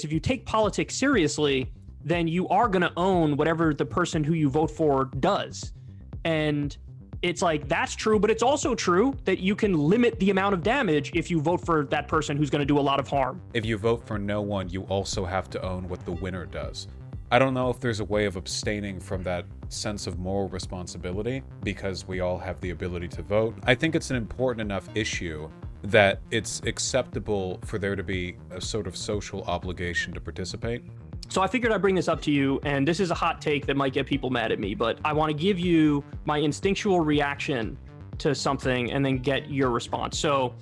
If you take politics seriously, then you are going to own whatever the person who you vote for does. And it's like, that's true, but it's also true that you can limit the amount of damage if you vote for that person who's going to do a lot of harm. If you vote for no one, you also have to own what the winner does. I don't know if there's a way of abstaining from that sense of moral responsibility because we all have the ability to vote. I think it's an important enough issue that it's acceptable for there to be a sort of social obligation to participate. So I figured I'd bring this up to you, and this is a hot take that might get people mad at me, but I want to give you my instinctual reaction to something and then get your response. So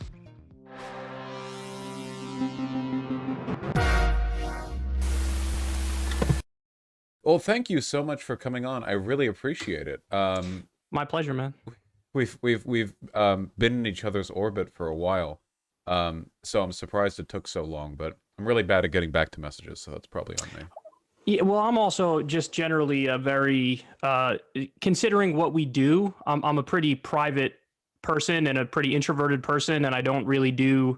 well, thank you so much for coming on. I really appreciate it. My pleasure, man. We've been in each other's orbit for a while, so I'm surprised it took so long. But I'm really bad at getting back to messages, so that's probably on me. Yeah, well, I'm also just generally a very considering what we do. I'm a pretty private person and a pretty introverted person, and I don't really do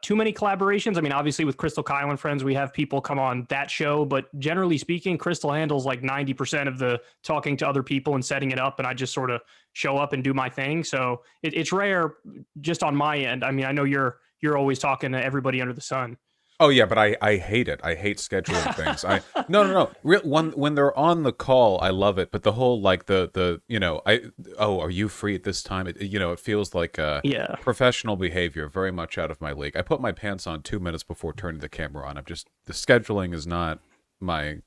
too many collaborations. I mean, obviously with Crystal, Kyle, and friends, we have people come on that show, but generally speaking, Crystal handles like 90% of the talking to other people and setting it up, and I just sort of show up and do my thing. So it's rare just on my end. I mean, I know you're always talking to everybody under the sun. Oh yeah, but I hate it. I hate scheduling things. No. When they're on the call, I love it. But the whole like the are you free at this time? It feels like professional behavior, very much out of my league. I put my pants on 2 minutes before turning the camera on. The scheduling is not my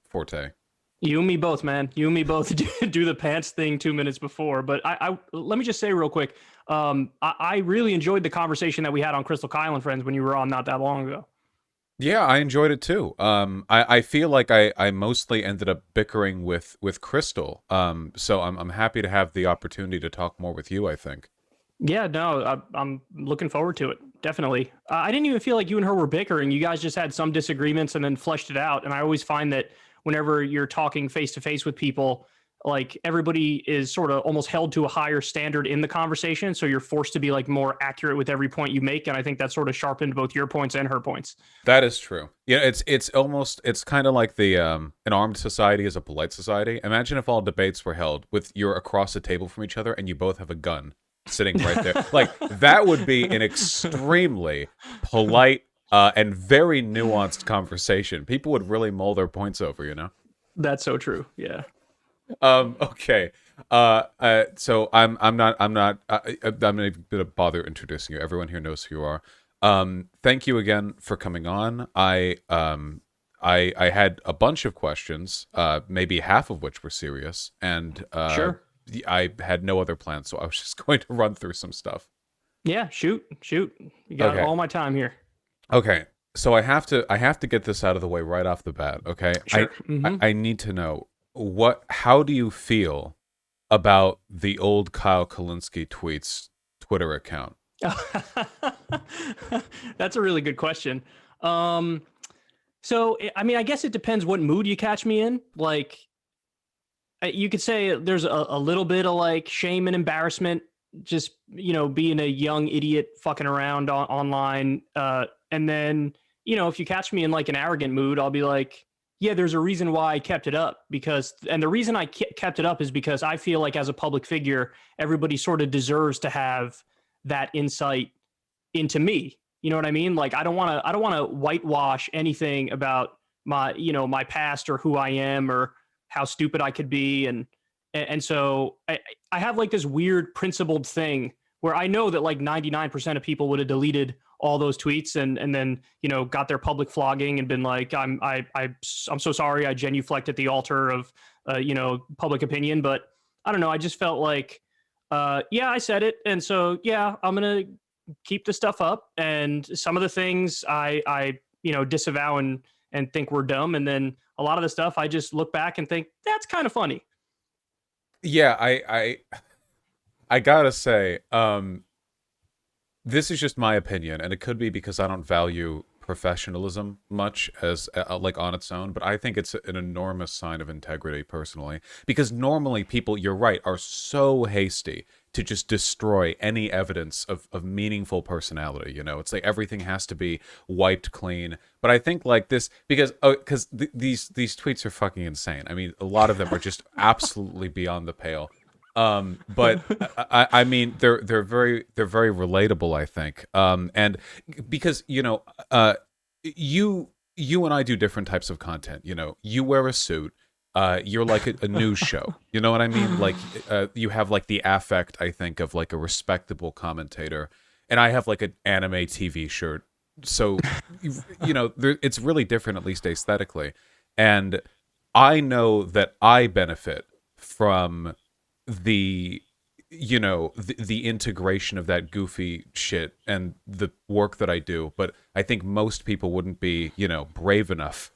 forte. You and me both, man. You and me both do the pants thing 2 minutes before. But I let me just say real quick, I really enjoyed the conversation that we had on Crystal, Kyle, and friends when you were on not that long ago. Yeah, I enjoyed it too. I feel like I mostly ended up bickering with Crystal. So I'm happy to have the opportunity to talk more with you, I think. Yeah, no, I'm looking forward to it. Definitely. I didn't even feel like you and her were bickering. You guys just had some disagreements and then fleshed it out. And I always find that whenever you're talking face to face with people, like everybody is sort of almost held to a higher standard in the conversation. So you're forced to be like more accurate with every point you make. And I think that sort of sharpened both your points and her points. That is true. Yeah, it's kind of like the an armed society is a polite society. Imagine if all debates were held with you're across the table from each other and you both have a gun sitting right there. Like that would be an extremely polite and very nuanced conversation. People would really mull their points over, you know? That's so true. Yeah. Okay. So I'm not gonna bother introducing you. Everyone here knows who you are. Thank you again for coming on. I had a bunch of questions, maybe half of which were serious, and Sure. I had no other plans, so I was just going to run through some stuff. Yeah, shoot. You got all my time here. Okay. So I have to get this out of the way right off the bat, okay? Sure. I need to know how do you feel about the old Kyle Kulinski tweets Twitter account? That's a really good question. So I mean, I guess it depends what mood you catch me in. Like, you could say there's a little bit of like shame and embarrassment, just being a young idiot fucking around online. And then if you catch me in like an arrogant mood, I'll be like, yeah, there's a reason why I kept it up and the reason I kept it up is because I feel like as a public figure, everybody sort of deserves to have that insight into me. You know what I mean? Like, I don't want to whitewash anything about my, my past or who I am or how stupid I could be. And so I have like this weird principled thing where I know that like 99% of people would have deleted all those tweets and then got their public flogging and been like, I'm so sorry, I genuflect at the altar of public opinion. But I don't know, I just felt like I said it, and so I'm gonna keep the stuff up, and some of the things I disavow and think we're dumb, and then a lot of the stuff I just look back and think that's kind of funny. Yeah, I gotta say, this is just my opinion, and it could be because I don't value professionalism much as like on its own, but I think it's an enormous sign of integrity personally, because normally people, you're right, are so hasty to just destroy any evidence of meaningful personality. You know, it's like everything has to be wiped clean. But I think like this, because these tweets are fucking insane. I mean, a lot of them are just absolutely beyond the pale. But I mean, they're very relatable, I think. And because, you know, you and I do different types of content. You know, you wear a suit. You're like a news show. You know what I mean? Like, you have like the affect, I think, of like a respectable commentator, and I have like an anime TV shirt. So, you know, it's really different, at least aesthetically. And I know that I benefit from the, you know, the integration of that goofy shit and the work that I do. But I think most people wouldn't be, you know, brave enough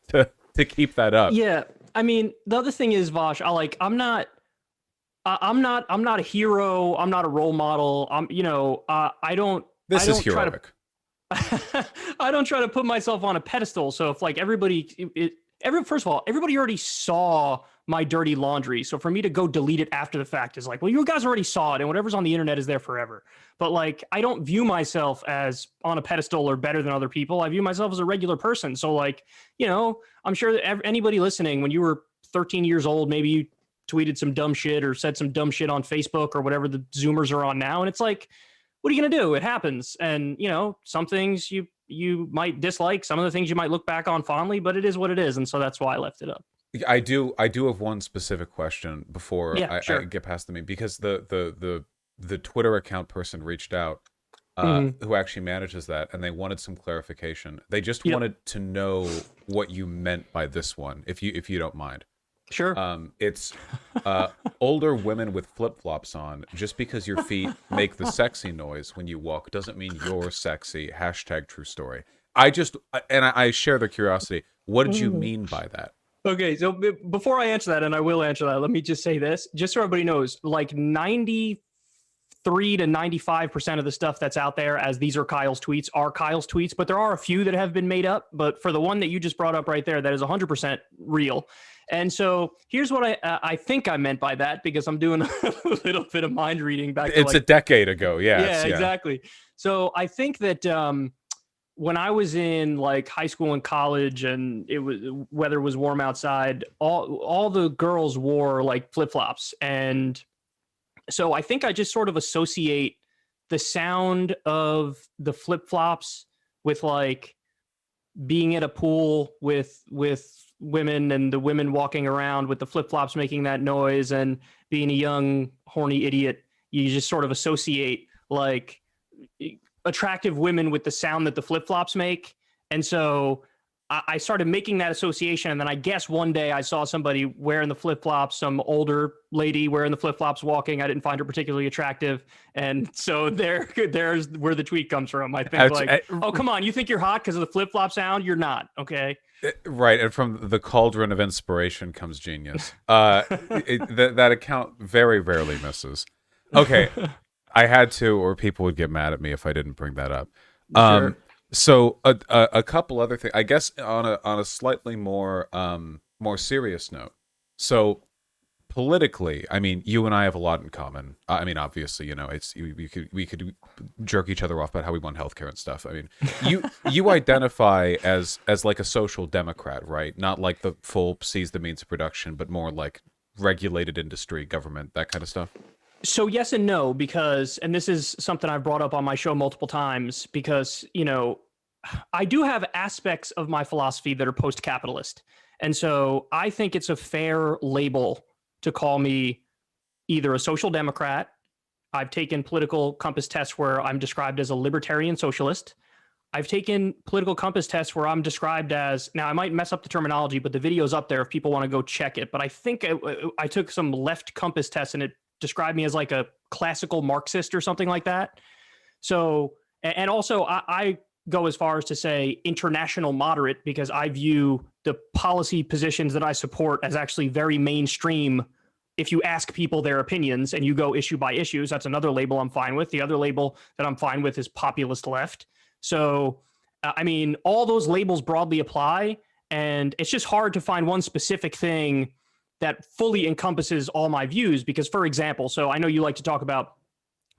to keep that up. Yeah. I mean, the other thing is, Vosh, I'm not a hero. I'm not a role model. I don't. This is heroic. I don't try to put myself on a pedestal. So if like first of all, everybody already saw my dirty laundry. So for me to go delete it after the fact is like, well, you guys already saw it, and whatever's on the internet is there forever. But like, I don't view myself as on a pedestal or better than other people. I view myself as a regular person. So like, you know, I'm sure that anybody listening, when you were 13 years old, maybe you tweeted some dumb shit or said some dumb shit on Facebook or whatever the Zoomers are on now. And it's like, what are you going to do? It happens. And, you know, some things you might dislike, some of the things you might look back on fondly, but it is what it is. And so that's why I left it up. I do have one specific question before sure. I get past the meeting, because the Twitter account person reached out, who actually manages that, and they wanted some clarification. They just wanted to know what you meant by this one, if you don't mind. Sure. It's older women with flip-flops on. Just because your feet make the sexy noise when you walk doesn't mean you're sexy. # true story. I share the curiosity. What did you mean by that? Okay, so before I answer that, and I will answer that, let me just say this, just so everybody knows, like 93 to 95% of the stuff that's out there, as these are Kyle's tweets, but there are a few that have been made up. But for the one that you just brought up right there, that is 100% real. And so here's what I think I meant by that, because I'm doing a little bit of mind reading back. It's like a decade ago. Yeah, exactly. So I think that when I was in like high school and college, and weather was warm outside, all the girls wore like flip-flops. And so I think I just sort of associate the sound of the flip-flops with like being at a pool with women, and the women walking around with the flip-flops making that noise, and being a young horny idiot. You just sort of associate like attractive women with the sound that the flip-flops make. And so I started making that association. And then I guess one day I saw somebody wearing the flip-flops, some older lady wearing the flip-flops walking. I didn't find her particularly attractive. And so there's where the tweet comes from. I think oh, come on. You think you're hot because of the flip-flop sound? You're not. Okay. Right. And from the cauldron of inspiration comes genius. That account very rarely misses. Okay. I had to, or people would get mad at me if I didn't bring that up. Sure. So a couple other things, I guess, on a slightly more serious note. So politically, I mean, you and I have a lot in common. I mean, obviously, you know, we could jerk each other off about how we want healthcare and stuff. I mean, you identify as like a social democrat, right? Not like the full seize the means of production, but more like regulated industry, government, that kind of stuff. So yes and no, because, and this is something I've brought up on my show multiple times, because, you know, I do have aspects of my philosophy that are post-capitalist. And so I think it's a fair label to call me either a social democrat. I've taken political compass tests where I'm described as a libertarian socialist. I've taken political compass tests where I'm described as, now I might mess up the terminology, but the video's up there if people want to go check it. But I think I took some left compass tests, and it described me as like a classical Marxist or something like that. So, and also I go as far as to say international moderate, because I view the policy positions that I support as actually very mainstream. If you ask people their opinions and you go issue by issues, that's another label I'm fine with. The other label that I'm fine with is populist left. So, I mean, all those labels broadly apply, and it's just hard to find one specific thing that fully encompasses all my views. Because, for example, so I know you like to talk about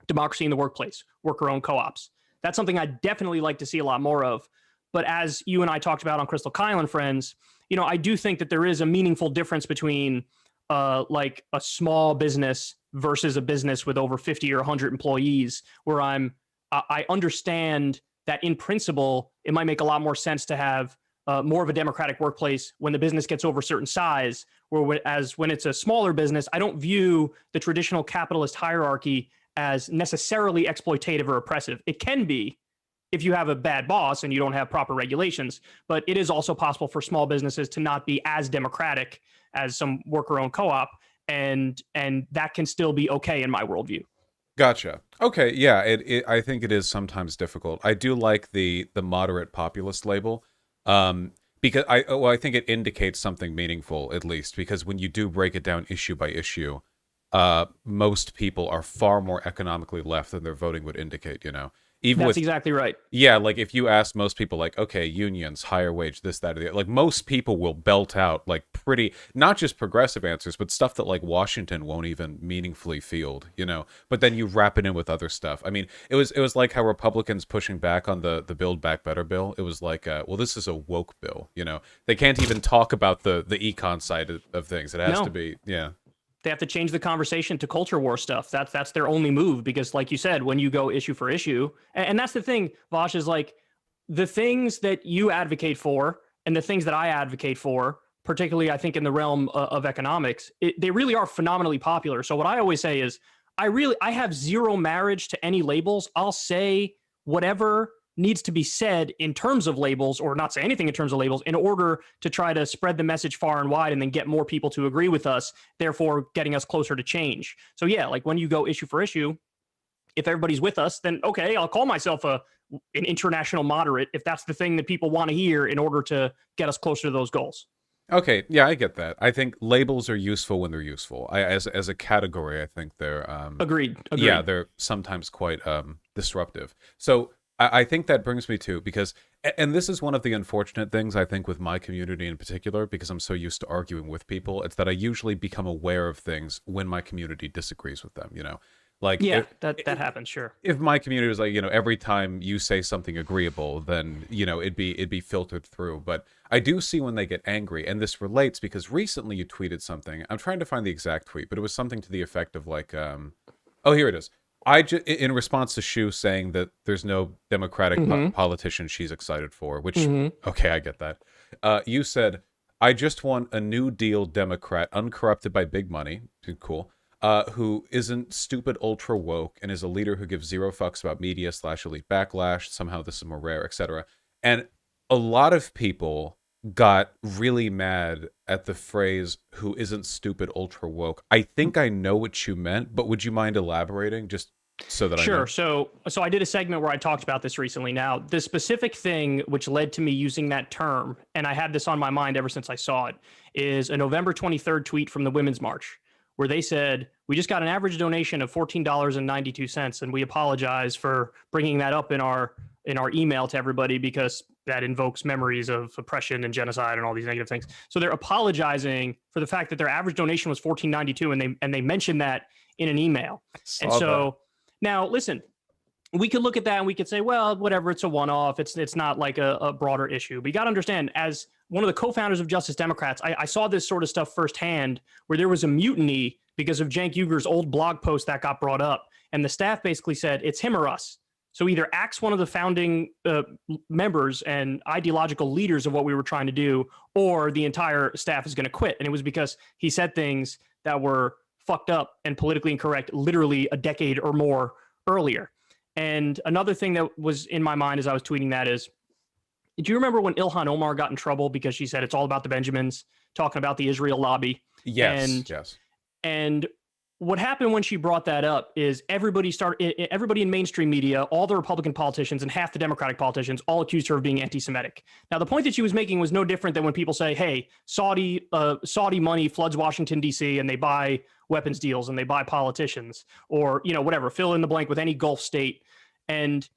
democracy in the workplace, worker-owned co-ops. That's something I definitely like to see a lot more of. But as you and I talked about on Crystal Kyle and Friends, I do think that there is a meaningful difference between like a small business versus a business with over 50 or 100 employees, where I understand that in principle, it might make a lot more sense to have more of a democratic workplace when the business gets over a certain size, whereas when it's a smaller business, I don't view the traditional capitalist hierarchy as necessarily exploitative or oppressive. It can be if you have a bad boss and you don't have proper regulations, but it is also possible for small businesses to not be as democratic as some worker-owned co-op, and that can still be okay in my worldview. Gotcha. Okay, yeah, I think it is sometimes difficult. I do like the moderate populist label, because I think it indicates something meaningful, at least, because when you do break it down issue by issue, most people are far more economically left than their voting would indicate, Even That's exactly right. Yeah, like if you ask most people, like, okay, unions, higher wage, this, that, or the other, like most people will belt out like pretty, not just progressive answers, but stuff that like Washington won't even meaningfully field, But then you wrap it in with other stuff. I mean, it was like how Republicans pushing back on the Build Back Better bill. It was like, well, this is a woke bill, They can't even talk about the econ side of things. It has to be, yeah. They have to change the conversation to culture war stuff. That's their only move, because like you said, when you go issue for issue, and that's the thing, Vosh, is like the things that you advocate for and the things that I advocate for, particularly I think in the realm of economics, they really are phenomenally popular. So what I always say is I have zero marriage to any labels. I'll say whatever needs to be said in terms of labels, or not say anything in terms of labels, in order to try to spread the message far and wide and then get more people to agree with us, therefore getting us closer to change. So yeah, like when you go issue for issue, if everybody's with us, then okay, I'll call myself an international moderate if that's the thing that people want to hear in order to get us closer to those goals. Okay, yeah, I get that. I think labels are useful when they're useful. As a category, I think they're Agreed. Yeah, they're sometimes quite disruptive. So I think that brings me to, because, and this is one of the unfortunate things, I think, with my community in particular, because I'm so used to arguing with people, it's that I usually become aware of things when my community disagrees with them, Like, yeah, that happens, sure. If my community was like, every time you say something agreeable, then, it'd be filtered through. But I do see when they get angry, and this relates because recently you tweeted something. I'm trying to find the exact tweet, but it was something to the effect of like, oh, here it is. In response to Shu saying that there's no Democratic politician she's excited for, which, okay, I get that. You said, I just want a New Deal Democrat uncorrupted by big money, cool, who isn't stupid ultra woke and is a leader who gives zero fucks about media / elite backlash. Somehow this is more rare, etc. And a lot of people got really mad at the phrase "who isn't stupid ultra woke." I think I know what you meant, but would you mind elaborating just so that I know? Sure. So I did a segment where I talked about this recently. Now, the specific thing which led to me using that term, and I had this on my mind ever since I saw it, is a November 23rd tweet from the Women's March, where they said, we just got an average donation of $14.92, and we apologize for bringing that up in our email to everybody because that invokes memories of oppression and genocide and all these negative things. So they're apologizing for the fact that their average donation was $14.92, and they mentioned that in an email. And so now, listen, we could look at that and we could say, well, whatever, it's a one-off. It's not like a broader issue. But you got to understand, as one of the co-founders of Justice Democrats, I saw this sort of stuff firsthand, where there was a mutiny because of Cenk Uyghur's old blog post that got brought up. And the staff basically said, it's him or us. So either axe one of the founding members and ideological leaders of what we were trying to do, or the entire staff is going to quit. And it was because he said things that were fucked up and politically incorrect literally a decade or more earlier. And another thing that was in my mind as I was tweeting that is, do you remember when Ilhan Omar got in trouble because she said it's all about the Benjamins, talking about the Israel lobby? Yes. And what happened when she brought that up is everybody in mainstream media, all the Republican politicians and half the Democratic politicians, all accused her of being anti-Semitic. Now, the point that she was making was no different than when people say, hey, Saudi money floods Washington, D.C., and they buy weapons deals and they buy politicians, or, whatever, fill in the blank with any Gulf state. And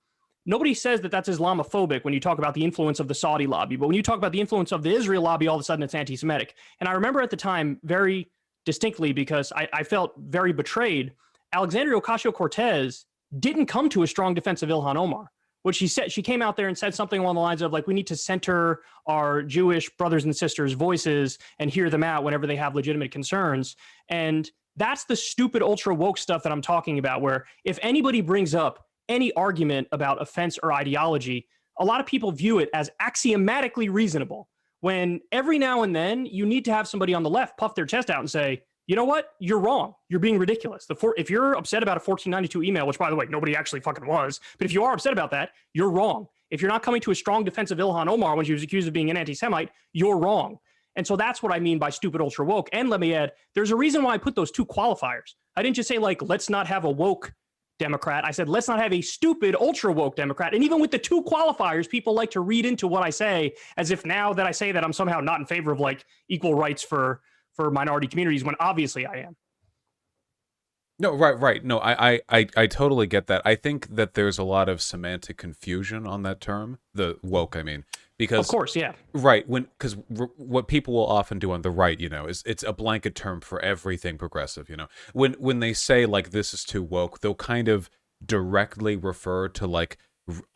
nobody says that that's Islamophobic when you talk about the influence of the Saudi lobby. But when you talk about the influence of the Israel lobby, all of a sudden it's anti-Semitic. And I remember at the time very distinctly because I felt very betrayed. Alexandria Ocasio-Cortez didn't come to a strong defense of Ilhan Omar. What she said, she came out there and said something along the lines of like, we need to center our Jewish brothers and sisters' voices and hear them out whenever they have legitimate concerns. And that's the stupid ultra woke stuff that I'm talking about, where if anybody brings up any argument about offense or ideology, a lot of people view it as axiomatically reasonable, when every now and then you need to have somebody on the left puff their chest out and say, you know what? You're wrong. You're being ridiculous. If you're upset about a 1492 email, which by the way, nobody actually fucking was, but if you are upset about that, you're wrong. If you're not coming to a strong defense of Ilhan Omar when she was accused of being an anti-Semite, you're wrong. And so that's what I mean by stupid ultra woke. And let me add, there's a reason why I put those two qualifiers. I didn't just say like, let's not have a woke Democrat. I said, let's not have a stupid ultra woke Democrat. And even with the two qualifiers, people like to read into what I say as if now that I say that I'm somehow not in favor of like equal rights for minority communities, when obviously I am. No, right. No, I totally get that. I think that there's a lot of semantic confusion on that term, the woke, I mean, because of course, yeah. Right, because what people will often do on the right, is it's a blanket term for everything progressive, When they say like this is too woke, they'll kind of directly refer to like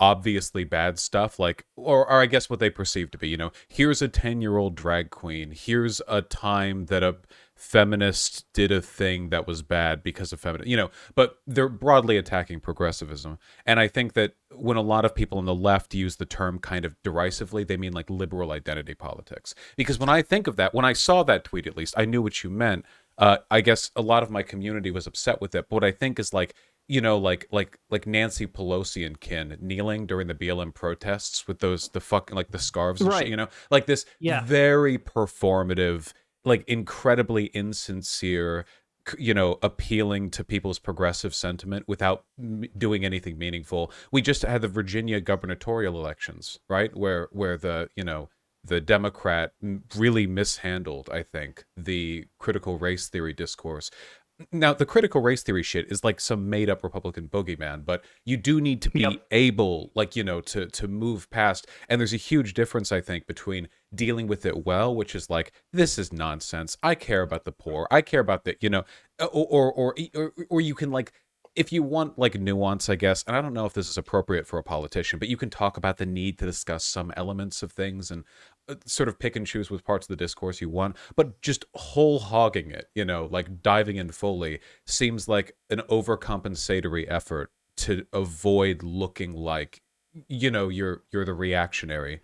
obviously bad stuff, like or I guess what they perceive to be, here's a 10-year-old drag queen, here's a time that a feminist did a thing that was bad because of feminism, but they're broadly attacking progressivism. And I think that when a lot of people on the left use the term kind of derisively, they mean like liberal identity politics. Because when I think of that, when I saw that tweet, at least I knew what you meant. I guess a lot of my community was upset with it, but what I think is like, like Nancy Pelosi and kin kneeling during the BLM protests with the fucking like the scarves and right. shit, like this very performative, like incredibly insincere, appealing to people's progressive sentiment without doing anything meaningful. We just had the Virginia gubernatorial elections, right, where the Democrat really mishandled, I think, the critical race theory discourse. Now, the critical race theory shit is like some made-up Republican boogeyman, but you do need to be able, like, to move past. And there's a huge difference, I think, between dealing with it well, which is like, this is nonsense. I care about the poor. I care about the, or you can like, if you want like nuance, I guess, and I don't know if this is appropriate for a politician, but you can talk about the need to discuss some elements of things and sort of pick and choose with parts of the discourse you want, but just whole hogging it, like diving in fully seems like an overcompensatory effort to avoid looking like, you're the reactionary.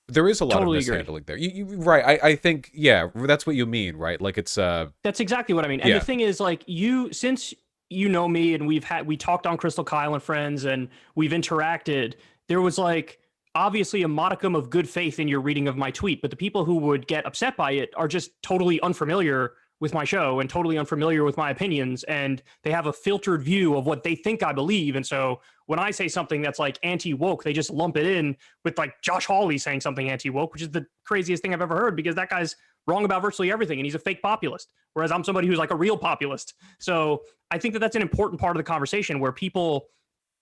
There is a lot of mishandling there. You right. I think, that's what you mean, right? Like it's that's exactly what I mean. And the thing is, like, since you know me and we talked on Crystal Kyle and Friends and we've interacted, there was like obviously a modicum of good faith in your reading of my tweet, but the people who would get upset by it are just totally unfamiliar with my show and totally unfamiliar with my opinions, and they have a filtered view of what they think I believe. And so when I say something that's like anti-woke, they just lump it in with like Josh Hawley saying something anti-woke, which is the craziest thing I've ever heard, because that guy's wrong about virtually everything and he's a fake populist, whereas I'm somebody who's like a real populist. So I think that that's an important part of the conversation, where people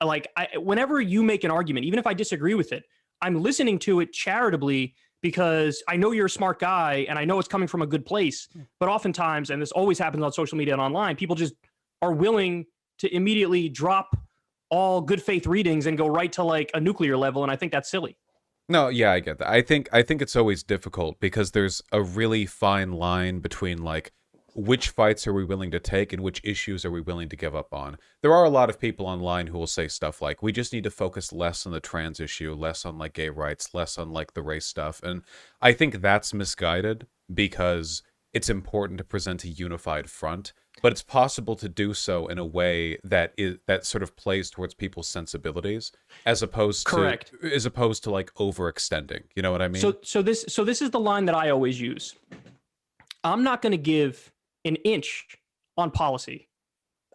like, whenever you make an argument, even if I disagree with it, I'm listening to it charitably because I know you're a smart guy and I know it's coming from a good place. But oftentimes, and this always happens on social media and online, people just are willing to immediately drop all good faith readings and go right to like a nuclear level. And I think that's silly. No, yeah, I get that. I think it's always difficult because there's a really fine line between like, which fights are we willing to take and which issues are we willing to give up on? There are a lot of people online who will say stuff like, we just need to focus less on the trans issue, less on like gay rights, less on like the race stuff. And I think that's misguided because it's important to present a unified front, but it's possible to do so in a way that sort of plays towards people's sensibilities as opposed to like overextending. You know what I mean? So this is the line that I always use. I'm not going to give an inch on policy.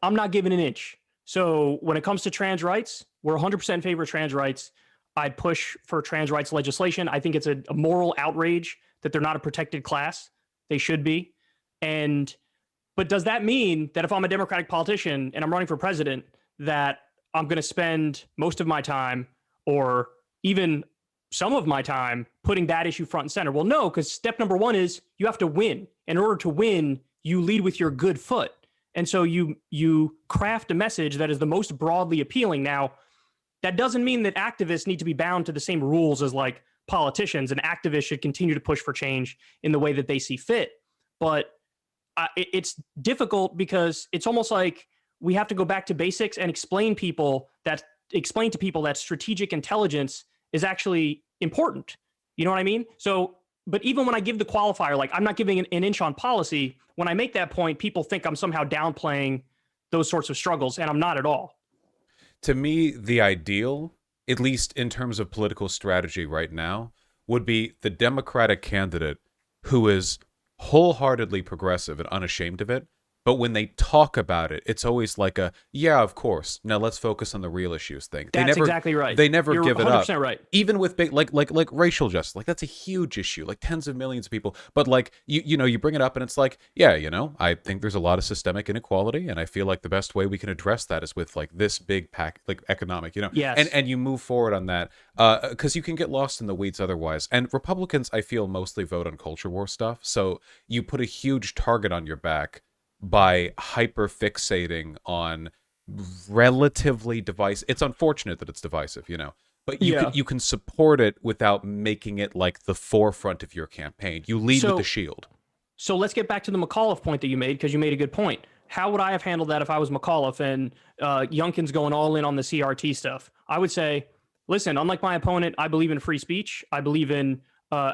I'm not giving an inch. So when it comes to trans rights, we're 100% in favor of trans rights. I'd push for trans rights legislation. I think it's a moral outrage that they're not a protected class. They should be. But does that mean that if I'm a Democratic politician and I'm running for president, that I'm going to spend most of my time or even some of my time putting that issue front and center? Well, no, because step number one is you have to win. in order to win, you lead with your good foot. And so you craft a message that is the most broadly appealing. Now, that doesn't mean that activists need to be bound to the same rules as like politicians, and activists should continue to push for change in the way that they see fit. But it's difficult because it's almost like we have to go back to basics and explain to people that strategic intelligence is actually important. You know what I mean? So, but even when I give the qualifier, like I'm not giving an inch on policy, when I make that point, people think I'm somehow downplaying those sorts of struggles, and I'm not at all. To me, the ideal, at least in terms of political strategy right now, would be the Democratic candidate who is wholeheartedly progressive and unashamed of it. But when they talk about it, it's always like yeah, of course. Now let's focus on the real issues thing. That's exactly right. They never give it up. You're 100% right. Even with big, like racial justice, like that's a huge issue, like tens of millions of people. But like you bring it up and it's like, yeah, I think there's a lot of systemic inequality, and I feel like the best way we can address that is with like this big like economic, Yes. and you move forward on that because you can get lost in the weeds otherwise. And Republicans, I feel, mostly vote on culture war stuff, so you put a huge target on your back by hyper fixating on relatively divisive. It's unfortunate that it's divisive, but you can support it without making it like the forefront of your campaign. You lead with the shield. So let's get back to the McAuliffe point that you made, because you made a good point. How would I have handled that if I was McAuliffe and Youngkin's going all in on the CRT stuff? I would say, listen, unlike my opponent, I believe in free speech. I believe in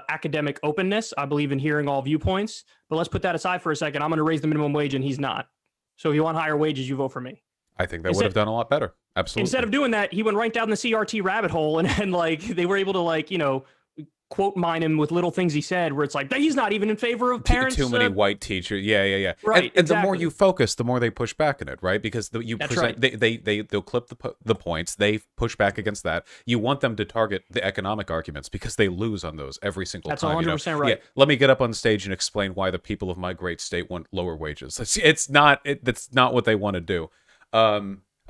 academic openness. I believe in hearing all viewpoints. But let's put that aside for a second. I'm going to raise the minimum wage, and he's not. So if you want higher wages, you vote for me. I think that would have done a lot better. Absolutely. Instead of doing that, he went right down the CRT rabbit hole, and like they were able to quote mine him with little things he said, where it's like he's not even in favor of parents. Too many white teachers. Yeah. Right. And the more you focus, the more they push back on it, right? Because they'll clip the points. They push back against that. You want them to target the economic arguments because they lose on those every single time. That's 100% right. Yeah. Let me get up on stage and explain why the people of my great state want lower wages. That's not what they want to do.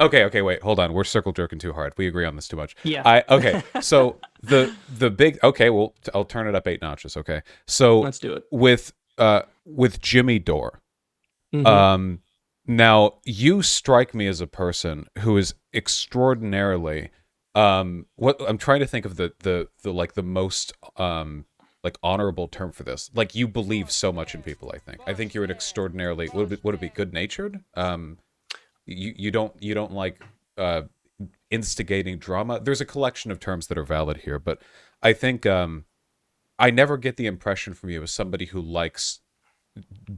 Okay, wait, hold on. We're circle jerking too hard. We agree on this too much. Yeah. Okay, so the big, okay, well, I'll turn it up 8 notches, okay? So let's do it. With Jimmy Dore. Mm-hmm. Now, you strike me as a person who is extraordinarily, what I'm trying to think of the most, like honorable term for this. Like you believe so much in people, I think. I think you're an extraordinarily, would it be good-natured? You don't like instigating drama. There's a collection of terms that are valid here, but I think I never get the impression from you as somebody who likes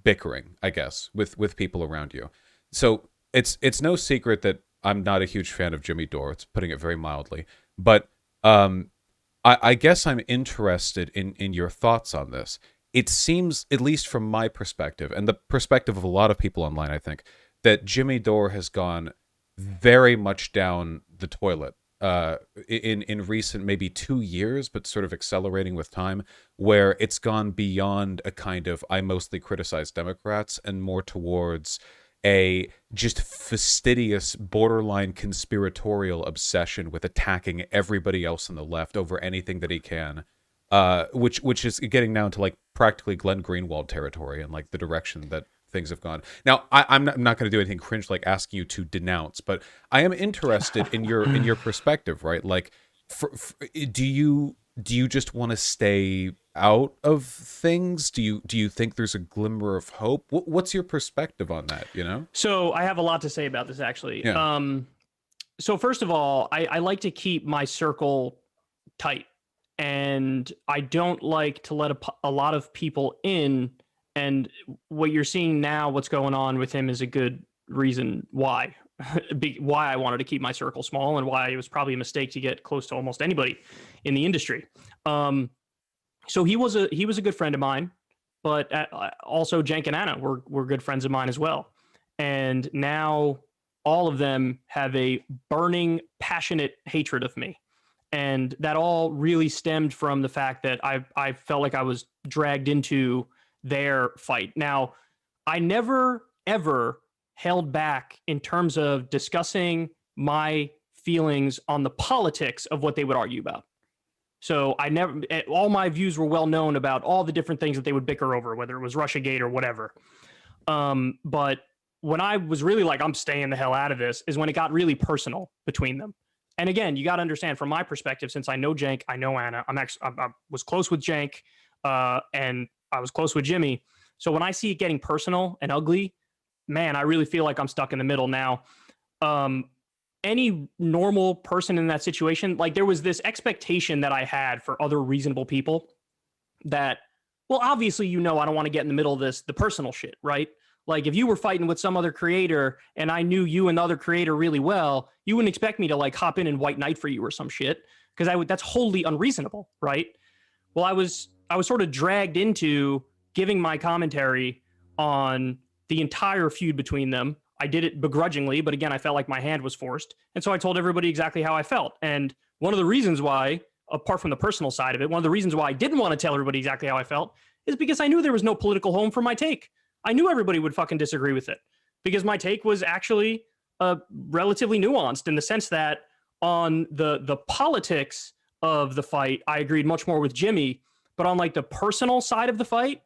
bickering, I guess, with people around you. So it's no secret that I'm not a huge fan of Jimmy Dore. It's putting it very mildly, but I guess I'm interested in your thoughts on this. It seems, at least from my perspective, and the perspective of a lot of people online, I think, that Jimmy Dore has gone very much down the toilet in recent maybe 2 years, but sort of accelerating with time, where it's gone beyond a kind of I mostly criticize Democrats and more towards a just fastidious, borderline conspiratorial obsession with attacking everybody else on the left over anything that he can, which is getting down to like practically Glenn Greenwald territory and like the direction that things have gone. Now, I'm not going to do anything cringe like asking you to denounce, but I am interested in your perspective, right? Like, do you just want to stay out of things? Do you think there's a glimmer of hope? What's your perspective on that? So I have a lot to say about this, actually. Yeah. So first of all, I like to keep my circle tight, and I don't like to let a lot of people in. And what you're seeing now, what's going on with him, is a good reason why I wanted to keep my circle small, and why it was probably a mistake to get close to almost anybody in the industry. So he was a good friend of mine, but also Cenk and Anna were good friends of mine as well. And now all of them have a burning, passionate hatred of me. And that all really stemmed from the fact that I felt like I was dragged into their fight. Now, I never, ever held back in terms of discussing my feelings on the politics of what they would argue about. So all my views were well known about all the different things that they would bicker over, whether it was Russiagate or whatever. But when I was really like, I'm staying the hell out of this, is when it got really personal between them. And again, you got to understand from my perspective, since I know Jank, I know Anna. I was close with Jank, and I was close with Jimmy. So when I see it getting personal and ugly, man, I really feel like I'm stuck in the middle now. Any normal person in that situation, like there was this expectation that I had for other reasonable people that, well, obviously, I don't want to get in the middle of the personal shit, right? Like if you were fighting with some other creator and I knew you and the other creator really well, you wouldn't expect me to like hop in and white knight for you or some shit, because that's wholly unreasonable, right? Well, I was sort of dragged into giving my commentary on the entire feud between them. I did it begrudgingly, but again, I felt like my hand was forced. And so I told everybody exactly how I felt. And one of the reasons why, apart from the personal side of it, one of the reasons why I didn't want to tell everybody exactly how I felt is because I knew there was no political home for my take. I knew everybody would fucking disagree with it because my take was actually relatively nuanced in the sense that on the politics of the fight, I agreed much more with Jimmy. But on like the personal side of the fight,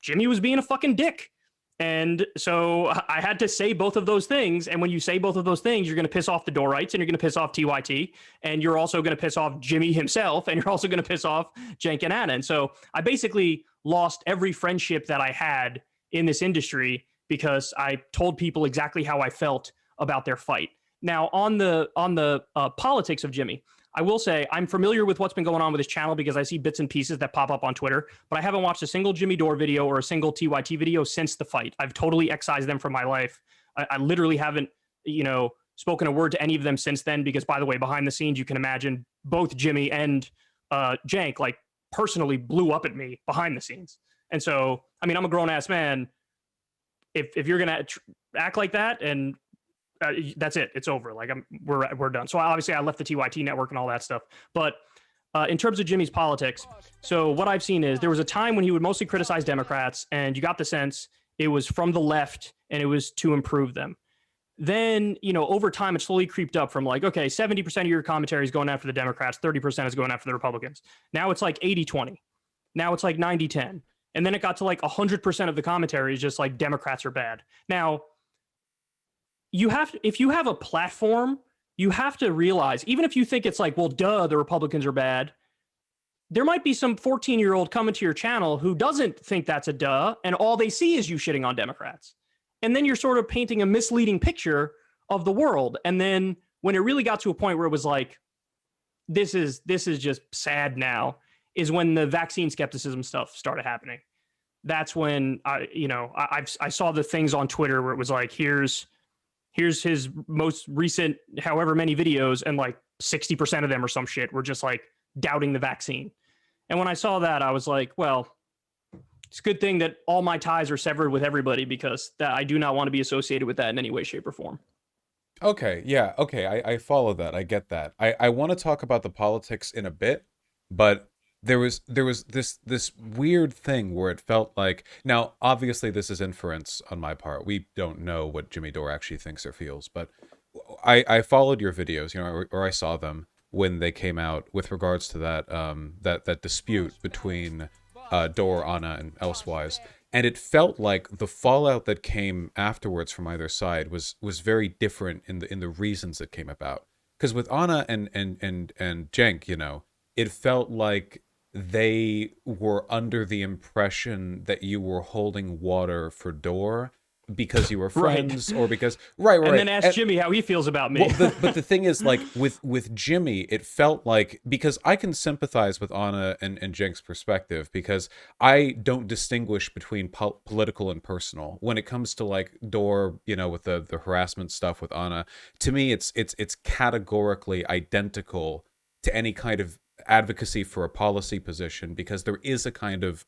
Jimmy was being a fucking dick. And so I had to say both of those things. And when you say both of those things, you're going to piss off the Dorites and you're going to piss off TYT. And you're also going to piss off Jimmy himself. And you're also going to piss off Jank and Anna. And so I basically lost every friendship that I had in this industry because I told people exactly how I felt about their fight. Now, on the politics of Jimmy, I will say I'm familiar with what's been going on with his channel because I see bits and pieces that pop up on Twitter, but I haven't watched a single Jimmy Dore video or a single TYT video since the fight. I've totally excised them from my life. I literally haven't, spoken a word to any of them since then because, by the way, behind the scenes, you can imagine both Jimmy and Jank, like, personally blew up at me behind the scenes. And so, I mean, I'm a grown-ass man. If you're going to act like that and that's it. It's over. Like we're done. So obviously I left the TYT network and all that stuff. But in terms of Jimmy's politics, so what I've seen is there was a time when he would mostly criticize Democrats, and you got the sense it was from the left and it was to improve them. Then, over time, it slowly creeped up from like, okay, 70% of your commentary is going after the Democrats, 30% is going after the Republicans. Now it's like 80-20. Now it's like 90-10. And then it got to like 100% of the commentary is just like Democrats are bad. Now, if you have a platform, you have to realize, even if you think it's like, well, duh, the Republicans are bad, there might be some 14-year-old coming to your channel who doesn't think that's a duh, and all they see is you shitting on Democrats. And then you're sort of painting a misleading picture of the world. And then when it really got to a point where it was like, this is just sad now, is when the vaccine skepticism stuff started happening. That's when I saw the things on Twitter where it was like, here's his most recent however many videos, and like 60% of them or some shit were just like doubting the vaccine. And when I saw that, I was like, well, it's a good thing that all my ties are severed with everybody, because I do not want to be associated with that in any way, shape, or form. Okay, yeah, okay, I follow that. I get that. I want to talk about the politics in a bit, but there was this weird thing where it felt like, now obviously this is inference on my part. We don't know what Jimmy Dore actually thinks or feels, but I followed your videos, or I saw them when they came out with regards to that that dispute between Dore, Anna, and elsewise, and it felt like the fallout that came afterwards from either side was very different in the reasons that came about. Because with Anna and Jank, it felt like they were under the impression that you were holding water for Dore because you were friends, right. Or because right. And then ask Jimmy how he feels about me. Well, but the thing is, like with Jimmy, it felt like, because I can sympathize with Anna and Jank's perspective, because I don't distinguish between political and personal when it comes to like Dore, with the harassment stuff with Anna. To me, it's categorically identical to any kind of advocacy for a policy position, because there is a kind of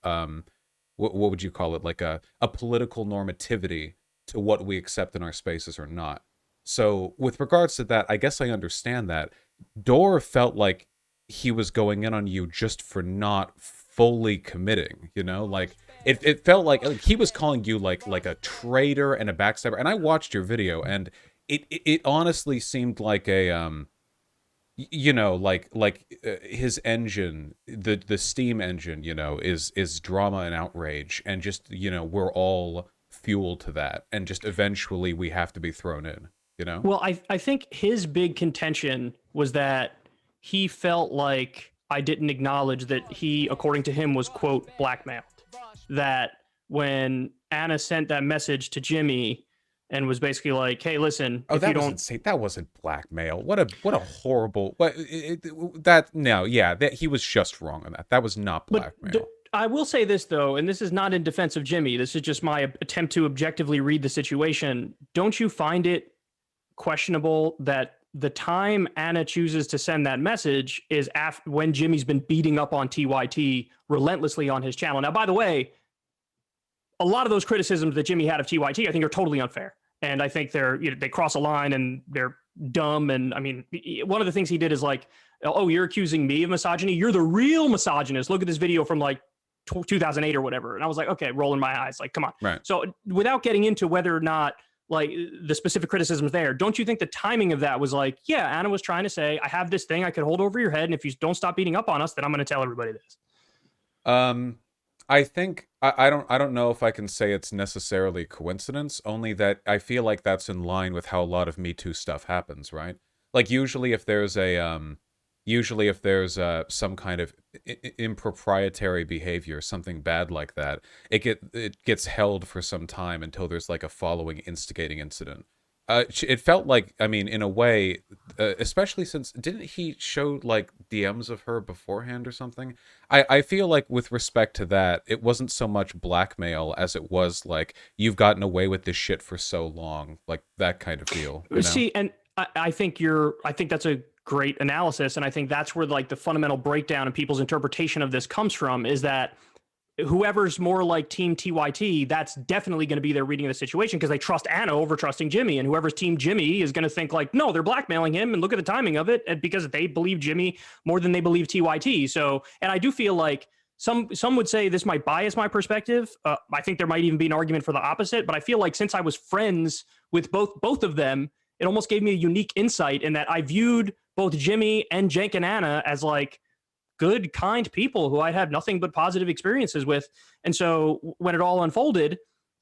what would you call it, like a political normativity to what we accept in our spaces or not. So with regards to that, I guess I understand that. Dore felt like he was going in on you just for not fully committing, like it felt like he was calling you like a traitor and a backstabber. And I watched your video, and it honestly seemed like you know, his engine, the steam engine, you know, is drama and outrage, and just, you know, we're all fuel to that, and just eventually we have to be thrown in, you know. Well, I think his big contention was that he felt like I didn't acknowledge that he, according to him, was, quote, blackmailed. That when Anna sent that message to Jimmy and was basically like, hey, listen, Oh, if you that don't. wasn't that wasn't blackmail. What a horrible that no, yeah, that he was just wrong on that. That was not But blackmail. I will say this, though, and this is not in defense of Jimmy. This is just my attempt to objectively read the situation. Don't you find it questionable that the time Anna chooses to send that message is when Jimmy's been beating up on TYT relentlessly on his channel? Now, by the way, a lot of those criticisms that Jimmy had of TYT, I think, are totally unfair. And I think they cross a line and they're dumb. And I mean, one of the things he did is like, oh, you're accusing me of misogyny? You're the real misogynist. Look at this video from like 2008 or whatever. And I was like, okay, rolling my eyes, like, come on. Right. So without getting into whether or not like the specific criticisms there, don't you think the timing of that was like, yeah, Anna was trying to say, I have this thing I could hold over your head, and if you don't stop beating up on us, then I'm going to tell everybody this. I think I don't know if I can say it's necessarily coincidence, only that I feel like that's in line with how a lot of Me Too stuff happens, right? Like usually if there's some kind of improprietary behavior, something bad like that, it gets held for some time until there's like a following instigating incident. It felt like, I mean, in a way, especially since, didn't he show like DMs of her beforehand or something? I feel like with respect to that, it wasn't so much blackmail as it was like, you've gotten away with this shit for so long, like that kind of deal. You know? See, and I think that's a great analysis, and I think that's where like the fundamental breakdown in people's interpretation of this comes from, is that whoever's more like Team TYT, that's definitely going to be their reading of the situation because they trust Anna over trusting Jimmy. And whoever's Team Jimmy is going to think like, no, they're blackmailing him, and look at the timing of it, and because they believe Jimmy more than they believe TYT. So, and I do feel like some would say this might bias my perspective. I think there might even be an argument for the opposite. But I feel like since I was friends with both of them, it almost gave me a unique insight in that I viewed both Jimmy and Jenk and Anna as like good, kind people who I'd had nothing but positive experiences with. And so when it all unfolded,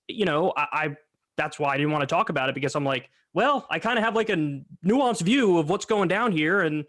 you know, I that's why I didn't want to talk about it, because I'm like, well, I kind of have like a nuanced view of what's going down here. And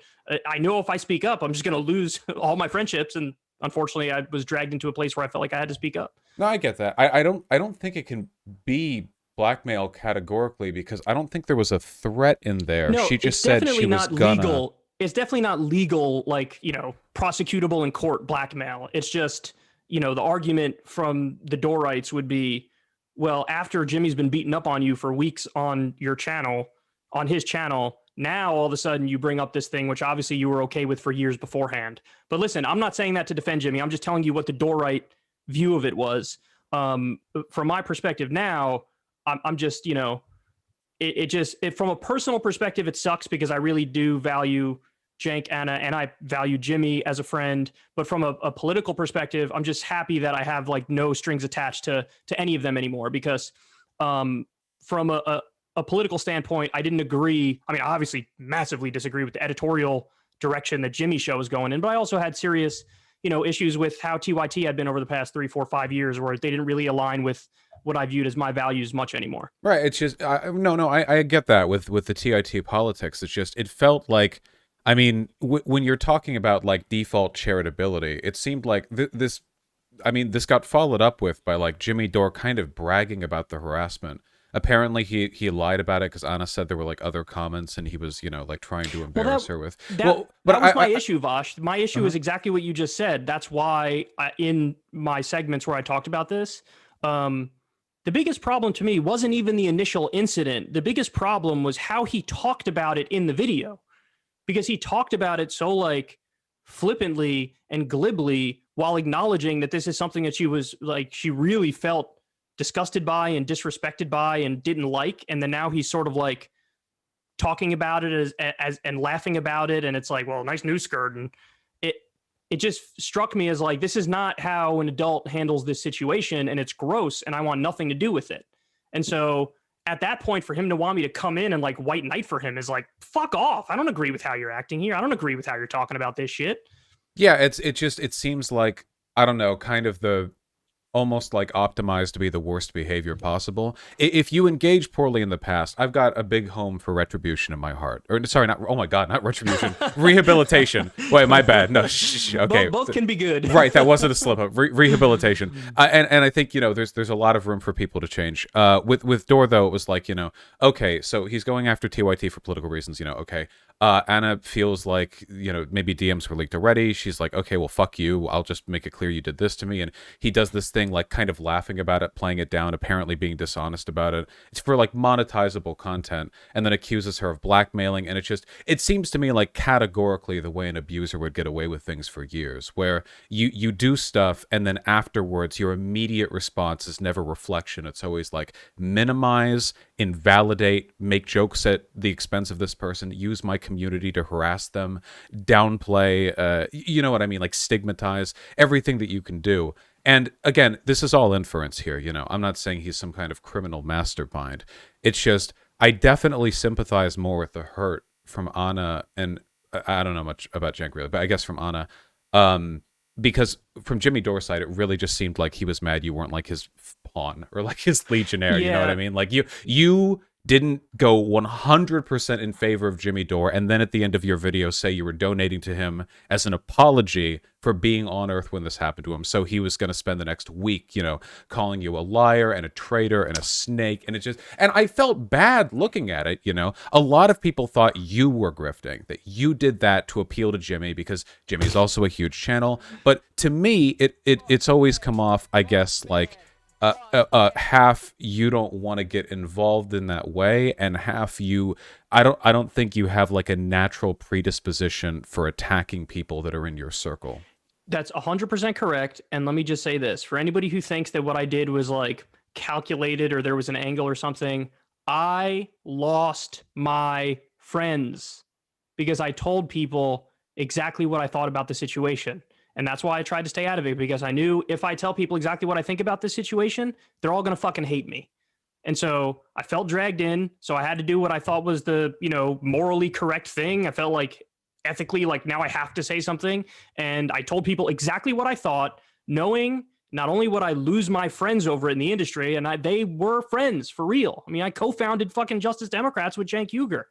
I know if I speak up, I'm just going to lose all my friendships. And unfortunately, I was dragged into a place where I felt like I had to speak up. No, I get that. I don't think it can be blackmail categorically, because I don't think there was a threat in there. No, she just said she was gonna. Legal. It's definitely not legal, like, you know, prosecutable in court blackmail. It's just, you know, the argument from the Dorites would be, well, after Jimmy's been beaten up on you for weeks on your channel, on his channel, now all of a sudden you bring up this thing, which obviously you were okay with for years beforehand. But listen, I'm not saying that to defend Jimmy. I'm just telling you what the Dorite view of it was. From my perspective now, I'm just, you know, from a personal perspective, it sucks because I really do value Jenk, Anna, and I value Jimmy as a friend. But from a political perspective, I'm just happy that I have like no strings attached to any of them anymore, because from a political standpoint, I didn't agree. I mean, I obviously massively disagree with the editorial direction that Jimmy's show was going in, but I also had serious, you know, issues with how TYT had been over the past 3, 4, 5 years, where they didn't really align with what I viewed as my values much anymore. Right. It's just I get that with the TIT politics. It's just, it felt like, I mean, when you're talking about like default charitability, it seemed like this got followed up with by like Jimmy Dore kind of bragging about the harassment. Apparently he lied about it because Anna said there were like other comments, and he was, you know, like trying to embarrass her with. That was my issue, Vosh. My issue is exactly what you just said. That's why in my segments where I talked about this, the biggest problem to me wasn't even the initial incident. The biggest problem was how he talked about it in the video, because he talked about it so like flippantly and glibly while acknowledging that this is something that she really felt disgusted by and disrespected by and didn't like. And then now he's sort of like talking about it as and laughing about it. And it's like, well, nice news skirt. And it just struck me as like, this is not how an adult handles this situation, and it's gross, and I want nothing to do with it. And so at that point, for him to want me to come in and like white knight for him is like, fuck off. I don't agree with how you're acting here. I don't agree with how you're talking about this shit. Yeah, it seems like, I don't know, kind of the almost like optimized to be the worst behavior possible. If you engage poorly in the past, I've got a big home for retribution in my heart. Or sorry, not, oh my God, not retribution, rehabilitation. Wait, my bad. No, okay. Both can be good. Right, that wasn't a slip up. Rehabilitation. And I think, you know, there's a lot of room for people to change. With Dore, though, it was like, you know, okay, so he's going after TYT for political reasons, you know, okay. Anna feels like, you know, maybe DMs were leaked already. She's like, okay, well, fuck you. I'll just make it clear you did this to me. And he does this thing, like kind of laughing about it, playing it down, apparently being dishonest about it. It's for like monetizable content, and then accuses her of blackmailing. And it seems to me like categorically the way an abuser would get away with things for years, where you do stuff and then afterwards your immediate response is never reflection. It's always like minimize, invalidate, make jokes at the expense of this person, use my community to harass them, downplay, you know what I mean, like stigmatize, everything that you can do. And again, this is all inference here, you know. I'm not saying he's some kind of criminal mastermind. It's just, I definitely sympathize more with the hurt from Anna, and I don't know much about Cenk really, but I guess from Anna, because from Jimmy Dore's side, it really just seemed like he was mad you weren't like his pawn or like his legionnaire, you know what I mean? Like you didn't go 100% in favor of Jimmy Dore, and then at the end of your video say you were donating to him as an apology for being on Earth when this happened to him. So he was going to spend the next week, you know, calling you a liar and a traitor and a snake. And and I felt bad looking at it, you know. A lot of people thought you were grifting, that you did that to appeal to Jimmy because Jimmy's also a huge channel. But to me, it's always come off, I guess, like, half you don't want to get involved in that way, and half I don't think you have like a natural predisposition for attacking people that are in your circle. That's 100% correct. And let me just say this, for anybody who thinks that what I did was like calculated or there was an angle or something, I lost my friends because I told people exactly what I thought about the situation. And that's why I tried to stay out of it, because I knew if I tell people exactly what I think about this situation, they're all going to fucking hate me. And so I felt dragged in. So I had to do what I thought was the, you know, morally correct thing. I felt like ethically, like now I have to say something. And I told people exactly what I thought, knowing not only would I lose my friends over it in the industry, and they were friends for real. I mean, I co-founded fucking Justice Democrats with Xenogenders.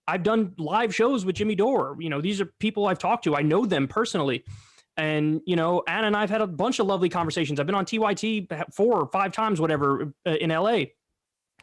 I've done live shows with Jimmy Dore. You know, these are people I've talked to. I know them personally. And, you know, Anna and I've had a bunch of lovely conversations. I've been on TYT 4 or 5 times, whatever, in LA.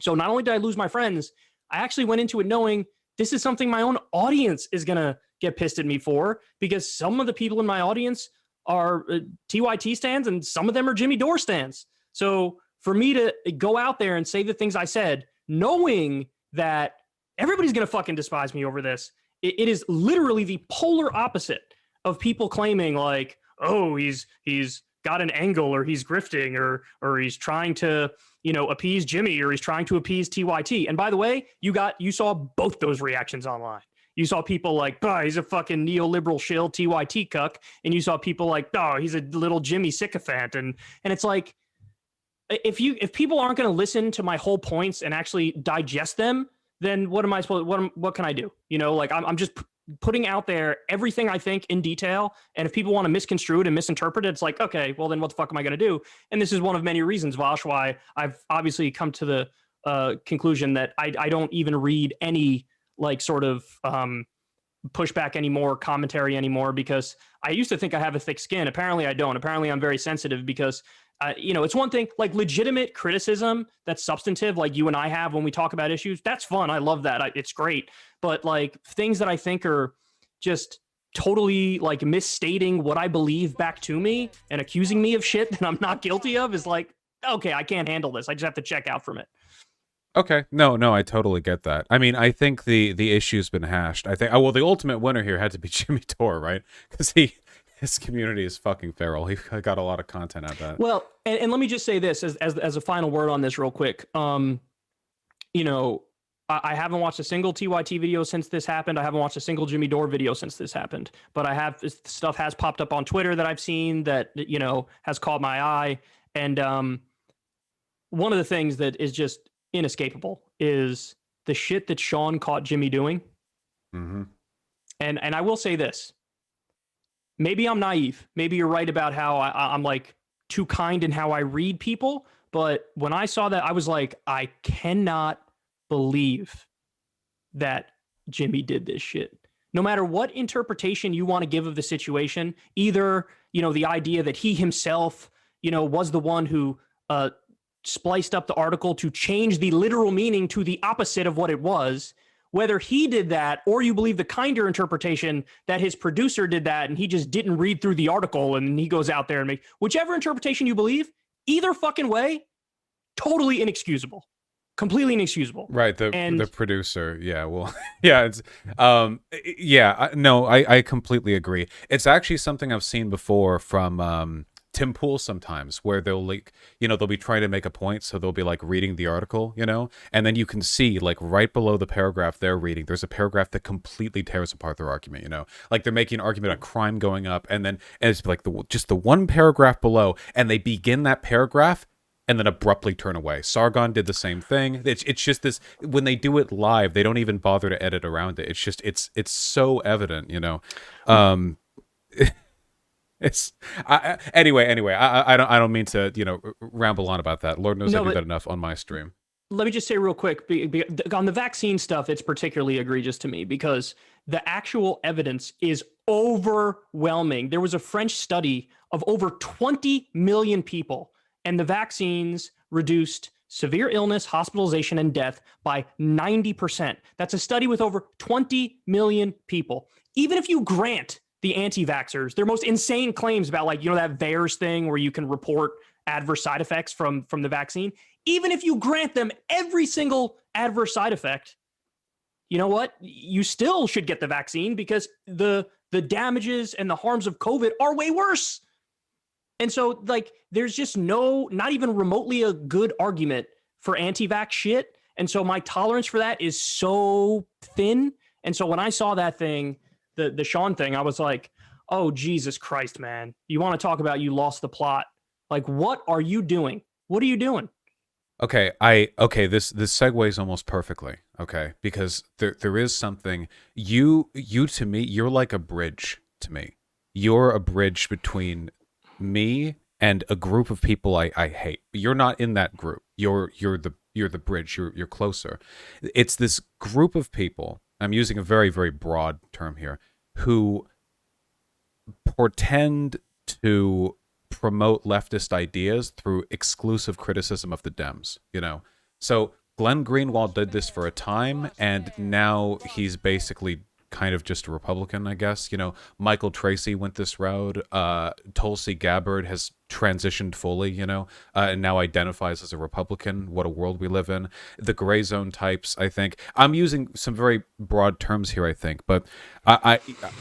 So not only did I lose my friends, I actually went into it knowing this is something my own audience is going to get pissed at me for, because some of the people in my audience are TYT stands and some of them are Jimmy Dore stands. So for me to go out there and say the things I said, knowing that everybody's going to fucking despise me over this. It is literally the polar opposite of people claiming like, oh, he's got an angle, or he's grifting, or he's trying to, you know, appease Jimmy, or he's trying to appease TYT. And by the way, you saw both those reactions online. You saw people like, oh, he's a fucking neoliberal shill TYT cuck. And you saw people like, oh, he's a little Jimmy sycophant. And it's like, if people aren't going to listen to my whole points and actually digest them, then what am I supposed? What can I do? You know, like I'm just putting out there everything I think in detail. And if people want to misconstrue it and misinterpret it, it's like, okay, well then what the fuck am I going to do? And this is one of many reasons, Vosh, why I've obviously come to the conclusion that I don't even read any like sort of pushback anymore, commentary anymore, because I used to think I have a thick skin. Apparently I don't. Apparently I'm very sensitive, because you know, it's one thing, like legitimate criticism that's substantive, like you and I have when we talk about issues. That's fun. I love that. It's great. But like things that I think are just totally like misstating what I believe back to me and accusing me of shit that I'm not guilty of is like, okay, I can't handle this. I just have to check out from it. Okay. No, I totally get that. I mean, I think the issue's been hashed. I think, well, the ultimate winner here had to be Jimmy Dore, right? Because his community is fucking feral. He got a lot of content out of that. Well, and let me just say this as a final word on this real quick. You know, I haven't watched a single TYT video since this happened. I haven't watched a single Jimmy Dore video since this happened. But stuff has popped up on Twitter that I've seen that, you know, has caught my eye. And one of the things that is just inescapable is the shit that Sean caught Jimmy doing. Mm-hmm. And I will say this. Maybe I'm naive. Maybe you're right about how I'm like too kind in how I read people. But when I saw that, I was like, I cannot believe that Jimmy did this shit. No matter what interpretation you want to give of the situation, either, the idea that he himself, was the one who spliced up the article to change the literal meaning to the opposite of what it was, whether he did that or you believe the kinder interpretation that his producer did that and he just didn't read through the article and he goes out there and whichever interpretation you believe, either fucking way, totally inexcusable. Completely inexcusable. Right, the producer, yeah, well, yeah, it's, no, I completely agree. It's actually something I've seen before from Tim Pool sometimes, where they'll they'll be trying to make a point, so they'll be like reading the article, and then you can see like right below the paragraph they're reading, there's a paragraph that completely tears apart their argument, like they're making an argument on crime going up, and it's like just the one paragraph below, and they begin that paragraph and then abruptly turn away. Sargon did the same thing. It's just this, when they do it live, they don't even bother to edit around it. It's just it's so evident, It's anyway. I don't mean to ramble on about that. Lord knows I do that enough on my stream. Let me just say real quick, on the vaccine stuff, it's particularly egregious to me because the actual evidence is overwhelming. There was a French study of over 20 million people, and the vaccines reduced severe illness, hospitalization, and death by 90%. That's a study with over 20 million people. Even if you grant the anti-vaxxers their most insane claims about, like, that VAERS thing where you can report adverse side effects from the vaccine, even if you grant them every single adverse side effect, you know what? You still should get the vaccine because the damages and the harms of COVID are way worse. And so, like, there's just not even remotely a good argument for anti-vax shit. And so my tolerance for that is so thin. And so when I saw that thing, the Sean thing, I was like, oh, Jesus Christ, man. You want to talk about you lost the plot. Like, what are you doing? What are you doing? Okay, this segues almost perfectly, okay? Because there is something, you to me, you're like a bridge to me. You're a bridge between me and a group of people I hate. You're not in that group. You're the bridge. You're closer. It's this group of people, I'm using a very, very broad term here, who portend to promote leftist ideas through exclusive criticism of the Dems, So Glenn Greenwald did this for a time, and now he's basically kind of just a Republican, I guess. Michael Tracy went this route. Tulsi Gabbard has transitioned fully, and now identifies as a Republican. What a world we live in. The gray zone types, I think. I'm using some very broad terms here, I think, but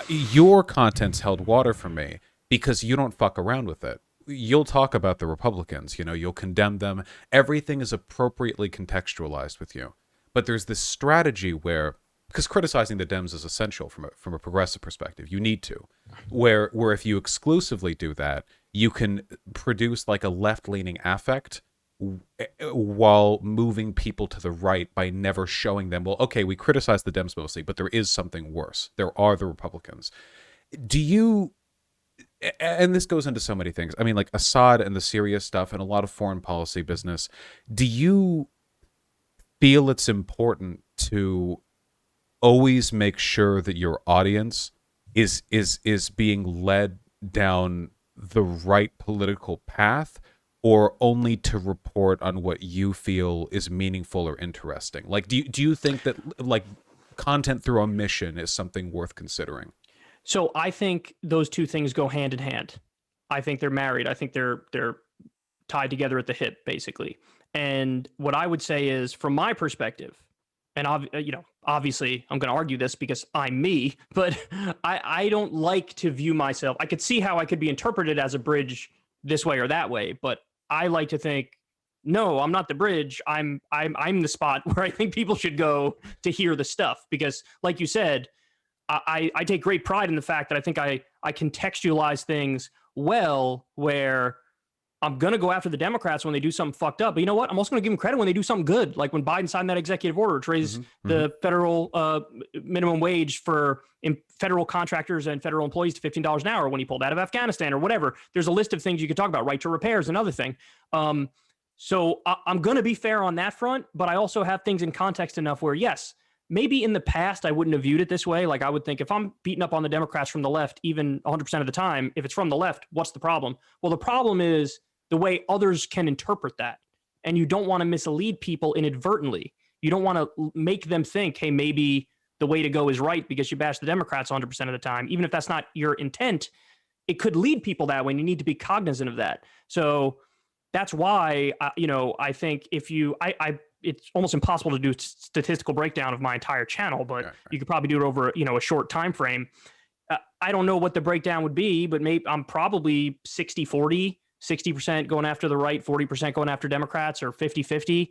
your content's held water for me because you don't fuck around with it. You'll talk about the Republicans, you'll condemn them. Everything is appropriately contextualized with you. But there's this strategy where, because criticizing the Dems is essential from a progressive perspective. You need to. Where if you exclusively do that, you can produce like a left-leaning affect while moving people to the right by never showing them, well, okay, we criticize the Dems mostly, but there is something worse. There are the Republicans. Do you, and this goes into so many things, I mean, like Assad and the Syria stuff and a lot of foreign policy business, do you feel it's important to always make sure that your audience is being led down the right political path, or only to report on what you feel is meaningful or interesting? Like, do you think that like content through omission is something worth considering? So I think those two things go hand in hand. I think they're married. I think they're tied together at the hip, basically. And what I would say is, from my perspective, and obviously I'm going to argue this because I'm me, but I don't like to view myself. I could see how I could be interpreted as a bridge this way or that way, but I like to think, no, I'm not the bridge. I'm the spot where I think people should go to hear the stuff, because, like you said, I take great pride in the fact that I think I contextualize things well, where I'm going to go after the Democrats when they do something fucked up. But you know what? I'm also going to give them credit when they do something good. Like when Biden signed that executive order to raise the federal minimum wage for federal contractors and federal employees to $15 an hour, when he pulled out of Afghanistan or whatever. There's a list of things you could talk about. Right to repair is another thing. So I'm going to be fair on that front, but I also have things in context enough where, yes, maybe in the past I wouldn't have viewed it this way. Like I would think if I'm beating up on the Democrats from the left, even 100% of the time, if it's from the left, what's the problem? Well, the problem is the way others can interpret that. And you don't want to mislead people inadvertently. You don't want to make them think, hey, maybe the way to go is right because you bash the Democrats 100% of the time. Even if that's not your intent, it could lead people that way, and you need to be cognizant of that. So that's why, I think if you, it's almost impossible to do statistical breakdown of my entire channel, but you could probably do it over, a short time frame. I don't know what the breakdown would be, but maybe I'm probably 60-40, 60% going after the right, 40% going after Democrats, or 50-50.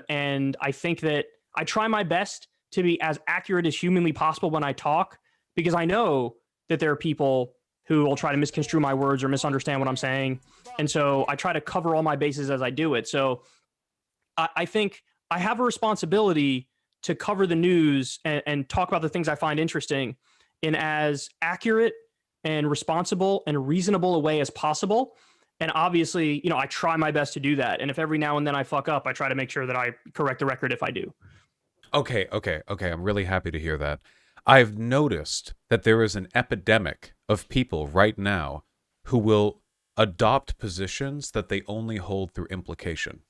And I think that I try my best to be as accurate as humanly possible when I talk, because I know that there are people who will try to misconstrue my words or misunderstand what I'm saying. And so I try to cover all my bases as I do it. So I think I have a responsibility to cover the news and talk about the things I find interesting in as accurate and responsible and reasonable a way as possible. And obviously, I try my best to do that. And if every now and then I fuck up, I try to make sure that I correct the record if I do. Okay. I'm really happy to hear that. I've noticed that there is an epidemic of people right now who will adopt positions that they only hold through implication,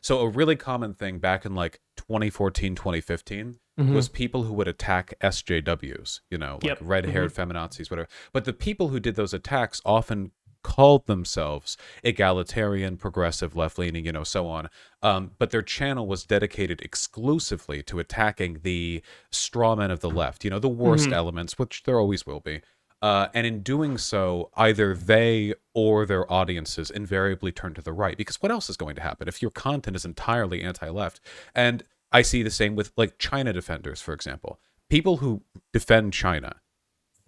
So a really common thing back in like 2014, 2015 was people who would attack SJWs, like red-haired feminazis, whatever. But the people who did those attacks often called themselves egalitarian, progressive, left-leaning, so on. But their channel was dedicated exclusively to attacking the straw men of the left, the worst elements, which there always will be. And in doing so, either they or their audiences invariably turn to the right, because what else is going to happen if your content is entirely anti-left? And I see the same with like China defenders, for example. People who defend China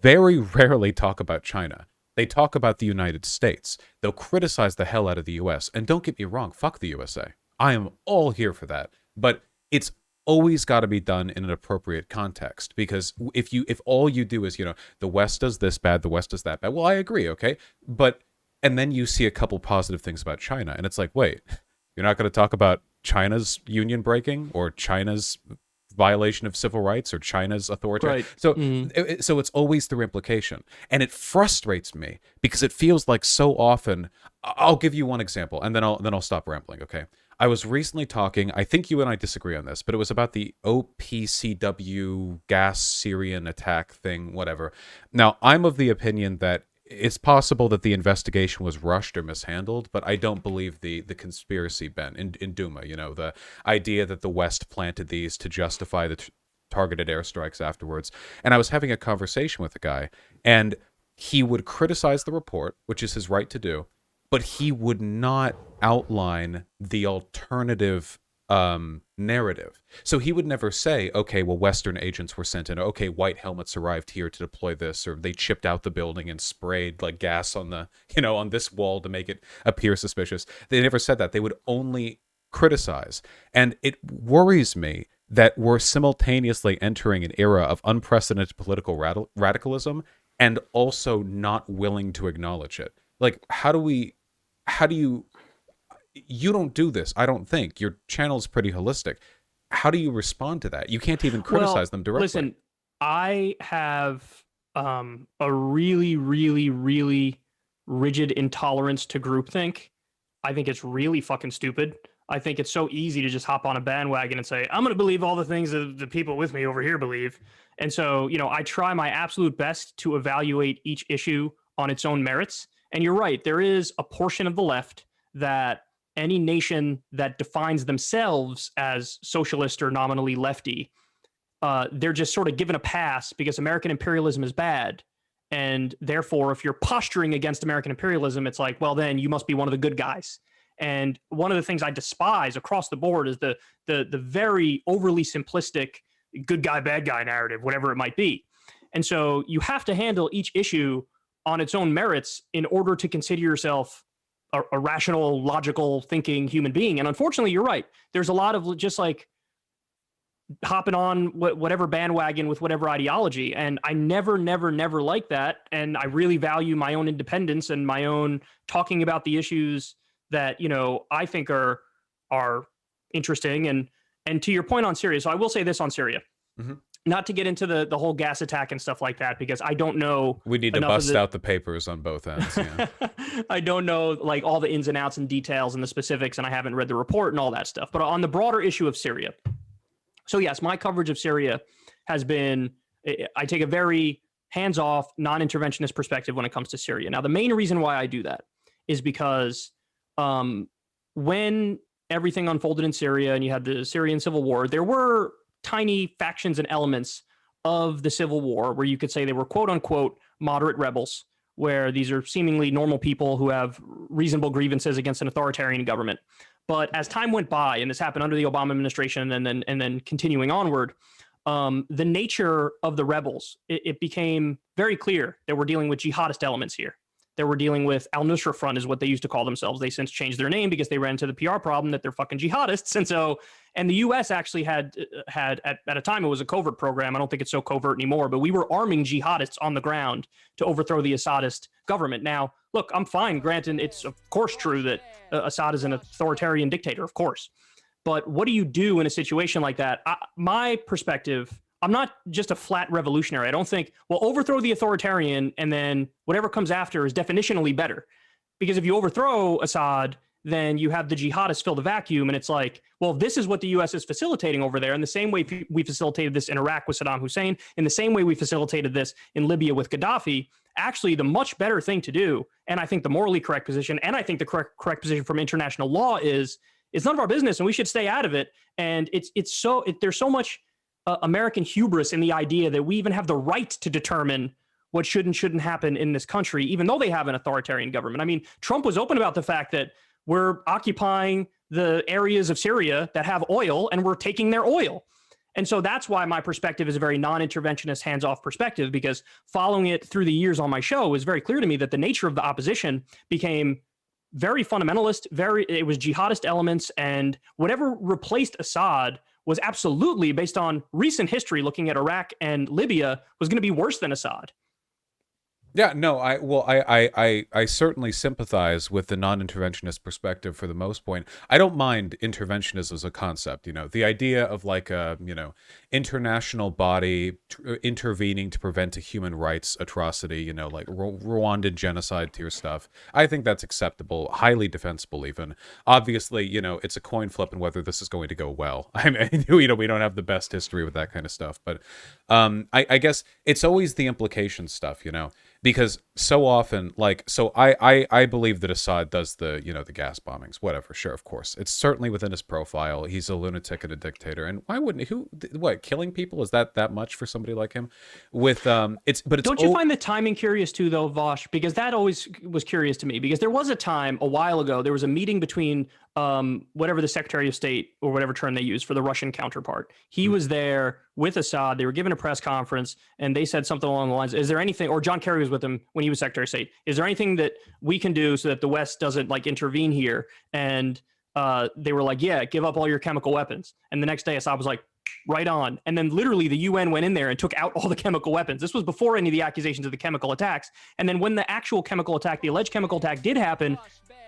very rarely talk about China. They talk about the United States. They'll criticize the hell out of the US. And don't get me wrong, fuck the USA. I am all here for that. But it's always got to be done in an appropriate context, because if all you do is, the West does this bad, the West does that bad. Well, I agree, okay? And then you see a couple positive things about China, and it's like, wait, you're not going to talk about China's union breaking or China's violation of civil rights or China's authoritarian. Right. So it's always through implication. And it frustrates me because it feels like so often. I'll give you one example and then I'll stop rambling, okay? I was recently talking, I think you and I disagree on this, but it was about the OPCW gas Syrian attack thing, whatever. Now, I'm of the opinion that it's possible that the investigation was rushed or mishandled, but I don't believe the conspiracy bent in Duma, the idea that the West planted these to justify the targeted airstrikes afterwards. And I was having a conversation with a guy, and he would criticize the report, which is his right to do, but he would not outline the alternative narrative. So he would never say, okay, well, Western agents were sent in, or, okay, white helmets arrived here to deploy this, or they chipped out the building and sprayed like gas on the, on this wall to make it appear suspicious. They never said that. They would only criticize. And it worries me that we're simultaneously entering an era of unprecedented political radicalism and also not willing to acknowledge it. Like, how do you don't do this, I don't think. Your channel is pretty holistic. How do you respond to that? You can't even criticize them directly. Listen, I have a really, really, really rigid intolerance to groupthink. I think it's really fucking stupid. I think it's so easy to just hop on a bandwagon and say, I'm going to believe all the things that the people with me over here believe. And so, I try my absolute best to evaluate each issue on its own merits. And you're right, there is a portion of the left that any nation that defines themselves as socialist or nominally lefty, they're just sort of given a pass because American imperialism is bad. And therefore, if you're posturing against American imperialism, it's like, well, then you must be one of the good guys. And one of the things I despise across the board is the very overly simplistic good guy, bad guy narrative, whatever it might be. And so you have to handle each issue on its own merits in order to consider yourself a rational, logical thinking human being. And unfortunately, you're right. There's a lot of just like hopping on whatever bandwagon with whatever ideology. And I never like that. And I really value my own independence and my own talking about the issues that, you know, I think are interesting. And to your point on Syria, so I will say this on Syria, not to get into the whole gas attack and stuff like that, because I don't know. We need to bust out the papers on both ends. Yeah. I don't know like all the ins and outs and details and the specifics, and I haven't read the report and all that stuff. But on the broader issue of Syria, so yes, my coverage of Syria has been, I take a very hands-off, non-interventionist perspective when it comes to Syria. Now, the main reason why I do that is because when everything unfolded in Syria and you had the Syrian civil war, there were tiny factions and elements of the civil war where you could say they were quote unquote moderate rebels, where these are seemingly normal people who have reasonable grievances against an authoritarian government. But as time went by, and this happened under the Obama administration and then continuing onward, the nature of the rebels, it became very clear that we're dealing with jihadist elements here. That we're dealing with Al-Nusra Front is what they used to call themselves. They since changed their name because they ran into the PR problem that they're fucking jihadists. And the U.S. actually had at a time, it was a covert program. I don't think it's so covert anymore, but we were arming jihadists on the ground to overthrow the Assadist government. Now, look, I'm fine. Granted, it's of course true that Assad is an authoritarian dictator, of course. But what do you do in a situation like that? My perspective, I'm not just a flat revolutionary. I don't think, well, overthrow the authoritarian and then whatever comes after is definitionally better. Because if you overthrow Assad, then you have the jihadists fill the vacuum. And it's like, well, this is what the U.S. is facilitating over there. In the same way we facilitated this in Iraq with Saddam Hussein, in the same way we facilitated this in Libya with Gaddafi, actually the much better thing to do, and I think the morally correct position, and I think the correct position from international law is, it's none of our business and we should stay out of it. And there's so much American hubris in the idea that we even have the right to determine what should and shouldn't happen in this country, even though they have an authoritarian government. I mean, Trump was open about the fact that we're occupying the areas of Syria that have oil and we're taking their oil. And so that's why my perspective is a very non-interventionist, hands-off perspective, because following it through the years on my show, it was very clear to me that the nature of the opposition became very fundamentalist, it was jihadist elements, and whatever replaced Assad was absolutely, based on recent history, looking at Iraq and Libya, was going to be worse than Assad. Yeah, no, I certainly sympathize with the non-interventionist perspective for the most point. I don't mind interventionism as a concept, you know, the idea of like a, you know, international body intervening to prevent a human rights atrocity, you know, like Rwandan genocide tier stuff. I think that's acceptable, highly defensible even. Obviously, you know, it's a coin flip and whether this is going to go well. I mean, you know, we don't have the best history with that kind of stuff, but I guess it's always the implication stuff, you know. Because so often, like, so I believe that Assad does the, you know, the gas bombings, whatever, sure, of course. It's certainly within his profile. He's a lunatic and a dictator. And why wouldn't what, killing people? Is that much for somebody like him? But it's Don't you find the timing curious too, though, Vosh? Because that always was curious to me. Because there was a time a while ago, there was a meeting between whatever the Secretary of State or whatever term they use for the Russian counterpart. He was there with Assad. They were given a press conference and they said something along the lines, is there anything, or John Kerry was with him when he was Secretary of State, is there anything that we can do so that the West doesn't like intervene here? And they were like, yeah, give up all your chemical weapons. And the next day Assad was like, right on. And then literally the UN went in there and took out all the chemical weapons. This was before any of the accusations of the chemical attacks. And then when the actual chemical attack, the alleged chemical attack did happen,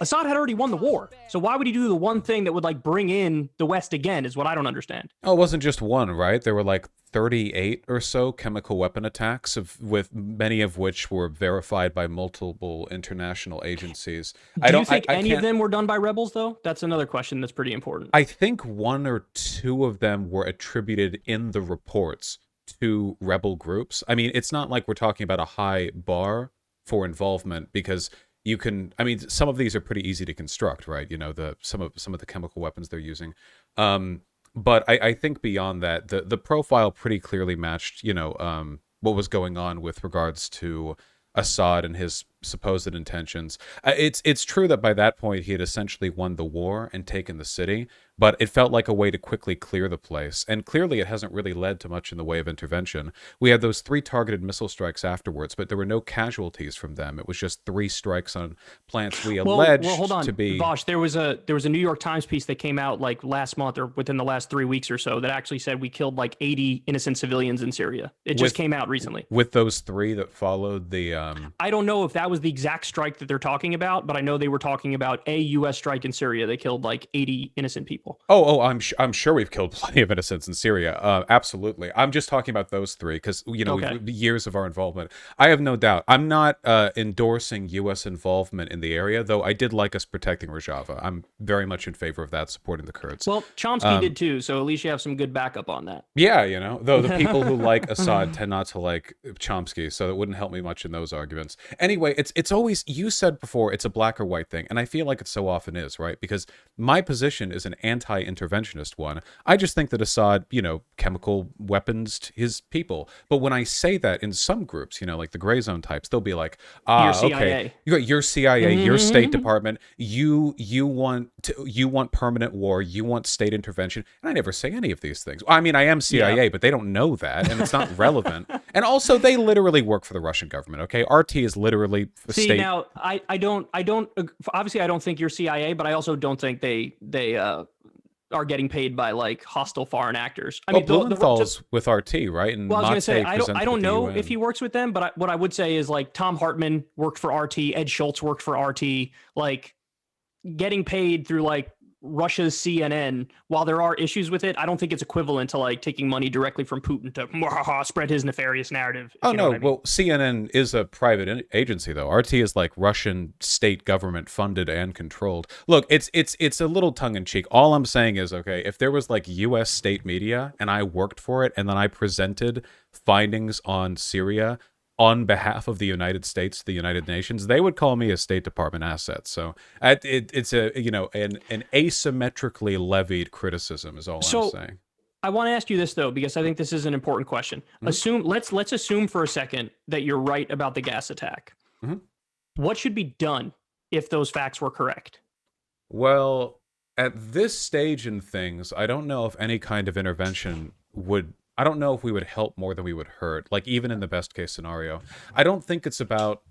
Assad had already won the war. So why would he do the one thing that would like bring in the West again is what I don't understand. Oh, it wasn't just one, right? There were like 38 or so chemical weapon attacks, with many of which were verified by multiple international agencies. Do you think any of them were done by rebels, though? That's another question that's pretty important. I think one or two of them were attributed in the reports to rebel groups. I mean, it's not like we're talking about a high bar for involvement, because you can, I mean, some of these are pretty easy to construct, right? You know, some of the chemical weapons they're using. But I think beyond that, the profile pretty clearly matched, you know, what was going on with regards to Assad and his supposed intentions. It's true that by that point he had essentially won the war and taken the city, but it felt like a way to quickly clear the place. And clearly it hasn't really led to much in the way of intervention. We had those 3 targeted missile strikes afterwards, but there were no casualties from them. It was just 3 strikes on plants we alleged hold on, to be... Vosh, there was a New York Times piece that came out like last month or within the last 3 weeks or so that actually said we killed like 80 innocent civilians in Syria. It just came out recently. With those 3 that followed the... I don't know if that was the exact strike that they're talking about, but I know they were talking about a U.S. strike in Syria. They killed like 80 innocent people. I'm sure we've killed plenty of innocents in Syria. Absolutely. I'm just talking about those 3 because, years of our involvement. I have no doubt. I'm not endorsing U.S. involvement in the area, though I did like us protecting Rojava. I'm very much in favor of that, supporting the Kurds. Well, Chomsky did too, so at least you have some good backup on that. Yeah, though the people who like Assad tend not to like Chomsky, so it wouldn't help me much in those arguments. Anyway, it's always, you said before, it's a black or white thing, and I feel like it so often is, right? Because my position is an anti-interventionist one. I just think that Assad, chemical weaponsed his people. But when I say that in some groups, like the gray zone types, they'll be like, okay, your CIA, your State Department, you want permanent war, you want state intervention, and I never say any of these things. I mean, I am CIA, but they don't know that, and it's not relevant. And also, they literally work for the Russian government. Okay, RT is literally the state. Now I don't obviously I don't think you're CIA, but I also don't think they are getting paid by like hostile foreign actors. I mean, Blumenthal's with RT, right? And well, I was going to say I don't know UN. if he works with them, but what I would say is like Tom Hartman worked for RT, Ed Schultz worked for RT, like getting paid through like Russia's CNN. While there are issues with it, I don't think it's equivalent to like taking money directly from Putin to spread his nefarious narrative. Oh no, well, CNN is a private agency though. RT is like Russian state government funded and controlled. Look, it's a little tongue in cheek. All I'm saying is, okay, if there was like U.S. state media and I worked for it and then I presented findings on Syria on behalf of the United States, the United Nations, they would call me a State Department asset. So it's a an asymmetrically levied criticism is all I'm saying. I want to ask you this though, because I think this is an important question. Mm-hmm. Let's assume for a second that you're right about the gas attack. Mm-hmm. What should be done if those facts were correct? Well, at this stage in things, I don't know if any kind of intervention would. I don't know if we would help more than we would hurt, like even in the best case scenario. I don't think it's about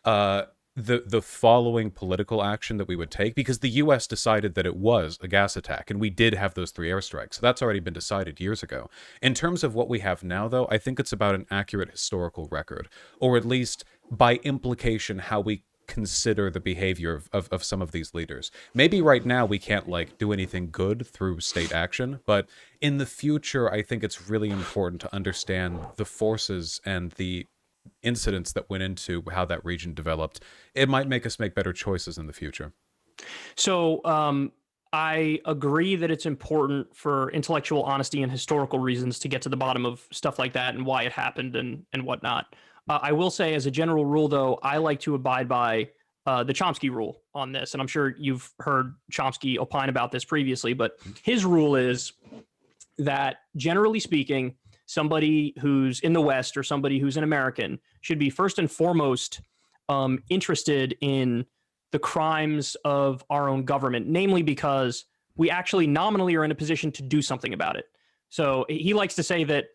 the following political action that we would take, because the U.S. decided that it was a gas attack, and we did have those 3 airstrikes. So that's already been decided years ago. In terms of what we have now, though, I think it's about an accurate historical record, or at least by implication how we consider the behavior of some of these leaders. Maybe right now we can't like do anything good through state action, but in the future I think it's really important to understand the forces and the incidents that went into how that region developed. It might make us make better choices in the future. So I agree that it's important for intellectual honesty and historical reasons to get to the bottom of stuff like that and why it happened and whatnot. I will say, as a general rule, though, I like to abide by the Chomsky rule on this. And I'm sure you've heard Chomsky opine about this previously, but his rule is that, generally speaking, somebody who's in the West or somebody who's an American should be first and foremost interested in the crimes of our own government, namely because we actually nominally are in a position to do something about it. So he likes to say that,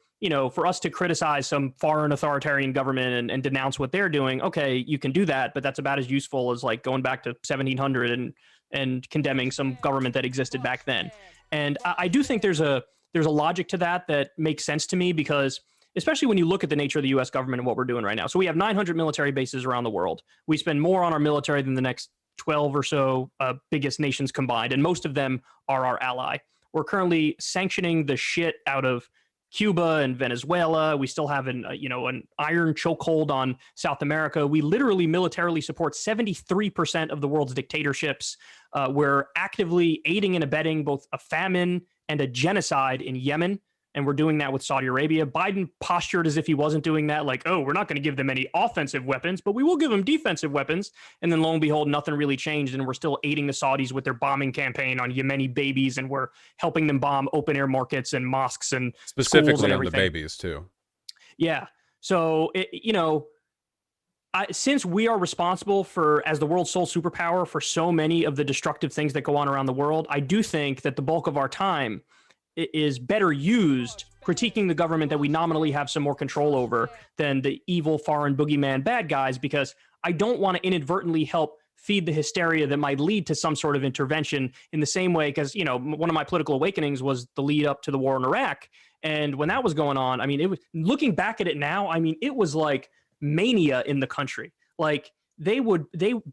for us to criticize some foreign authoritarian government and denounce what they're doing, okay, you can do that, but that's about as useful as like going back to 1700 and condemning some government that existed back then. And I do think there's a logic to that makes sense to me, because especially when you look at the nature of the U.S. government and what we're doing right now. So we have 900 military bases around the world. We spend more on our military than the next 12 or so biggest nations combined, and most of them are our ally. We're currently sanctioning the shit out of Cuba and Venezuela. We still have an iron chokehold on South America. We literally militarily support 73% of the world's dictatorships. We're actively aiding and abetting both a famine and a genocide in Yemen. And we're doing that with Saudi Arabia. Biden postured as if he wasn't doing that, like, oh, we're not going to give them any offensive weapons, but we will give them defensive weapons. And then lo and behold, nothing really changed. And we're still aiding the Saudis with their bombing campaign on Yemeni babies. And we're helping them bomb open air markets and mosques and specifically schools and on the everything. babies too. Yeah. So, since we are responsible for, as the world's sole superpower, for so many of the destructive things that go on around the world, I do think that the bulk of our time is better used critiquing the government that we nominally have some more control over than the evil foreign boogeyman bad guys, because I don't want to inadvertently help feed the hysteria that might lead to some sort of intervention in the same way. Because, one of my political awakenings was the lead up to the war in Iraq. And when that was going on, I mean, it was, looking back at it now, I mean, it was like mania in the country. Like they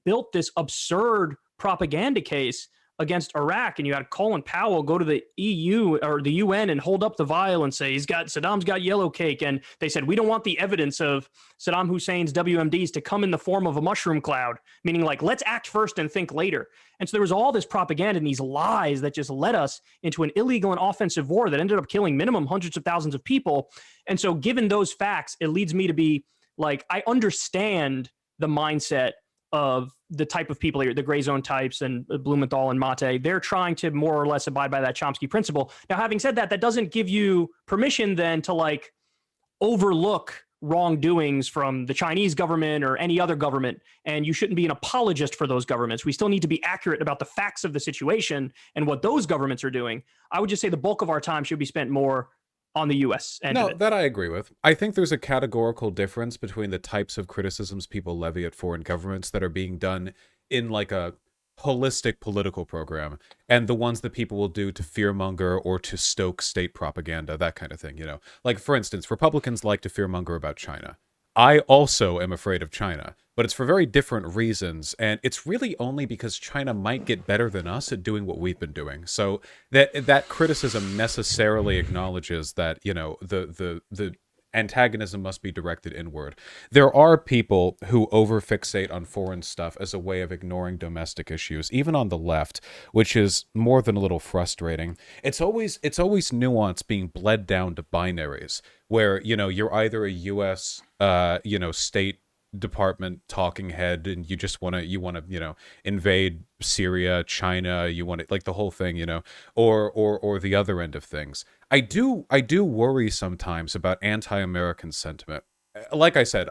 built this absurd propaganda case against Iraq, and you had Colin Powell go to the EU or the UN and hold up the vial and say Saddam's got yellow cake, and they said we don't want the evidence of Saddam Hussein's WMDs to come in the form of a mushroom cloud, meaning like let's act first and think later. And so there was all this propaganda and these lies that just led us into an illegal and offensive war that ended up killing minimum hundreds of thousands of people. And so given those facts, it leads me to be like, I understand the mindset of the type of people, the gray zone types and Blumenthal and Mate. They're trying to more or less abide by that Chomsky principle. Now, having said that, that doesn't give you permission then to like overlook wrongdoings from the Chinese government or any other government. And you shouldn't be an apologist for those governments. We still need to be accurate about the facts of the situation and what those governments are doing. I would just say the bulk of our time should be spent more on the U.S. end of it. That I agree with. I think there's a categorical difference between the types of criticisms people levy at foreign governments that are being done in like a holistic political program and the ones that people will do to fearmonger or to stoke state propaganda, that kind of thing, Like, for instance, Republicans like to fearmonger about China. I also am afraid of China, but it's for very different reasons, and it's really only because China might get better than us at doing what we've been doing. So that criticism necessarily acknowledges that, the antagonism must be directed inward. There are people who overfixate on foreign stuff as a way of ignoring domestic issues, even on the left, which is more than a little frustrating. It's always nuance being bled down to binaries, where, you're either a U.S. State Department talking head and you just want to invade Syria, China, you want it like the whole thing, or the other end of things. I do worry sometimes about anti-American sentiment. Like I said,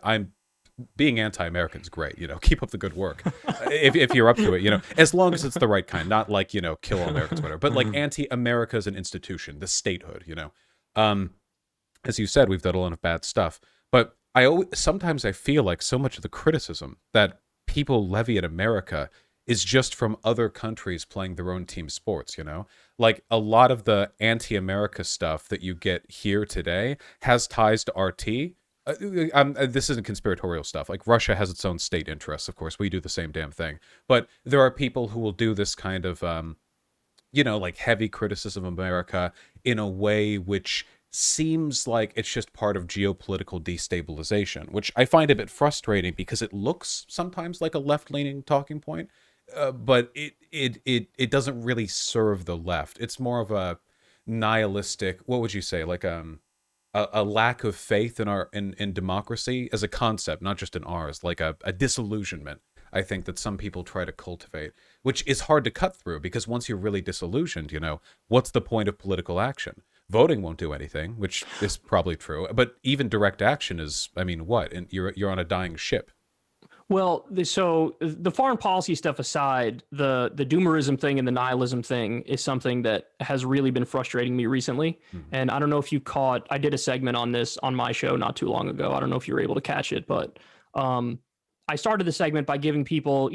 being anti-American is great, keep up the good work. if you're up to it, as long as it's the right kind, not like, kill all Americans, whatever, but like anti-America as an institution, the statehood, as you said, we've done a lot of bad stuff, but sometimes I feel like so much of the criticism that people levy at America is just from other countries playing their own team sports, Like a lot of the anti-America stuff that you get here today has ties to RT. This isn't conspiratorial stuff. Like Russia has its own state interests, of course. We do the same damn thing. But there are people who will do this kind of, like heavy criticism of America in a way which seems like it's just part of geopolitical destabilization, which I find a bit frustrating because it looks sometimes like a left-leaning talking point, but it doesn't really serve the left. It's more of a nihilistic, what would you say, like a lack of faith in democracy as a concept, not just in ours, like a disillusionment, I think, that some people try to cultivate, which is hard to cut through because once you're really disillusioned, what's the point of political action? Voting won't do anything, which is probably true. But even direct action is, what? And you're on a dying ship. Well, so the foreign policy stuff aside, the doomerism thing and the nihilism thing is something that has really been frustrating me recently. Mm-hmm. And I don't know if you caught, I did a segment on this on my show not too long ago. I don't know if you were able to catch it, but I started the segment by giving people,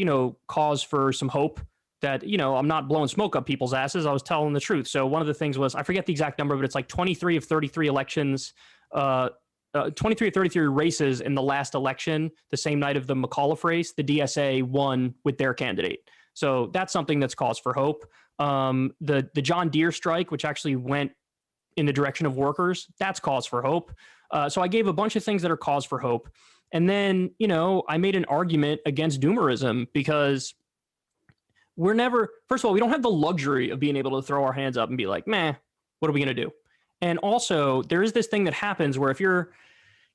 cause for some hope that, I'm not blowing smoke up people's asses. I was telling the truth. So one of the things was, I forget the exact number, but it's like 23 of 33 elections, 23 or 33 races in the last election, the same night of the McAuliffe race, the DSA won with their candidate. So that's something that's cause for hope. The John Deere strike, which actually went in the direction of workers, that's cause for hope. So I gave a bunch of things that are cause for hope. And then, I made an argument against doomerism because first of all, we don't have the luxury of being able to throw our hands up and be like, meh, what are we going to do? And also there is this thing that happens where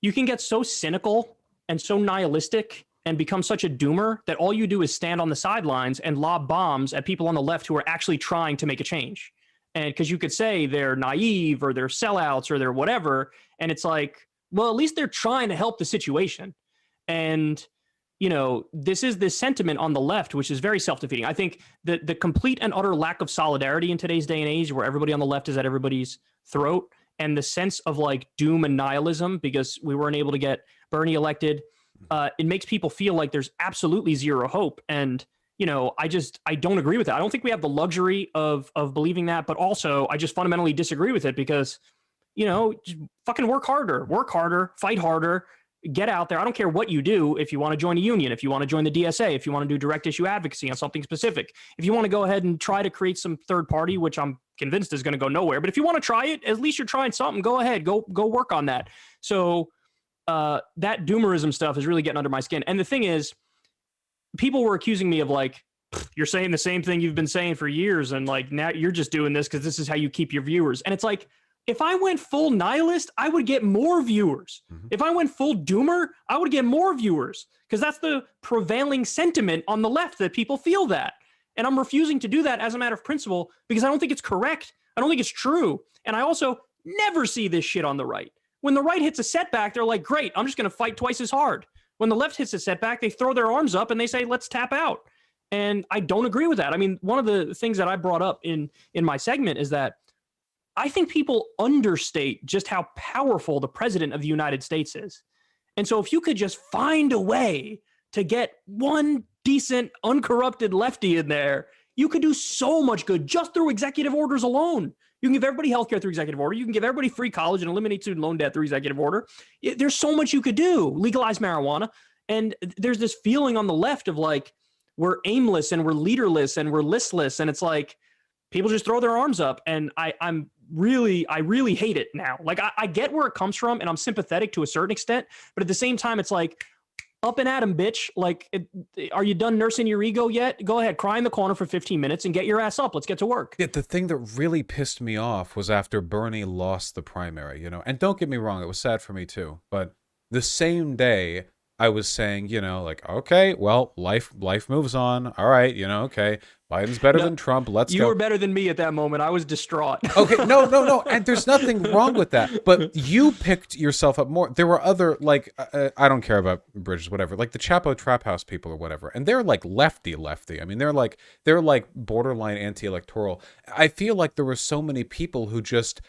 you can get so cynical and so nihilistic and become such a doomer that all you do is stand on the sidelines and lob bombs at people on the left who are actually trying to make a change. And because you could say they're naive or they're sellouts or they're whatever. And it's like, well, at least they're trying to help the situation. And this is this sentiment on the left, which is very self-defeating. I think the complete and utter lack of solidarity in today's day and age, where everybody on the left is at everybody's throat, and the sense of like doom and nihilism because we weren't able to get Bernie elected, it makes people feel like there's absolutely zero hope. And I don't agree with that. I don't think we have the luxury of believing that, but also I just fundamentally disagree with it because, just fucking work harder, fight harder, get out there. I don't care what you do. If you want to join a union, if you want to join the DSA, if you want to do direct issue advocacy on something specific, if you want to go ahead and try to create some third party, which I'm convinced is going to go nowhere, but if you want to try it, at least you're trying something. Go ahead, go work on that. So that doomerism stuff is really getting under my skin. And the thing is, people were accusing me of like, you're saying the same thing you've been saying for years, and like now you're just doing this because this is how you keep your viewers. And it's like, if I went full nihilist, I would get more viewers. Mm-hmm. If I went full doomer, I would get more viewers because that's the prevailing sentiment on the left, that people feel that. And I'm refusing to do that as a matter of principle because I don't think it's correct. I don't think it's true. And I also never see this shit on the right. When the right hits a setback, they're like, great, I'm just going to fight twice as hard. When the left hits a setback, they throw their arms up and they say, let's tap out. And I don't agree with that. I mean, one of the things that I brought up in my segment is that I think people understate just how powerful the president of the United States is. And so if you could just find a way to get one decent, uncorrupted lefty in there, you could do so much good just through executive orders alone. You can give everybody healthcare through executive order. You can give everybody free college and eliminate student loan debt through executive order. There's so much you could do. Legalize marijuana. And there's this feeling on the left of like, we're aimless and we're leaderless and we're listless. And it's like, people just throw their arms up. And I really hate it now. Like I get where it comes from and I'm sympathetic to a certain extent, but at the same time, it's like, up and at 'em, bitch. Like, are you done nursing your ego yet? Go ahead, cry in the corner for 15 minutes and get your ass up. Let's get to work. Yeah, the thing that really pissed me off was after Bernie lost the primary, and don't get me wrong, it was sad for me too. But the same day I was saying, like, okay, well, life moves on. All right, okay, Biden's better than Trump. Let's go. You were better than me at that moment. I was distraught. Okay, no. And there's nothing wrong with that. But you picked yourself up more. There were other, like, I don't care about Bridges, whatever, like the Chapo Trap House people or whatever. And they're like lefty. I mean, they're like borderline anti-electoral. I feel like there were so many people who just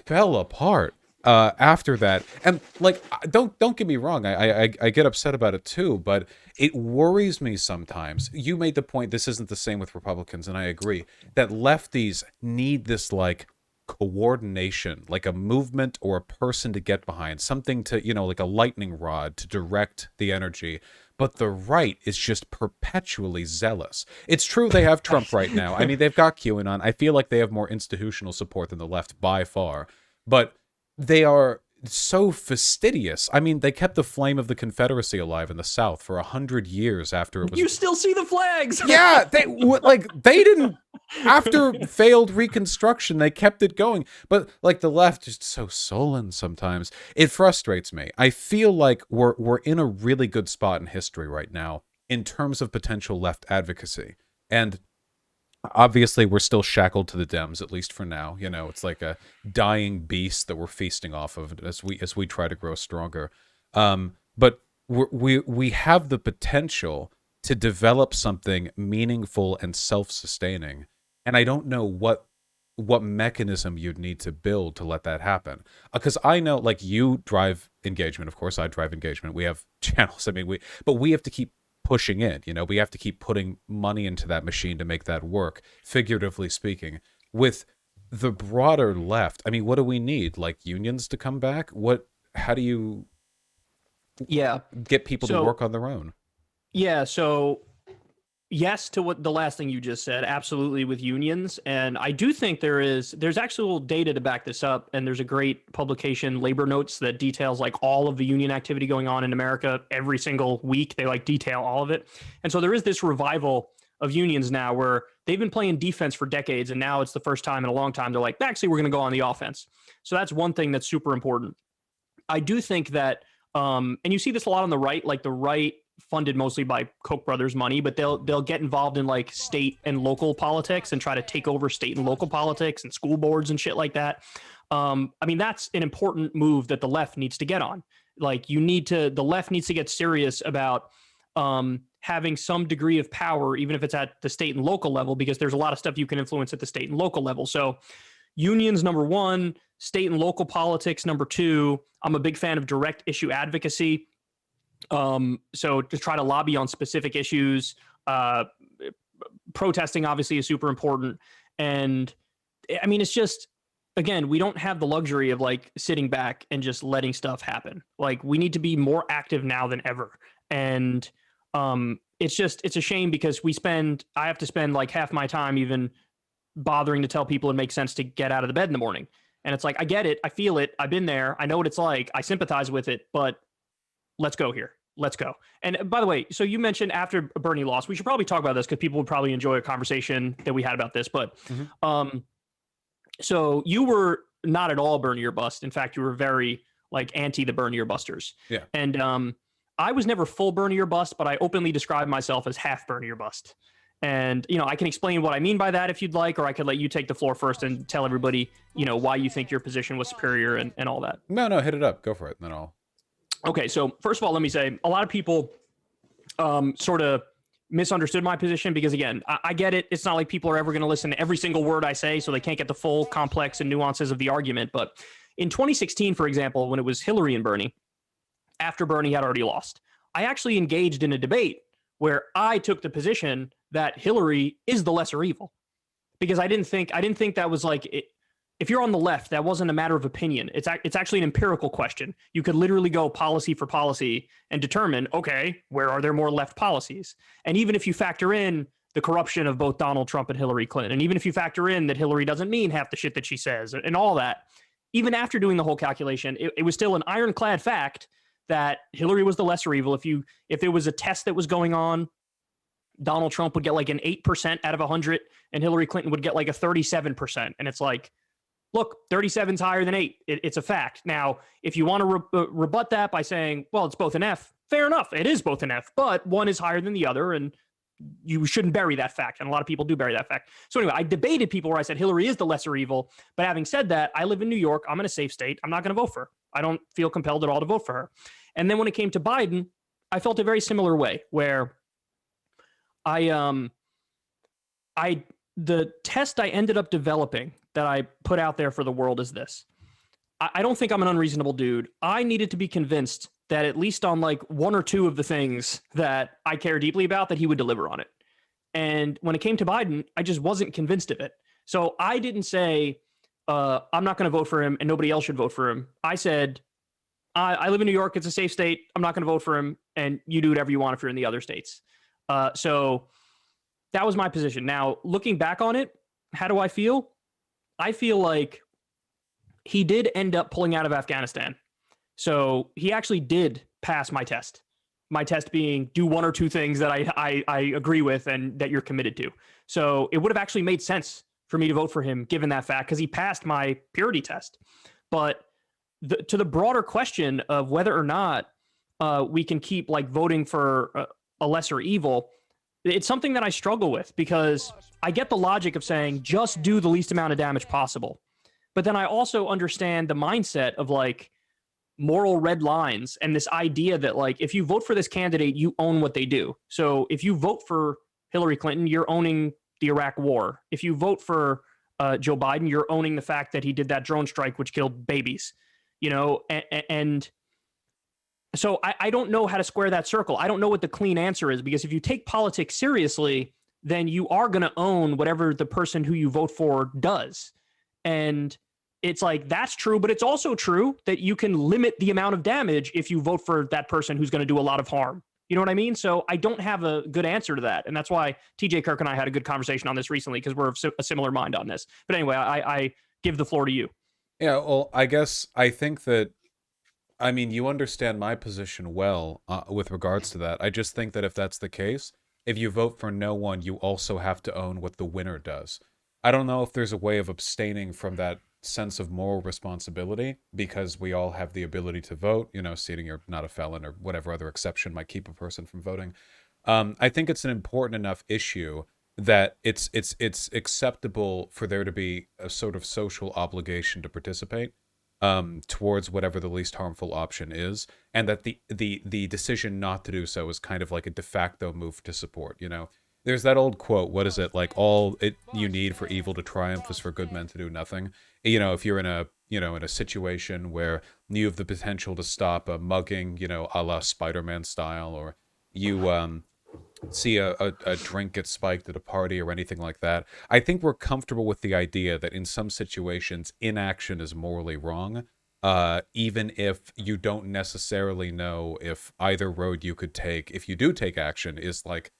fell apart after that. And like, don't get me wrong, I get upset about it too, but it worries me sometimes. You made the point, this isn't the same with Republicans, and I agree, that lefties need this like coordination, like a movement or a person to get behind, something to, like a lightning rod to direct the energy. But the right is just perpetually zealous. It's true they have Trump right now. I mean, they've got QAnon. I feel like they have more institutional support than the left by far. But they are so fastidious. I mean, they kept the flame of the Confederacy alive in the South for 100 years after it was... You still see the flags! Yeah! They didn't... After failed Reconstruction, they kept it going. But, like, the left is so sullen sometimes. It frustrates me. I feel like we're in a really good spot in history right now in terms of potential left advocacy. And obviously, we're still shackled to the Dems, at least for now. It's like a dying beast that we're feasting off of as we try to grow stronger. But we have the potential to develop something meaningful and self-sustaining. And I don't know what mechanism you'd need to build to let that happen. Because I know, like, you drive engagement. Of course, I drive engagement. We have channels. I mean, but we have to keep pushing in, we have to keep putting money into that machine to make that work, figuratively speaking. With the broader left, I mean, what do we need? Like unions to come back? How do you get people to work on their own? Yeah, so yes to what the last thing you just said, absolutely, with unions. And I do think there's actual data to back this up. And there's a great publication, Labor Notes, that details like all of the union activity going on in America every single week. They like detail all of it. And so there is this revival of unions now where they've been playing defense for decades. And now it's the first time in a long time they're like, actually, we're going to go on the offense. So that's one thing that's super important. I do think that, and you see this a lot on the right, like the right funded mostly by Koch brothers money, but they'll get involved in like state and local politics and try to take over state and local politics and school boards and shit like that. I mean, that's an important move that the left needs to get on. Like the left needs to get serious about having some degree of power, even if it's at the state and local level, because there's a lot of stuff you can influence at the state and local level. So unions, number one, state and local politics, number two. I'm a big fan of direct issue advocacy. So to try to lobby on specific issues, protesting obviously is super important. And I mean, it's just, again, we don't have the luxury of like sitting back and just letting stuff happen. Like we need to be more active now than ever. And it's a shame because I have to spend like half my time even bothering to tell people it makes sense to get out of the bed in the morning. And it's like, I get it. I feel it. I've been there. I know what it's like. I sympathize with it, but let's go here. Let's go. And by the way, so you mentioned after Bernie lost, we should probably talk about this because people would probably enjoy a conversation that we had about this. But so you were not at all Bernie or bust. In fact, you were very like anti the Bernie or busters. Yeah. And I was never full Bernie or bust, but I openly described myself as half Bernie or bust. And, you know, I can explain what I mean by that if you'd like, or I could let you take the floor first and tell everybody, you know, why you think your position was superior and all that. No, hit it up. Go for it. And then I'll. Okay, so first of all, let me say a lot of people sort of misunderstood my position because, again, I get it. It's not like people are ever going to listen to every single word I say, so they can't get the full complex and nuances of the argument. But in 2016, for example, when it was Hillary and Bernie, after Bernie had already lost, I actually engaged in a debate where I took the position that Hillary is the lesser evil because I didn't think that was like it. If you're on the left, that wasn't a matter of opinion. It's actually an empirical question. You could literally go policy for policy and determine, okay, where are there more left policies? And even if you factor in the corruption of both Donald Trump and Hillary Clinton, and even if you factor in that Hillary doesn't mean half the shit that she says and all that, even after doing the whole calculation, it was still an ironclad fact that Hillary was the lesser evil. If there was a test that was going on, Donald Trump would get like an 8% out of 100 and Hillary Clinton would get like a 37%. And it's like, look, 37 is higher than 8. It's a fact. Now, if you want to rebut that by saying, well, it's both an F, fair enough. It is both an F, but one is higher than the other, and you shouldn't bury that fact. And a lot of people do bury that fact. So anyway, I debated people where I said Hillary is the lesser evil. But having said that, I live in New York. I'm in a safe state. I'm not going to vote for her. I don't feel compelled at all to vote for her. And then when it came to Biden, I felt a very similar way where the test I ended up developing that I put out there for the world is this. I don't think I'm an unreasonable dude. I needed to be convinced that at least on like one or two of the things that I care deeply about, that he would deliver on it. And when it came to Biden, I just wasn't convinced of it. So I didn't say, I'm not going to vote for him and nobody else should vote for him. I said, I live in New York. It's a safe state. I'm not going to vote for him. And you do whatever you want if you're in the other states. So that was my position. Now, looking back on it, how do I feel? I feel like he did end up pulling out of Afghanistan. So he actually did pass my test. My test being do one or two things that I agree with and that you're committed to. So it would have actually made sense for me to vote for him given that fact because he passed my purity test. But to the broader question of whether or not we can keep like voting for a lesser evil, it's something that I struggle with because I get the logic of saying just do the least amount of damage possible. But then I also understand the mindset of like moral red lines and this idea that like if you vote for this candidate, you own what they do. So if you vote for Hillary Clinton, you're owning the Iraq war. If you vote for Joe Biden, you're owning the fact that he did that drone strike which killed babies, you know, and so I don't know how to square that circle. I don't know what the clean answer is because if you take politics seriously, then you are going to own whatever the person who you vote for does. And it's like, that's true, but it's also true that you can limit the amount of damage if you vote for that person who's going to do a lot of harm. You know what I mean? So I don't have a good answer to that. And that's why TJ Kirk and I had a good conversation on this recently because we're of a similar mind on this. But anyway, I give the floor to you. Yeah, well, I think that, I mean, you understand my position well with regards to that. I just think that if that's the case, if you vote for no one, you also have to own what the winner does. I don't know if there's a way of abstaining from that sense of moral responsibility because we all have the ability to vote, you know, stating you're not a felon or whatever other exception might keep a person from voting. I think it's an important enough issue that it's acceptable for there to be a sort of social obligation to participate. towards whatever the least harmful option is, and that the decision not to do so is kind of like a de facto move to support. There's that old quote. What is it? Like, all it you need for evil to triumph is for good men to do nothing. If you're in a situation where you have the potential to stop a mugging, a la Spider-Man style, or you see a drink get spiked at a party or anything like that. I think we're comfortable with the idea that in some situations inaction is morally wrong, even if you don't necessarily know if either road you could take, if you do take action, is like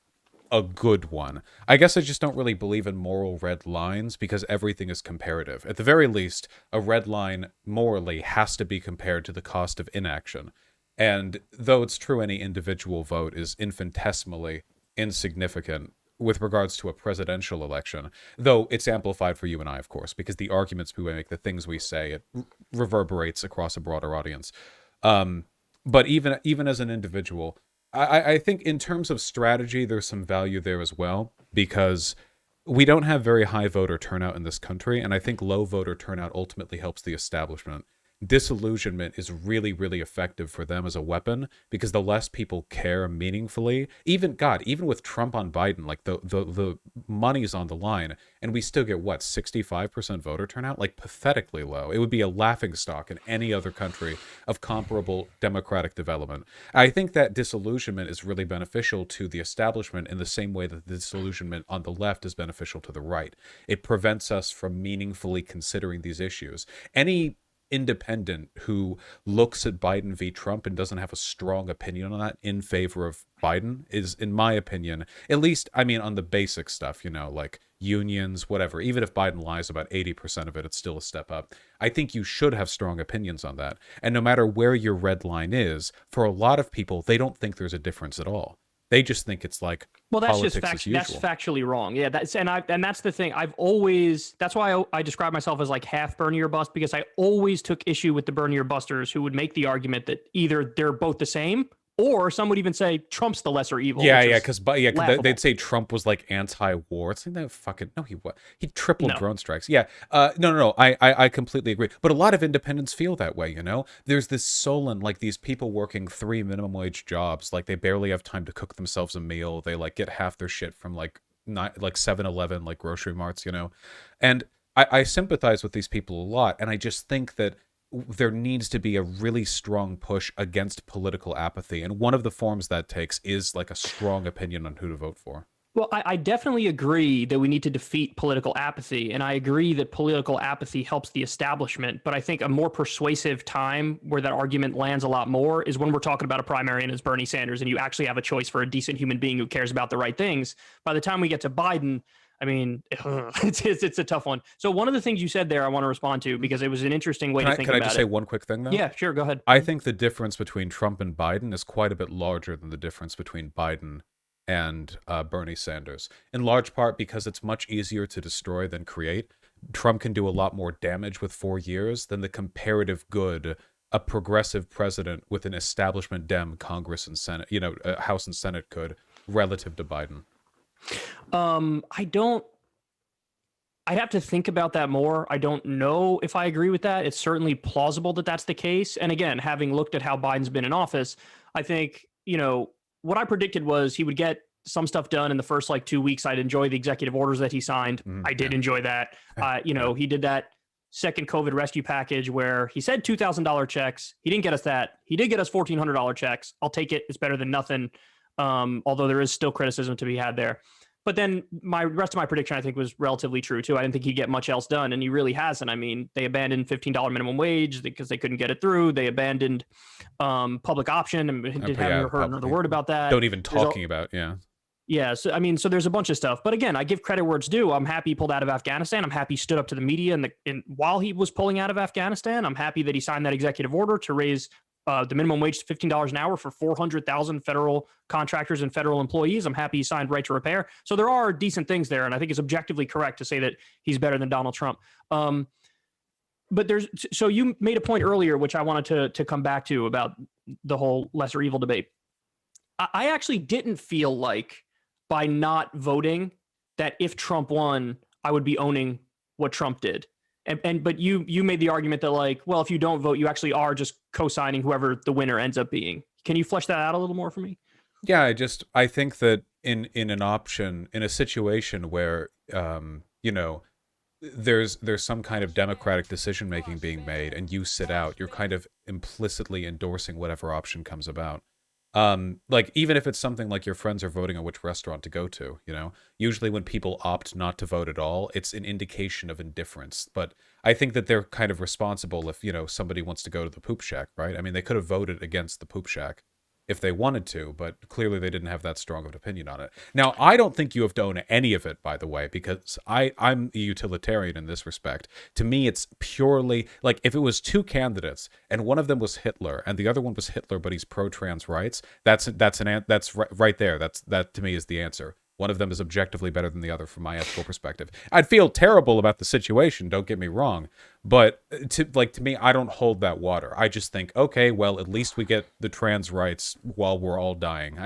a good one. I guess I just don't really believe in moral red lines, because everything is comparative. At the very least, a red line morally has to be compared to the cost of inaction. And though it's true any individual vote is infinitesimally insignificant with regards to a presidential election, though it's amplified for you and I, of course, because the arguments we make, the things we say, it reverberates across a broader audience. But even as an individual, I think in terms of strategy, there's some value there as well, because we don't have very high voter turnout in this country, and I think low voter turnout ultimately helps the establishment. Disillusionment is really, really effective for them as a weapon, because the less people care meaningfully, even with Trump on Biden, like the money's on the line, and we still get 65% voter turnout, like pathetically low. It would be a laughingstock in any other country of comparable democratic development. I think that disillusionment is really beneficial to the establishment in the same way that the disillusionment on the left is beneficial to the right. It prevents us from meaningfully considering these issues. Any independent who looks at Biden v. Trump and doesn't have a strong opinion on that in favor of Biden is, in my opinion, at least, on the basic stuff, like unions, whatever, even if Biden lies about 80% of it, it's still a step up. I think you should have strong opinions on that. And no matter where your red line is, for a lot of people, they don't think there's a difference at all. They just think it's like, well, that's politics just as usual. That's factually wrong. Yeah, and that's the thing. That's why I describe myself as like half Bernie or bust, because I always took issue with the Bernie or busters who would make the argument that either they're both the same, or some would even say Trump's the lesser evil. Because they'd say Trump was like anti-war. It's like, no, fucking no, he tripled drone strikes. No. I completely agree. But a lot of independents feel that way. There's this sullen, like these people working 3 minimum wage jobs, like they barely have time to cook themselves a meal. They like get half their shit from like 7-Eleven, like grocery marts. And I sympathize with these people a lot, and I just think that there needs to be a really strong push against political apathy. And one of the forms that takes is like a strong opinion on who to vote for. Well, I definitely agree that we need to defeat political apathy. And I agree that political apathy helps the establishment. But I think a more persuasive time where that argument lands a lot more is when we're talking about a primary and it's Bernie Sanders, and you actually have a choice for a decent human being who cares about the right things. By the time we get to Biden, it's a tough one. So one of the things you said there, I want to respond to, because it was an interesting way to think about it. Can I just say one quick thing, though? Yeah, sure. Go ahead. I think the difference between Trump and Biden is quite a bit larger than the difference between Biden and Bernie Sanders, in large part because it's much easier to destroy than create. Trump can do a lot more damage with 4 years than the comparative good a progressive president with an establishment Dem Congress and Senate, House and Senate could, relative to Biden. I'd have to think about that more. I don't know if I agree with that. It's certainly plausible that that's the case. And again, having looked at how Biden's been in office, I think, what I predicted was he would get some stuff done in the first 2 weeks. I'd enjoy the executive orders that he signed. I did enjoy that. He did that second COVID rescue package where he said $2,000 checks. He didn't get us that. He did get us $1,400 checks. I'll take it. It's better than nothing. Although there is still criticism to be had there. But then rest of my prediction, I think, was relatively true, too. I didn't think he'd get much else done, and he really hasn't. They abandoned $15 minimum wage because they couldn't get it through. They abandoned public option and haven't heard another word about that. Don't even talking about, yeah. Yeah, so there's a bunch of stuff. But again, I give credit where it's due. I'm happy he pulled out of Afghanistan. I'm happy he stood up to the media. And while he was pulling out of Afghanistan, I'm happy that he signed that executive order to raise the minimum wage to $15 an hour for 400,000 federal contractors and federal employees. I'm happy he signed right to repair. So there are decent things there, and I think it's objectively correct to say that he's better than Donald Trump. But so you made a point earlier, which I wanted to come back to about the whole lesser evil debate. I actually didn't feel like by not voting that if Trump won, I would be owning what Trump did. But you made the argument that like, well, if you don't vote, you actually are just co-signing whoever the winner ends up being. Can you flesh that out a little more for me? Yeah, I think that in an option, in a situation where you know, there's some kind of democratic decision making being made and you sit out, you're kind of implicitly endorsing whatever option comes about. Like even if it's something like your friends are voting on which restaurant to go to, you know, usually when people opt not to vote at all, it's an indication of indifference. But I think that they're kind of responsible if, you know, somebody wants to go to the poop shack, right? I mean, they could have voted against the poop shack if they wanted to, but clearly they didn't have that strong of an opinion on it. Now, I don't think you have to own any of it, by the way, because I'm a utilitarian in this respect. To me, it's purely like if it was two candidates and one of them was Hitler and the other one was Hitler, but he's pro-trans rights. That's right there. That to me is the answer. One of them is objectively better than the other from my ethical perspective. I'd feel terrible about the situation, don't get me wrong, but to me, I don't hold that water. I just think, okay, well, at least we get the trans rights while we're all dying.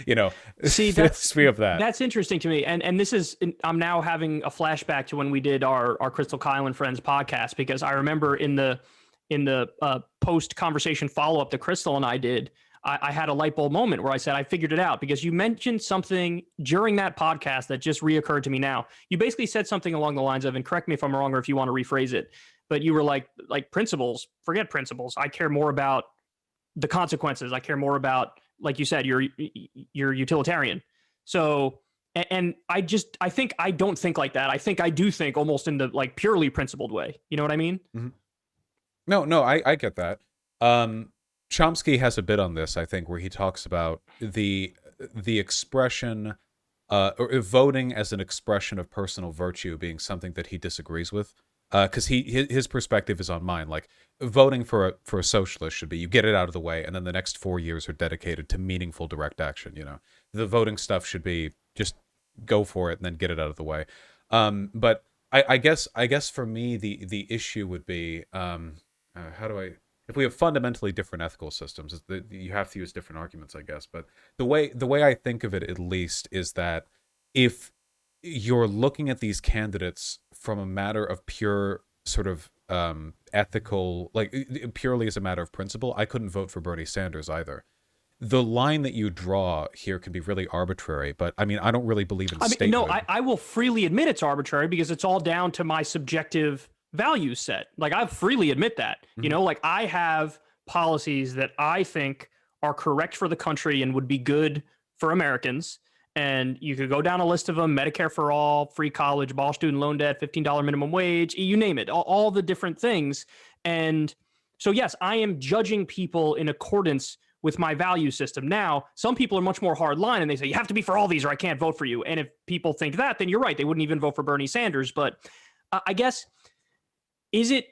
You know, see, that's me of that. That's interesting to me, and this is I'm now having a flashback to when we did our Crystal Kyle and Friends podcast, because I remember in the post conversation follow up that Crystal and I did. I had a light bulb moment where I said, I figured it out, because you mentioned something during that podcast that just reoccurred to me now. You basically said something along the lines of, and correct me if I'm wrong or if you want to rephrase it, but you were like principles, forget principles. I care more about the consequences. I care more about, like you said, you're utilitarian. So, and I think I don't think like that. I think I do think almost in the like purely principled way. You know what I mean? Mm-hmm. No, I get that. Chomsky has a bit on this, I think, where he talks about the expression, or voting as an expression of personal virtue being something that he disagrees with, because his perspective is on mine. Like voting for a socialist should be you get it out of the way, and then the next 4 years are dedicated to meaningful direct action. You know, the voting stuff should be just go for it and then get it out of the way. But I guess for me the issue would be how do I. If we have fundamentally different ethical systems, you have to use different arguments, I guess. But the way I think of it, at least, is that if you're looking at these candidates from a matter of pure sort of ethical, like purely as a matter of principle, I couldn't vote for Bernie Sanders either. The line that you draw here can be really arbitrary, but I mean, I don't really believe in statehood. No, I will freely admit it's arbitrary because it's all down to my subjective value set. Like I freely admit that, you know, like I have policies that I think are correct for the country and would be good for Americans. And you could go down a list of them: Medicare for all, free college, abolish student loan debt, $15 minimum wage, you name it, all the different things. And so, yes, I am judging people in accordance with my value system. Now, some people are much more hard line and they say, you have to be for all these or I can't vote for you. And if people think that, then you're right. They wouldn't even vote for Bernie Sanders. But I guess, do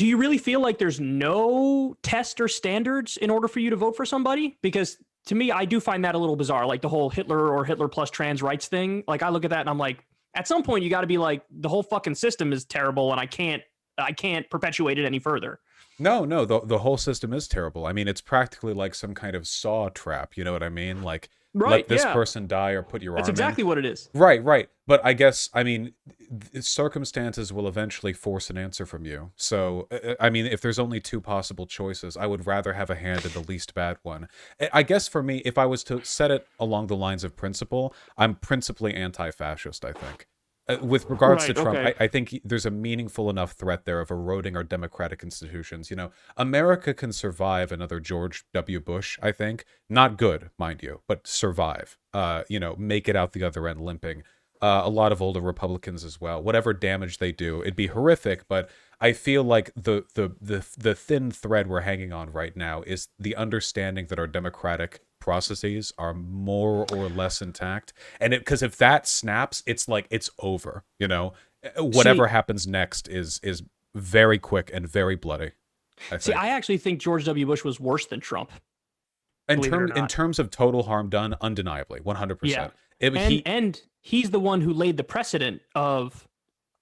you really feel like there's no test or standards in order for you to vote for somebody? Because to me, I do find that a little bizarre, like the whole Hitler or Hitler plus trans rights thing. Like I look at that and I'm like, at some point you got to be like, the whole fucking system is terrible and I can't perpetuate it any further. No, the whole system is terrible. I mean, it's practically like some kind of saw trap. You know what I mean? Like, let this person die or put your arm in. That's exactly what it is. Right. But I guess, I mean, circumstances will eventually force an answer from you. So, I mean, if there's only two possible choices, I would rather have a hand in the least bad one. I guess for me, if I was to set it along the lines of principle, I'm principally anti-fascist, I think. With regards to Trump, okay. I think there's a meaningful enough threat there of eroding our democratic institutions. You know, America can survive another George W. Bush, I think. Not good, mind you, but survive. You know, make it out the other end limping. A lot of older Republicans as well. Whatever damage they do, it'd be horrific, but I feel like the thin thread we're hanging on right now is the understanding that our democratic processes are more or less intact, and because if that snaps, it's like it's over. You know, whatever happens next is very quick and very bloody. I actually think George W. Bush was worse than Trump. In terms of total harm done, undeniably, 100%. Yeah. And he's the one who laid the precedent of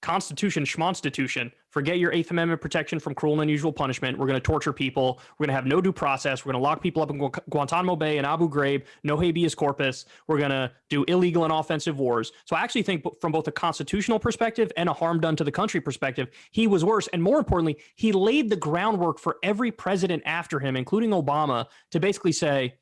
Constitution schmonstitution Forget your Eighth Amendment protection from cruel and unusual punishment. We're going to torture people. We're going to have no due process. We're going to lock people up in Guantanamo Bay and Abu Ghraib. No habeas corpus. We're going to do illegal and offensive wars. So I actually think from both a constitutional perspective and a harm done to the country perspective, he was worse. And more importantly, he laid the groundwork for every president after him, including Obama, to basically say,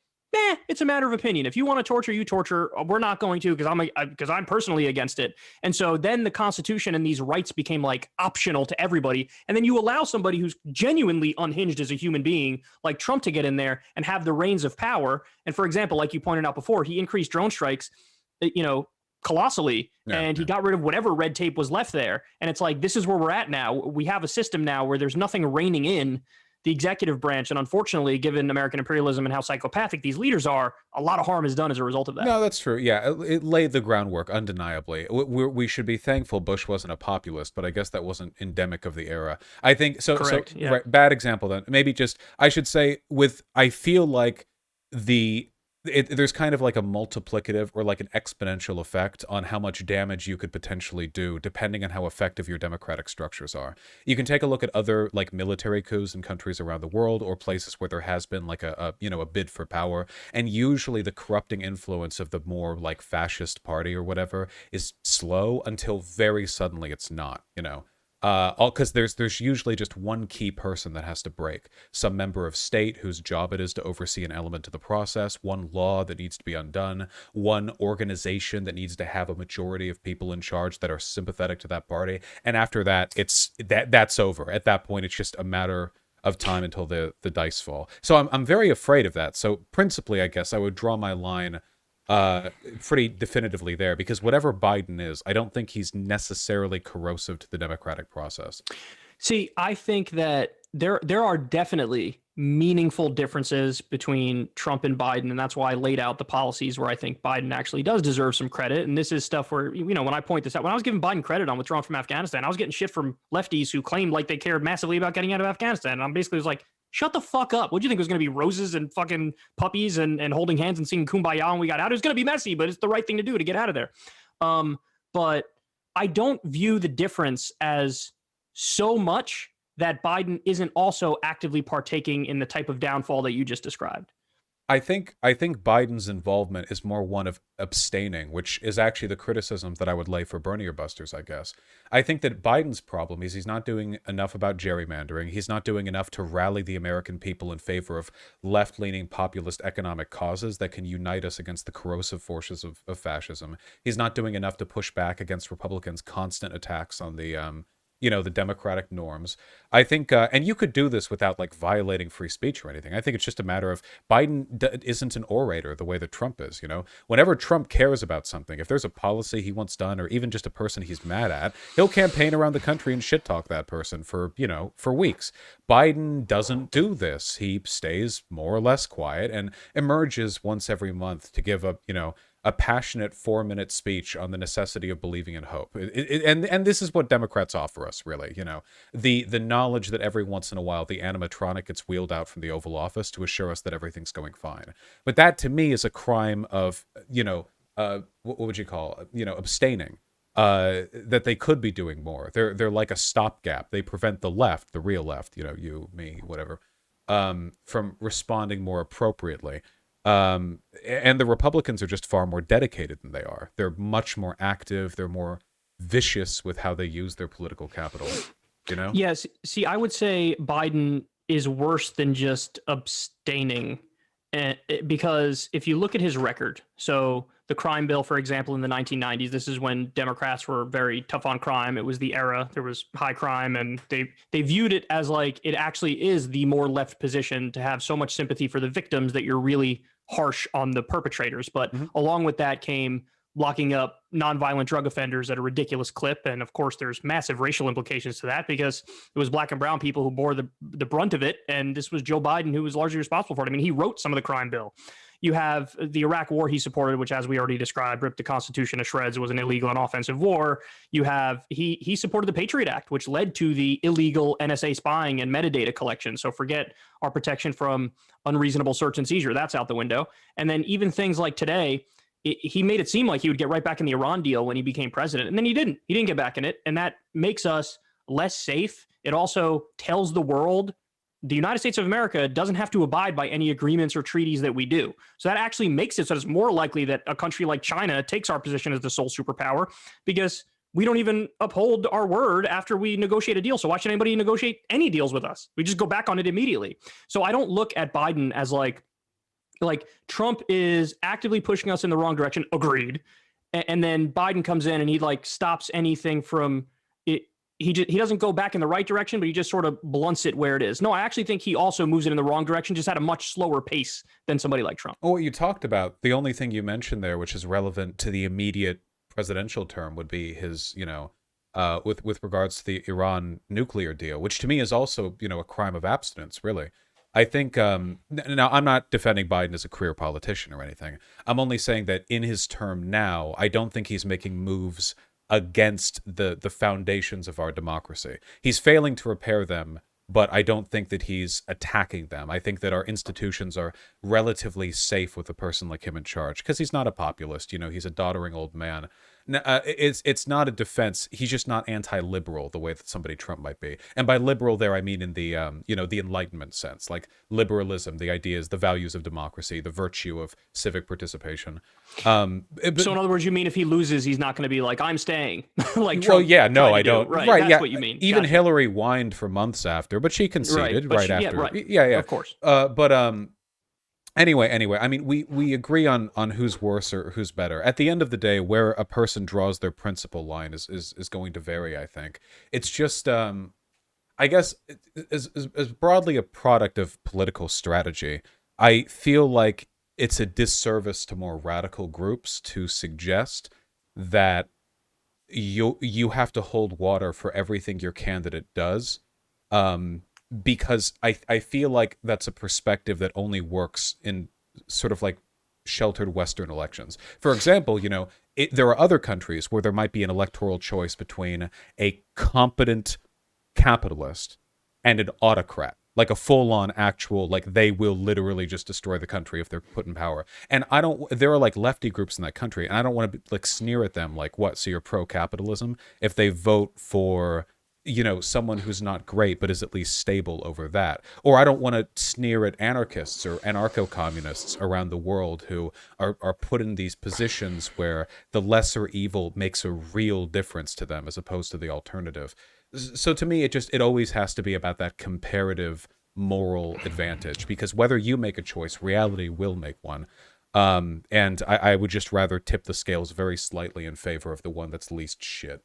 it's a matter of opinion. If you want to torture, you torture. We're not going to, because I'm personally against it. And so then the Constitution and these rights became like optional to everybody. And then you allow somebody who's genuinely unhinged as a human being, like Trump, to get in there and have the reins of power. And for example, like you pointed out before, he increased drone strikes, colossally, and he got rid of whatever red tape was left there. And it's like, this is where we're at now. We have a system now where there's nothing reining in the executive branch. And unfortunately, given American imperialism and how psychopathic these leaders are, a lot of harm is done as a result of that. No, that's true. Yeah, it laid the groundwork, undeniably. We should be thankful Bush wasn't a populist, but I guess that wasn't endemic of the era. I think so. Correct, so yeah. Right, bad example then. Maybe I should say, I feel like there's kind of like a multiplicative or like an exponential effect on how much damage you could potentially do depending on how effective your democratic structures are. You can take a look at other like military coups in countries around the world or places where there has been like a bid for power, and usually the corrupting influence of the more like fascist party or whatever is slow until very suddenly it's not, because there's usually just one key person that has to break. Some member of state whose job it is to oversee an element of the process, one law that needs to be undone, one organization that needs to have a majority of people in charge that are sympathetic to that party. And after that, that's over. At that point, it's just a matter of time until the dice fall. So I'm very afraid of that. So principally, I guess I would draw my line pretty definitively there, because whatever Biden is, I don't think he's necessarily corrosive to the democratic process. See, I think that there are definitely meaningful differences between Trump and Biden, and that's why I laid out the policies where I think Biden actually does deserve some credit. And this is stuff where, when I point this out, when I was giving Biden credit on withdrawing from Afghanistan, I was getting shit from lefties who claimed like they cared massively about getting out of Afghanistan. And I'm basically was like, shut the fuck up. What do you think, it was going to be roses and fucking puppies and holding hands and singing Kumbaya when we got out? It was going to be messy, but it's the right thing to do to get out of there. But I don't view the difference as so much that Biden isn't also actively partaking in the type of downfall that you just described. I think Biden's involvement is more one of abstaining, which is actually the criticism that I would lay for Bernie or Busters, I guess. I think that Biden's problem is he's not doing enough about gerrymandering. He's not doing enough to rally the American people in favor of left-leaning populist economic causes that can unite us against the corrosive forces of fascism. He's not doing enough to push back against Republicans' constant attacks on the the democratic norms. I think, and you could do this without like violating free speech or anything. I think it's just a matter of Biden isn't an orator the way that Trump is. Whenever Trump cares about something, if there's a policy he wants done, or even just a person he's mad at, he'll campaign around the country and shit talk that person for weeks. Biden doesn't do this. He stays more or less quiet and emerges once every month to give a passionate 4-minute speech on the necessity of believing in hope. And this is what Democrats offer us, really. The knowledge that every once in a while the animatronic gets wheeled out from the Oval Office to assure us that everything's going fine. But that to me is a crime of, what would you call, abstaining. That they could be doing more. They're like a stopgap. They prevent the left, the real left, you, me, whatever, from responding more appropriately. And the Republicans are just far more dedicated than they are. They're much more active. They're more vicious with how they use their political capital, Yes. See, I would say Biden is worse than just abstaining, because if you look at his record, so the crime bill, for example, in the 1990s, this is when Democrats were very tough on crime. It was the era. There was high crime, and they viewed it as like it actually is the more left position to have so much sympathy for the victims that you're really harsh on the perpetrators. But along with that came locking up nonviolent drug offenders at a ridiculous clip. And of course, there's massive racial implications to that, because it was black and brown people who bore the brunt of it. And this was Joe Biden who was largely responsible for it. I mean, he wrote some of the crime bill. You have the Iraq war he supported, which, as we already described, ripped the Constitution to shreds. It was an illegal and offensive war. You have he supported the Patriot Act, which led to the illegal NSA spying and metadata collection. So forget our protection from unreasonable search and seizure. That's out the window. And then even things like today, he made it seem like he would get right back in the Iran deal when he became president. And then he didn't. He didn't get back in it. And that makes us less safe. It also tells the world the United States of America doesn't have to abide by any agreements or treaties that we do. So that actually makes it so it's more likely that a country like China takes our position as the sole superpower, because we don't even uphold our word after we negotiate a deal. So why should anybody negotiate any deals with us? We just go back on it immediately. So I don't look at Biden as like Trump is actively pushing us in the wrong direction. Agreed. And then Biden comes in and he like stops anything from it. He doesn't go back in the right direction, but he just sort of blunts it where it is. No, I actually think he also moves it in the wrong direction, just at a much slower pace than somebody like Trump. Well, what you talked about, the only thing you mentioned there, which is relevant to the immediate presidential term, would be his, with regards to the Iran nuclear deal, which to me is also, a crime of abstinence, really. I think, now I'm not defending Biden as a career politician or anything. I'm only saying that in his term now, I don't think he's making moves against the foundations of our democracy. He's failing to repair them, but I don't think that he's attacking them. I think that our institutions are relatively safe with a person like him in charge, because he's not a populist. He's a doddering old man. It's not a defense. He's just not anti-liberal the way that somebody Trump might be. And by liberal there, I mean in the the Enlightenment sense, like liberalism, the ideas, the values of democracy, the virtue of civic participation. So in other words, you mean if he loses, he's not going to be like, I'm staying, like Trump? Well, yeah, no, I don't. Right, right, that's yeah. what you mean. Even gotcha. Hillary whined for months after, but she conceded right after. Yeah, right. Yeah, of course. Anyway, I mean, we agree on who's worse or who's better. At the end of the day, where a person draws their principle line is going to vary, I think. It's just, I guess, as broadly a product of political strategy, I feel like it's a disservice to more radical groups to suggest that you have to hold water for everything your candidate does. Because I feel like that's a perspective that only works in sort of like sheltered Western elections. For example, there are other countries where there might be an electoral choice between a competent capitalist and an autocrat, like a full-on actual, like they will literally just destroy the country if they're put in power. And there are like lefty groups in that country, and I don't want to like sneer at them like, what, so you're pro-capitalism if they vote for someone who's not great, but is at least stable over that. Or I don't want to sneer at anarchists or anarcho-communists around the world who are put in these positions where the lesser evil makes a real difference to them as opposed to the alternative. So to me, it always has to be about that comparative moral advantage, because whether you make a choice, reality will make one. And I would just rather tip the scales very slightly in favor of the one that's least shit.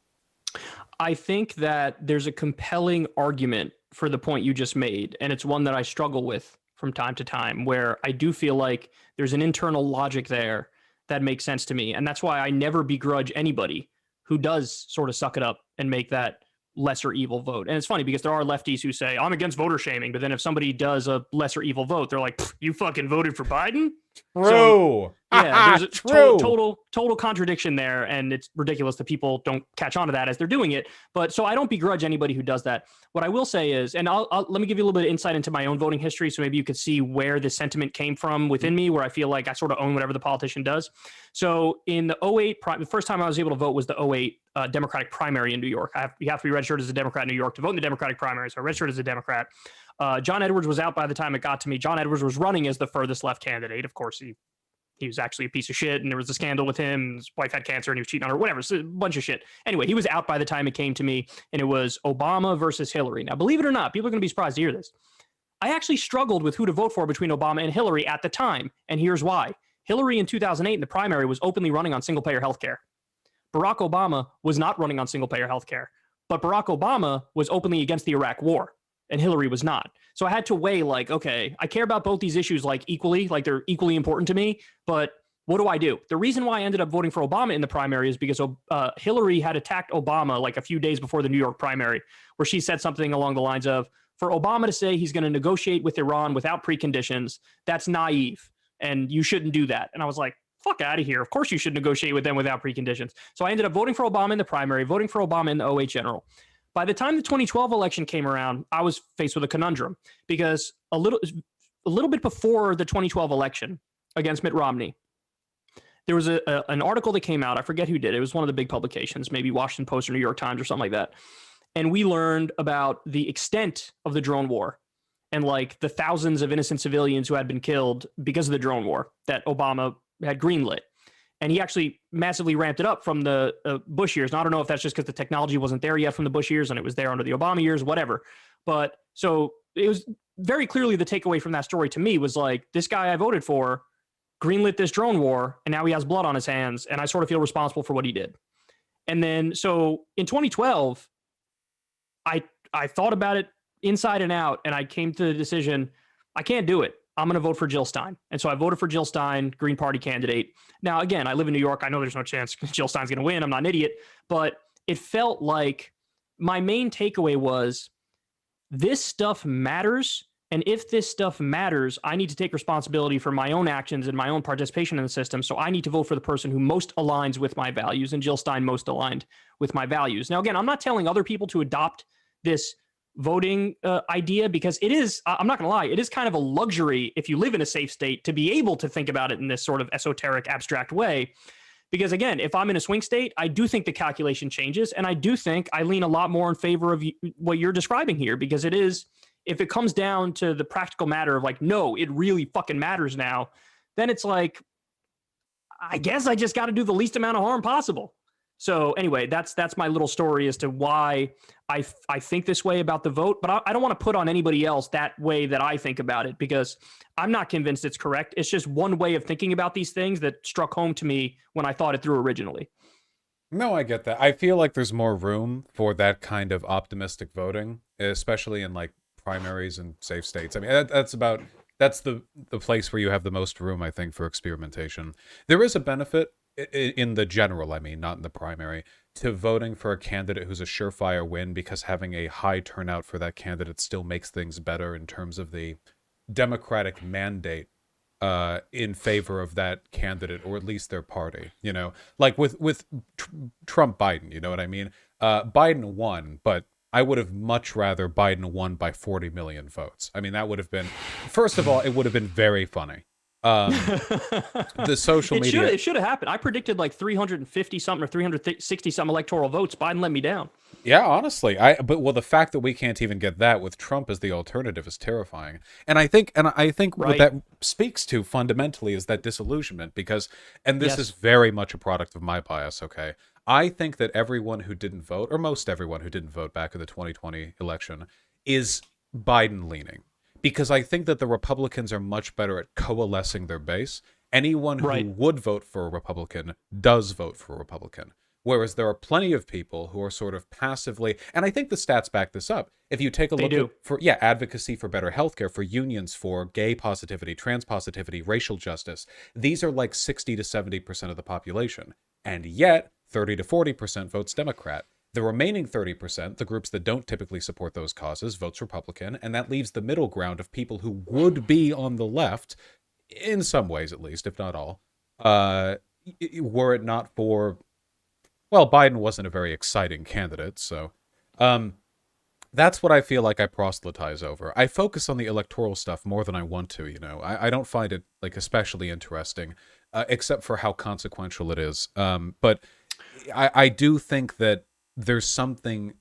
I think that there's a compelling argument for the point you just made, and it's one that I struggle with from time to time, where I do feel like there's an internal logic there that makes sense to me. And that's why I never begrudge anybody who does sort of suck it up and make that lesser evil vote. And it's funny because there are lefties who say, I'm against voter shaming, but then if somebody does a lesser evil vote, they're like, you fucking voted for Biden? True. So, yeah, there's a True. total contradiction there, and it's ridiculous that people don't catch on to that as they're doing it. But so I don't begrudge anybody who does that. What I will say is, and I'll let me give you a little bit of insight into my own voting history, so maybe you could see where this sentiment came from within me, where I feel like I sort of own whatever the politician does. So in the 08, the first time I was able to vote was the 08 Democratic primary in New York. You have to be registered as a Democrat in New York to vote in the Democratic primary. So I registered as a Democrat. John Edwards was out by the time it got to me. John Edwards was running as the furthest left candidate. Of course, he was actually a piece of shit, and there was a scandal with him. His wife had cancer, and he was cheating on her, whatever. So a bunch of shit. Anyway, he was out by the time it came to me, and it was Obama versus Hillary. Now, believe it or not, people are going to be surprised to hear this. I actually struggled with who to vote for between Obama and Hillary at the time, and here's why. Hillary in 2008 in the primary was openly running on single-payer healthcare. Barack Obama was not running on single-payer healthcare, but Barack Obama was openly against the Iraq War, and Hillary was not. So I had to weigh, like, okay, I care about both these issues like equally, like they're equally important to me, but what do I do? The reason why I ended up voting for Obama in the primary is because Hillary had attacked Obama like a few days before the New York primary, where she said something along the lines of, for Obama to say he's going to negotiate with Iran without preconditions, that's naive, and you shouldn't do that. And I was like, fuck out of here. Of course you should negotiate with them without preconditions. So I ended up voting for Obama in the primary, voting for Obama in the 08 general. By the time the 2012 election came around, I was faced with a conundrum, because a little bit before the 2012 election against Mitt Romney, there was an article that came out. I forget who did. It was one of the big publications, maybe Washington Post or New York Times or something like that. and we learned about the extent of the drone war and like the thousands of innocent civilians who had been killed because of the drone war that Obama had greenlit. And he actually massively ramped it up from the Bush years. And I don't know if that's just because the technology wasn't there yet from the Bush years and it was there under the Obama years, whatever. But so it was very clearly the takeaway from that story to me was like, this guy I voted for greenlit this drone war, and now he has blood on his hands, and I sort of feel responsible for what he did. And then so in 2012, I thought about it inside and out, and I came to the decision, I can't do it. I'm going to vote for Jill Stein. And so I voted for Jill Stein, Green Party candidate. Now, again, I live in New York. I know there's no chance Jill Stein's going to win. I'm not an idiot. But it felt like my main takeaway was this stuff matters. And if this stuff matters, I need to take responsibility for my own actions and my own participation in the system. So I need to vote for the person who most aligns with my values, and Jill Stein most aligned with my values. Now, again, I'm not telling other people to adopt this voting idea, because it is, I'm not going to lie, it is kind of a luxury if you live in a safe state to be able to think about it in this sort of esoteric, abstract way. Because again, if I'm in a swing state, I do think the calculation changes. And I do think I lean a lot more in favor of what you're describing here, because it is, if it comes down to the practical matter of like, no, it really fucking matters now, then it's like, I guess I just got to do the least amount of harm possible. So anyway, that's my little story as to why I think this way about the vote, but I don't want to put on anybody else that way that I think about it, because I'm not convinced it's correct. It's just one way of thinking about these things that struck home to me when I thought it through originally. No, I get that. I feel like there's more room for that kind of optimistic voting, especially in like primaries and safe states. I mean, that's the place where you have the most room, I think, for experimentation. There is a benefit in the general, I mean, not in the primary, to voting for a candidate who's a surefire win, because having a high turnout for that candidate still makes things better in terms of the democratic mandate in favor of that candidate, or at least their party, you know, like with Trump Biden, you know what I mean? Biden won, but I would have much rather Biden won by 40 million votes. I mean, that would have been, first of all, it would have been very funny. The social media, it should have happened. I predicted like 350 something or 360 something electoral votes. Biden let me down. Yeah, honestly, but the fact that we can't even get that with Trump as the alternative is terrifying. And I think Right. what that speaks to fundamentally is that disillusionment, because, and this Yes. is very much a product of my bias, okay? I think that everyone who didn't vote, or most everyone who didn't vote back in the 2020 election, is Biden leaning. Because I think that the Republicans are much better at coalescing their base. Anyone who Right. would vote for a Republican does vote for a Republican. Whereas there are plenty of people who are sort of passively, and I think the stats back this up. If you take a look at, for advocacy for better healthcare, for unions, for gay positivity, trans positivity, racial justice, these are like 60 to 70% of the population. And yet 30 to 40% votes Democrat. The remaining 30%, the groups that don't typically support those causes, votes Republican, and that leaves the middle ground of people who would be on the left, in some ways at least, if not all, were it not for, well, Biden wasn't a very exciting candidate, so that's what I feel like I proselytize over. I focus on the electoral stuff more than I want to, you know. I don't find it, like, especially interesting, except for how consequential it is. But I do think that there's something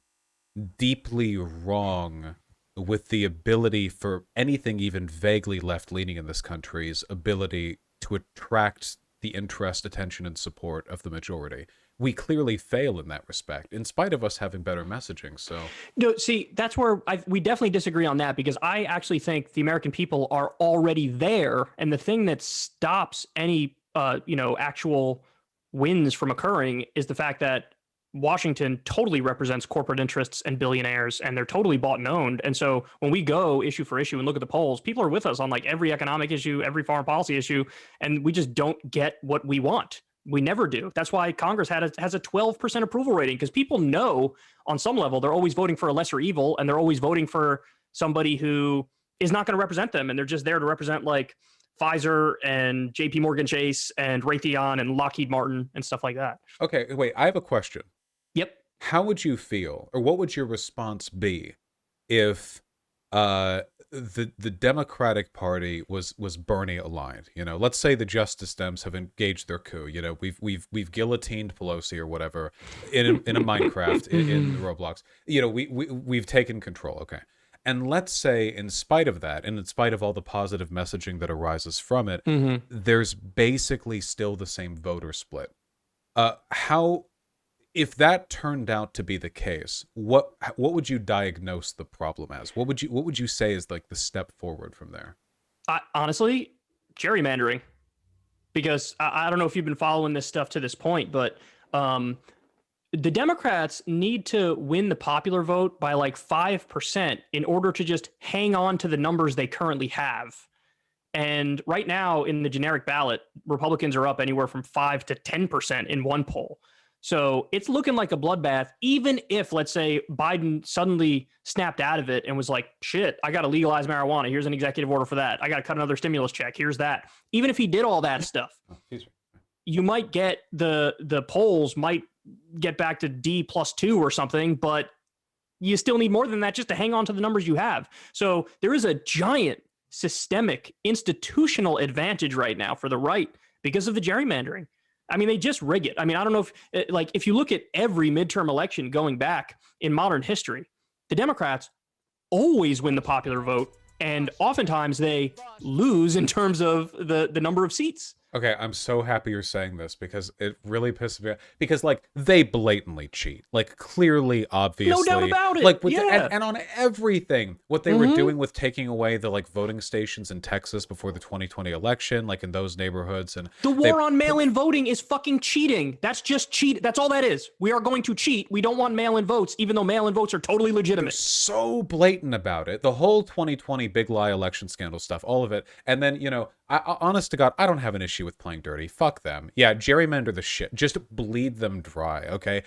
deeply wrong with the ability for anything even vaguely left-leaning in this country's ability to attract the interest, attention, and support of the majority. We clearly fail in that respect, in spite of us having better messaging. So, no, see, that's where we definitely disagree on that, because I actually think the American people are already there, and the thing that stops any, actual wins from occurring is the fact that Washington totally represents corporate interests and billionaires, and they're totally bought and owned. And so when we go issue for issue and look at the polls, people are with us on like every economic issue, every foreign policy issue, and we just don't get what we want. We never do. That's why Congress has a 12% approval rating, because people know on some level they're always voting for a lesser evil, and they're always voting for somebody who is not going to represent them, and they're just there to represent like Pfizer and JP Morgan Chase and Raytheon and Lockheed Martin and stuff like that. okay, wait, I have a question. Yep. How would you feel, or what would your response be if the Democratic Party was Bernie aligned. You know, let's say the Justice Dems have engaged their coup. You know, we've guillotined Pelosi or whatever in a Minecraft in Roblox. You know, we've taken control. Okay. And let's say, in spite of that, and in spite of all the positive messaging that arises from it, there's basically still the same voter split. How, if that turned out to be the case, what would you diagnose the problem as? What would you say is like the step forward from there? Honestly, gerrymandering, because I don't know if you've been following this stuff to this point, but the Democrats need to win the popular vote by like 5% in order to just hang on to the numbers they currently have. And right now in the generic ballot, Republicans are up anywhere from 5 to 10% in one poll. So it's looking like a bloodbath, even if, let's say, Biden suddenly snapped out of it and was like, shit, I got to legalize marijuana. Here's an executive order for that. I got to cut another stimulus check. Here's that. Even if he did all that stuff, you might get the polls might get back to D+2 or something, but you still need more than that just to hang on to the numbers you have. So there is a giant systemic institutional advantage right now for the right because of the gerrymandering. I mean, they just rig it. I mean, I don't know if you look at every midterm election going back in modern history, the Democrats always win the popular vote, and oftentimes they lose in terms of the number of seats. Okay, I'm so happy you're saying this because it really pisses me off. Because, like, they blatantly cheat. Like, clearly, obviously. No doubt about it. Like, yeah. and on everything. What they were doing with taking away the, like, voting stations in Texas before the 2020 election, like, in those neighborhoods. And the war on mail-in voting is fucking cheating. That's just cheat. That's all that is. We are going to cheat. We don't want mail-in votes, even though mail-in votes are totally legitimate. So blatant about it. The whole 2020 big lie election scandal stuff, all of it. And then, you know, honest to God, I don't have an issue with playing dirty. Fuck them. Yeah, gerrymander the shit. Just bleed them dry, okay?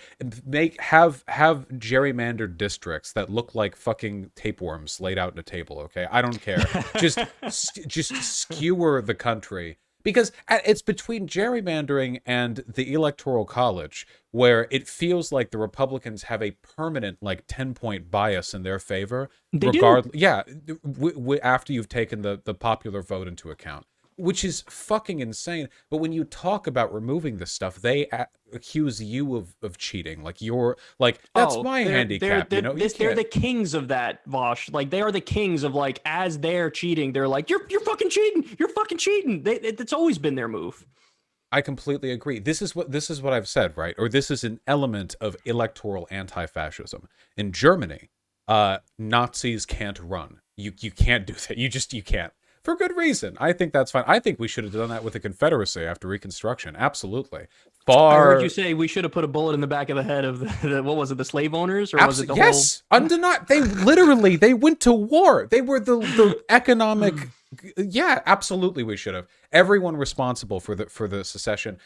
Have gerrymandered districts that look like fucking tapeworms laid out in a table, okay? I don't care. just skewer the country. Because it's between gerrymandering and the Electoral College, where it feels like the Republicans have a permanent, like, 10-point bias in their favor. They do. Yeah, after you've taken the popular vote into account, which is fucking insane. But when you talk about removing this stuff, they accuse you of cheating. Like, you're like, that's my handicap. They're, you know, they're the kings of that, Vosh. Like, they are the kings of, like, as they're cheating, they're like, you're fucking cheating. You're fucking cheating. It's always been their move. I completely agree. This is what I've said, right? Or this is an element of electoral anti-fascism. In Germany, Nazis can't run. You can't do that. You can't. For good reason. I think that's fine. I think we should have done that with the Confederacy after Reconstruction. Absolutely. I heard you say we should have put a bullet in the back of the head of the what was it, the slave owners? Or was it the undeniable. They went to war. They were the economic... Yeah, absolutely we should have. Everyone responsible for the secession...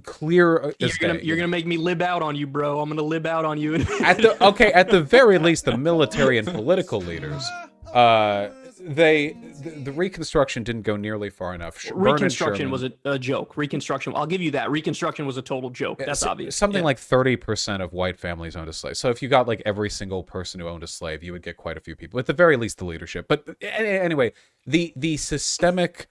Clear as day. You're gonna make me lib out on you, bro. I'm gonna lib out on you. At the very least, the military and political leaders... The Reconstruction didn't go nearly far enough. Reconstruction was a joke. Reconstruction, I'll give you that. Reconstruction was a total joke. That's obvious. Something like 30% of white families owned a slave. So if you got like every single person who owned a slave, you would get quite a few people. At the very least, the leadership. But anyway, the systemic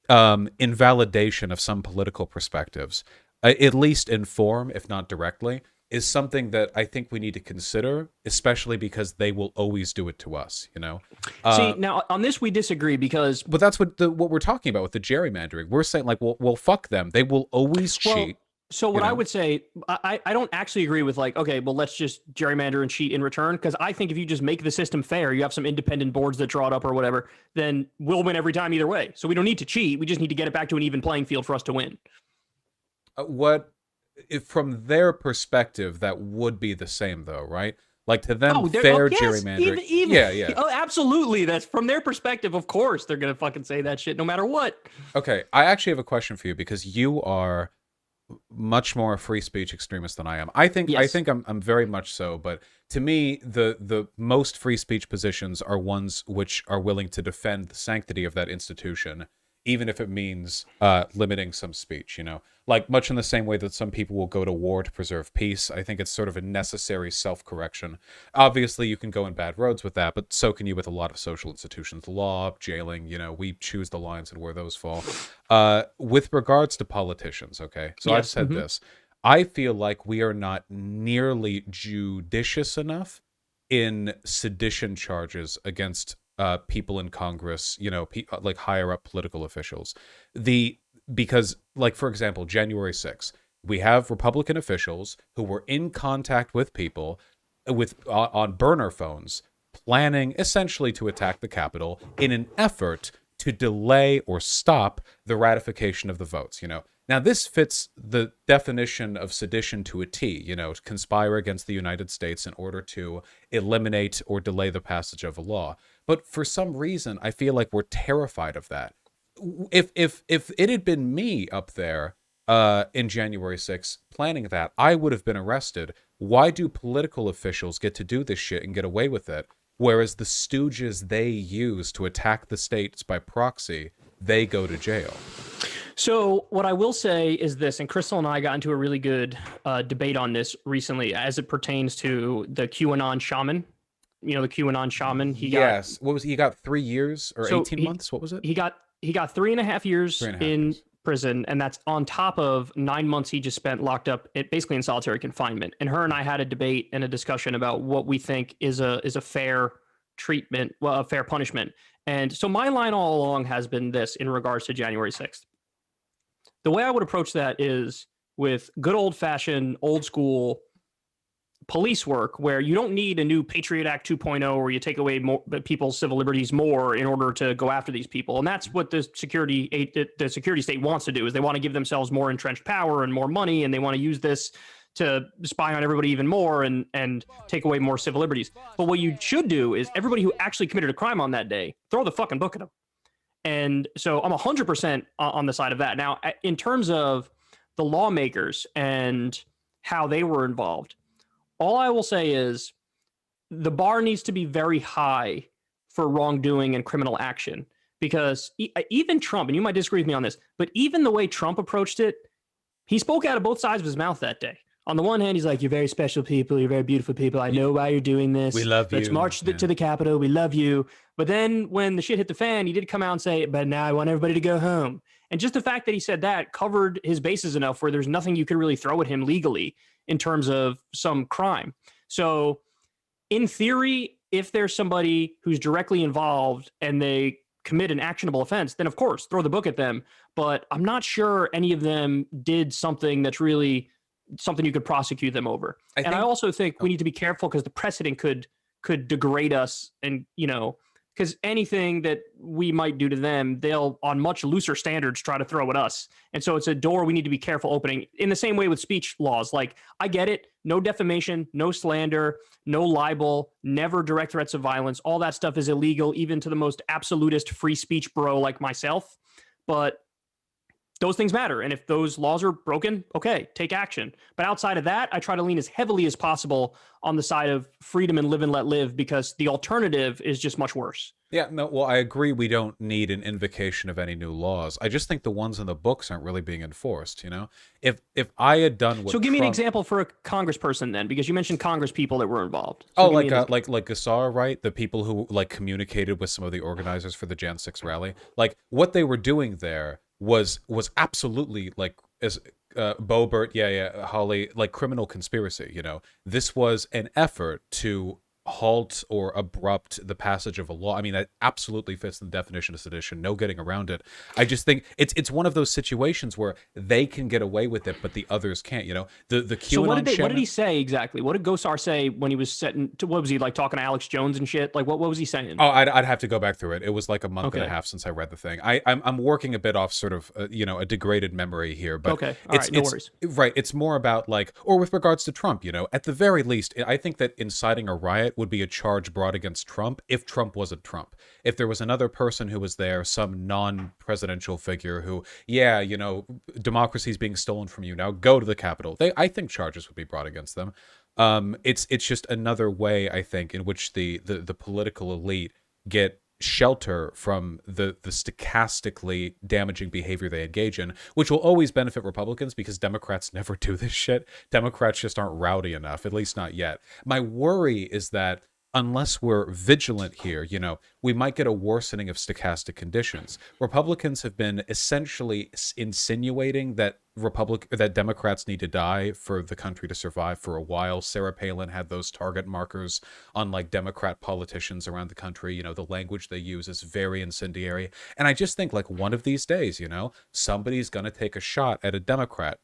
invalidation of some political perspectives, at least in form, if not directly, is something that I think we need to consider, especially because they will always do it to us, you know? See, now, on this we disagree because... But that's what we're talking about with the gerrymandering. We're saying, like, well, fuck them. They will always cheat. So what I would say, I don't actually agree with, like, okay, well, let's just gerrymander and cheat in return, because I think if you just make the system fair, you have some independent boards that draw it up or whatever, then we'll win every time either way. So we don't need to cheat. We just need to get it back to an even playing field for us to win. If from their perspective, that would be the same, though, right? Like, to them, fair gerrymandering. Yeah. Oh, absolutely. That's from their perspective. Of course, they're gonna fucking say that shit no matter what. Okay, I actually have a question for you because you are much more a free speech extremist than I am. I think I'm very much so. But to me, the most free speech positions are ones which are willing to defend the sanctity of that institution, even if it means limiting some speech, you know? Like, much in the same way that some people will go to war to preserve peace, I think it's sort of a necessary self-correction. Obviously, you can go in bad roads with that, but so can you with a lot of social institutions. Law, jailing, you know, we choose the lines and where those fall. With regards to politicians, okay? So I've said this. I feel like we are not nearly judicious enough in sedition charges against people in Congress, you know, like higher up political officials. Because, like, for example, January 6th, we have Republican officials who were in contact with people with on burner phones, planning essentially to attack the Capitol in an effort to delay or stop the ratification of the votes, you know. Now, this fits the definition of sedition to a T, you know, conspire against the United States in order to eliminate or delay the passage of a law. But for some reason, I feel like we're terrified of that. If it had been me up there in January 6th planning that, I would have been arrested. Why do political officials get to do this shit and get away with it, whereas the stooges they use to attack the states by proxy, they go to jail? So what I will say is this, and Crystal and I got into a really good debate on this recently as it pertains to the QAnon shaman. You know, the QAnon shaman. He got 3 years or 18 months? What was it? He got 3.5 years in prison, and that's on top of 9 months he just spent locked up, basically in solitary confinement. And her and I had a debate and a discussion about what we think is a fair treatment, well, a fair punishment. And so my line all along has been this in regards to January 6th. The way I would approach that is with good old-fashioned, old-school police work, where you don't need a new Patriot Act 2.0 where you take away people's civil liberties more in order to go after these people. And that's what the security state wants to do, is they want to give themselves more entrenched power and more money, and they want to use this to spy on everybody even more and take away more civil liberties. But what you should do is everybody who actually committed a crime on that day, throw the fucking book at them. And so I'm 100% on the side of that. Now, in terms of the lawmakers and how they were involved, all I will say is the bar needs to be very high for wrongdoing and criminal action, because even Trump, and you might disagree with me on this, but even the way Trump approached it, he spoke out of both sides of his mouth that day. On the one hand, he's like, you're very special people. You're very beautiful people. I know why you're doing this. We love you. Let's march to the Capitol. We love you. But then when the shit hit the fan, he did come out and say, but now I want everybody to go home. And just the fact that he said that covered his bases enough where there's nothing you could really throw at him legally in terms of some crime. So in theory, if there's somebody who's directly involved and they commit an actionable offense, then of course, throw the book at them. But I'm not sure any of them did something that's really something you could prosecute them over. I also think we need to be careful, because the precedent could degrade us, and, you know, because anything that we might do to them, they'll, on much looser standards, try to throw at us. And so it's a door we need to be careful opening, in the same way with speech laws. Like, I get it. No defamation, no slander, no libel, never direct threats of violence. All that stuff is illegal, even to the most absolutist free speech bro like myself. But those things matter. And if those laws are broken, okay, take action. But outside of that, I try to lean as heavily as possible on the side of freedom and live and let live, because the alternative is just much worse. Yeah, no, well, I agree we don't need an invocation of any new laws. I just think the ones in the books aren't really being enforced, you know? If I had done what So give me an example for a congressperson then, because you mentioned Congress people that were involved. So like Gassar, right? The people who, like, communicated with some of the organizers for the Jan 6 rally. Like, what they were doing there was absolutely, like, as Boebert, Holly, like, criminal conspiracy, you know? This was an effort to halt or abrupt the passage of a law. I mean, that absolutely fits the definition of sedition. No getting around it. I just think it's one of those situations where they can get away with it, but the others can't. You know, the QAnon. So what did he say exactly? What did Gassar say when he was setting? What was he like, talking to Alex Jones and shit? Like, what was he saying? Oh, I'd have to go back through it. It was like a month and a half since I read the thing. I'm working a bit off sort of a degraded memory here, but okay, all right, no worries. Right, it's more about, like, or with regards to Trump. You know, at the very least, I think that inciting a riot would be a charge brought against Trump if Trump wasn't Trump. If there was another person who was there, some non-presidential figure who, democracy's being stolen from you, now go to the Capitol. I think charges would be brought against them. It's just another way, I think, in which the political elite get shelter from the stochastically damaging behavior they engage in, which will always benefit Republicans because Democrats never do this shit. Democrats just aren't rowdy enough, at least not yet. My worry is that unless we're vigilant here, we might get a worsening of stochastic conditions. Republicans have been essentially insinuating that Democrats need to die for the country to survive for a while. Sarah Palin had those target markers on like Democrat politicians around the country. The language they use is very incendiary. And I just think like one of these days, somebody's going to take a shot at a Democrat.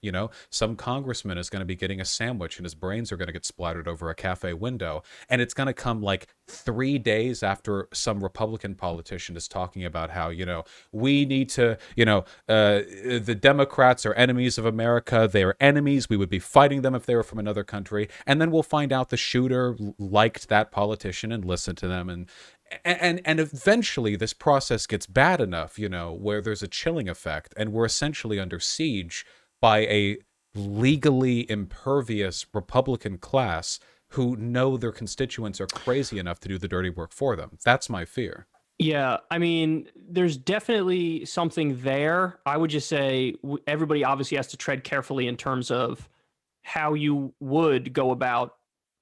Some congressman is going to be getting a sandwich and his brains are going to get splattered over a cafe window. And it's going to come like 3 days after some Republican politician is talking about how, we need to, the Democrats are enemies of America. They are enemies. We would be fighting them if they were from another country. And then we'll find out the shooter liked that politician and listened to them. And eventually this process gets bad enough, where there's a chilling effect and we're essentially under siege by a legally impervious Republican class who know their constituents are crazy enough to do the dirty work for them. That's my fear. Yeah, I mean, there's definitely something there. I would just say everybody obviously has to tread carefully in terms of how you would go about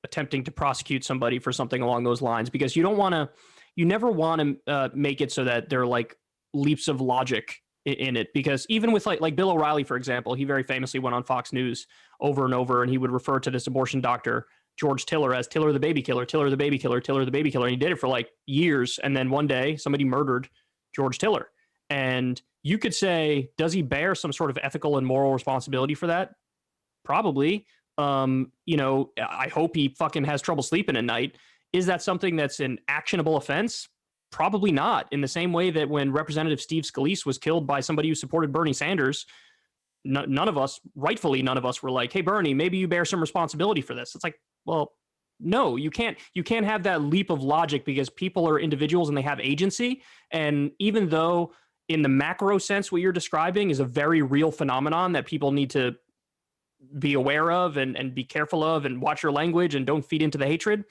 attempting to prosecute somebody for something along those lines, because you never want to make it so that there are like leaps of logic in it. Because even with like Bill O'Reilly, for example, he very famously went on Fox News over and over, and he would refer to this abortion doctor George Tiller as Tiller the baby killer, Tiller the baby killer, Tiller the baby killer. And he did it for like years. And then one day somebody murdered George Tiller. And you could say, does he bear some sort of ethical and moral responsibility for that? Probably. I hope he fucking has trouble sleeping at night. Is that something that's an actionable offense? Probably not. In the same way that when Representative Steve Scalise was killed by somebody who supported Bernie Sanders, none of us, rightfully none of us, were like, hey, Bernie, maybe you bear some responsibility for this. It's like, well, no, you can't have that leap of logic, because people are individuals and they have agency. And even though in the macro sense, what you're describing is a very real phenomenon that people need to be aware of and be careful of and watch your language and don't feed into the hatred,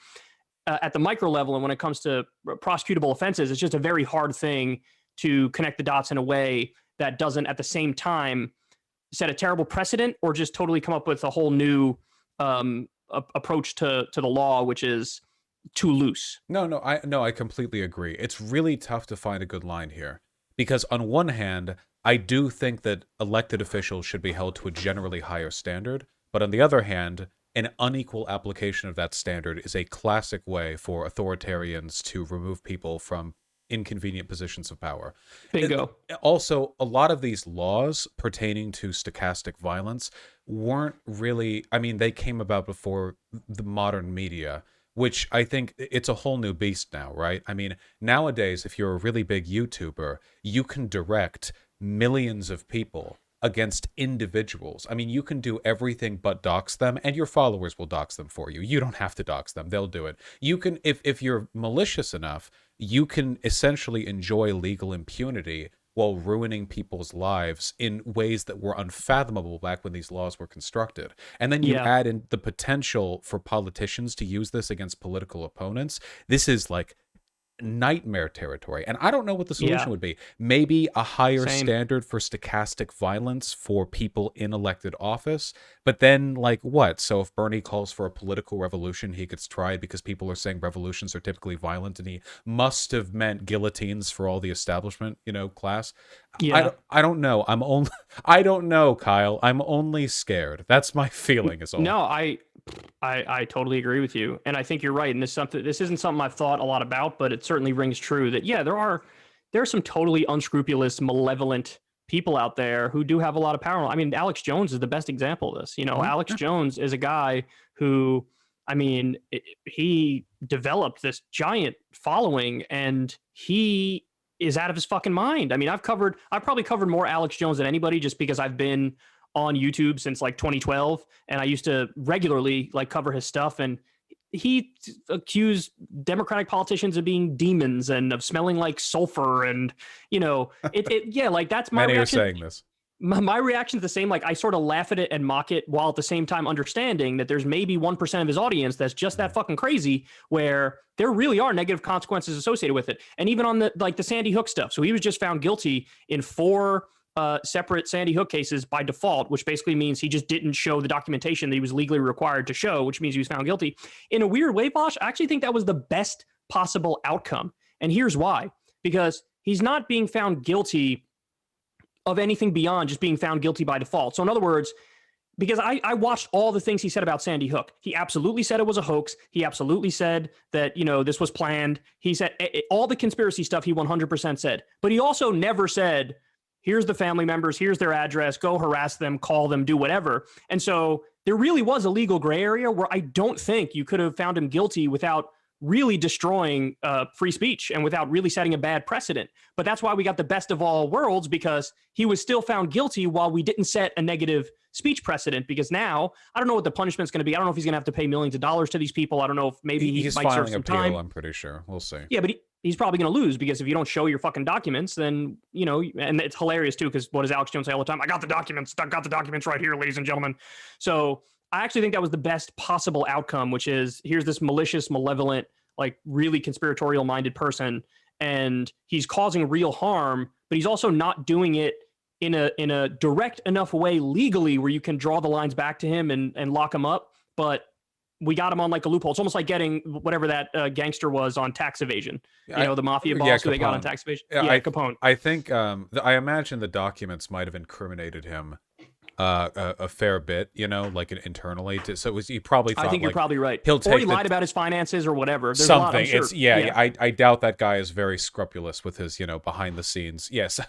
at the micro level, and when it comes to prosecutable offenses, it's just a very hard thing to connect the dots in a way that doesn't at the same time set a terrible precedent or just totally come up with a whole new approach to the law, which is too loose. No, I completely agree. It's really tough to find a good line here, because on one hand, I do think that elected officials should be held to a generally higher standard, but on the other hand, an unequal application of that standard is a classic way for authoritarians to remove people from inconvenient positions of power. Bingo. Also, a lot of these laws pertaining to stochastic violence weren't really, they came about before the modern media, which I think it's a whole new beast now, right? Nowadays, if you're a really big YouTuber, you can direct millions of people against individuals. You can do everything but dox them, and your followers will dox them for you. You don't have to dox them. They'll do it. You can, if you're malicious enough, you can essentially enjoy legal impunity while ruining people's lives in ways that were unfathomable back when these laws were constructed. And then you add in the potential for politicians to use this against political opponents. This is like nightmare territory, and I don't know what the solution would be. Maybe a higher standard for stochastic violence for people in elected office, but then like what? So if Bernie calls for a political revolution, he gets tried because people are saying revolutions are typically violent, and he must have meant guillotines for all the establishment, class. I don't know. I don't know, Kyle. I'm only scared. That's my feeling is all. No, I totally agree with you, and I think you're right. And this isn't something I've thought a lot about, but it certainly rings true that there are some totally unscrupulous, malevolent people out there who do have a lot of power. Alex Jones is the best example of this. Alex Jones is a guy who, he developed this giant following, and he is out of his fucking mind. I've probably covered more Alex Jones than anybody, just because I've been on YouTube since like 2012, and I used to regularly like cover his stuff, and he accused Democratic politicians of being demons and of smelling like sulfur, and like that's my reaction. reaction. Many are saying this. my reaction is the same. Like, I sort of laugh at it and mock it, while at the same time understanding that there's maybe 1% of his audience that's just that fucking crazy, where there really are negative consequences associated with it. And even on the Sandy Hook stuff. So he was just found guilty in 4 separate Sandy Hook cases by default, which basically means he just didn't show the documentation that he was legally required to show, which means he was found guilty. In a weird way, Bosch, I actually think that was the best possible outcome. And here's why. Because he's not being found guilty of anything beyond just being found guilty by default. So in other words, because I watched all the things he said about Sandy Hook. He absolutely said it was a hoax. He absolutely said that, this was planned. He said all the conspiracy stuff he 100% said. But he also never said, here's the family members, here's their address, go harass them, call them, do whatever. And so there really was a legal gray area where I don't think you could have found him guilty without really destroying free speech and without really setting a bad precedent. But that's why we got the best of all worlds, because he was still found guilty while we didn't set a negative speech precedent. Because now, I don't know what the punishment's going to be. I don't know if he's going to have to pay millions of dollars to these people. I don't know if maybe he might serve some time. I'm pretty sure. We'll see. Yeah, but he's probably going to lose, because if you don't show your fucking documents, then, and it's hilarious too, because what does Alex Jones say all the time? I got the documents right here, ladies and gentlemen. So I actually think that was the best possible outcome, which is, here's this malicious, malevolent, like really conspiratorial minded person, and he's causing real harm, but he's also not doing it in a direct enough way legally where you can draw the lines back to him and lock him up. But we got him on like a loophole. It's almost like getting whatever that gangster was on tax evasion. The mafia boss who they got on tax evasion. Capone. I think I imagine the documents might have incriminated him a fair bit, like internally. He probably thought, I think you're probably right. He lied about his finances or whatever. There's something. A lot, I'm sure. I doubt that guy is very scrupulous with his, behind the scenes. Yes,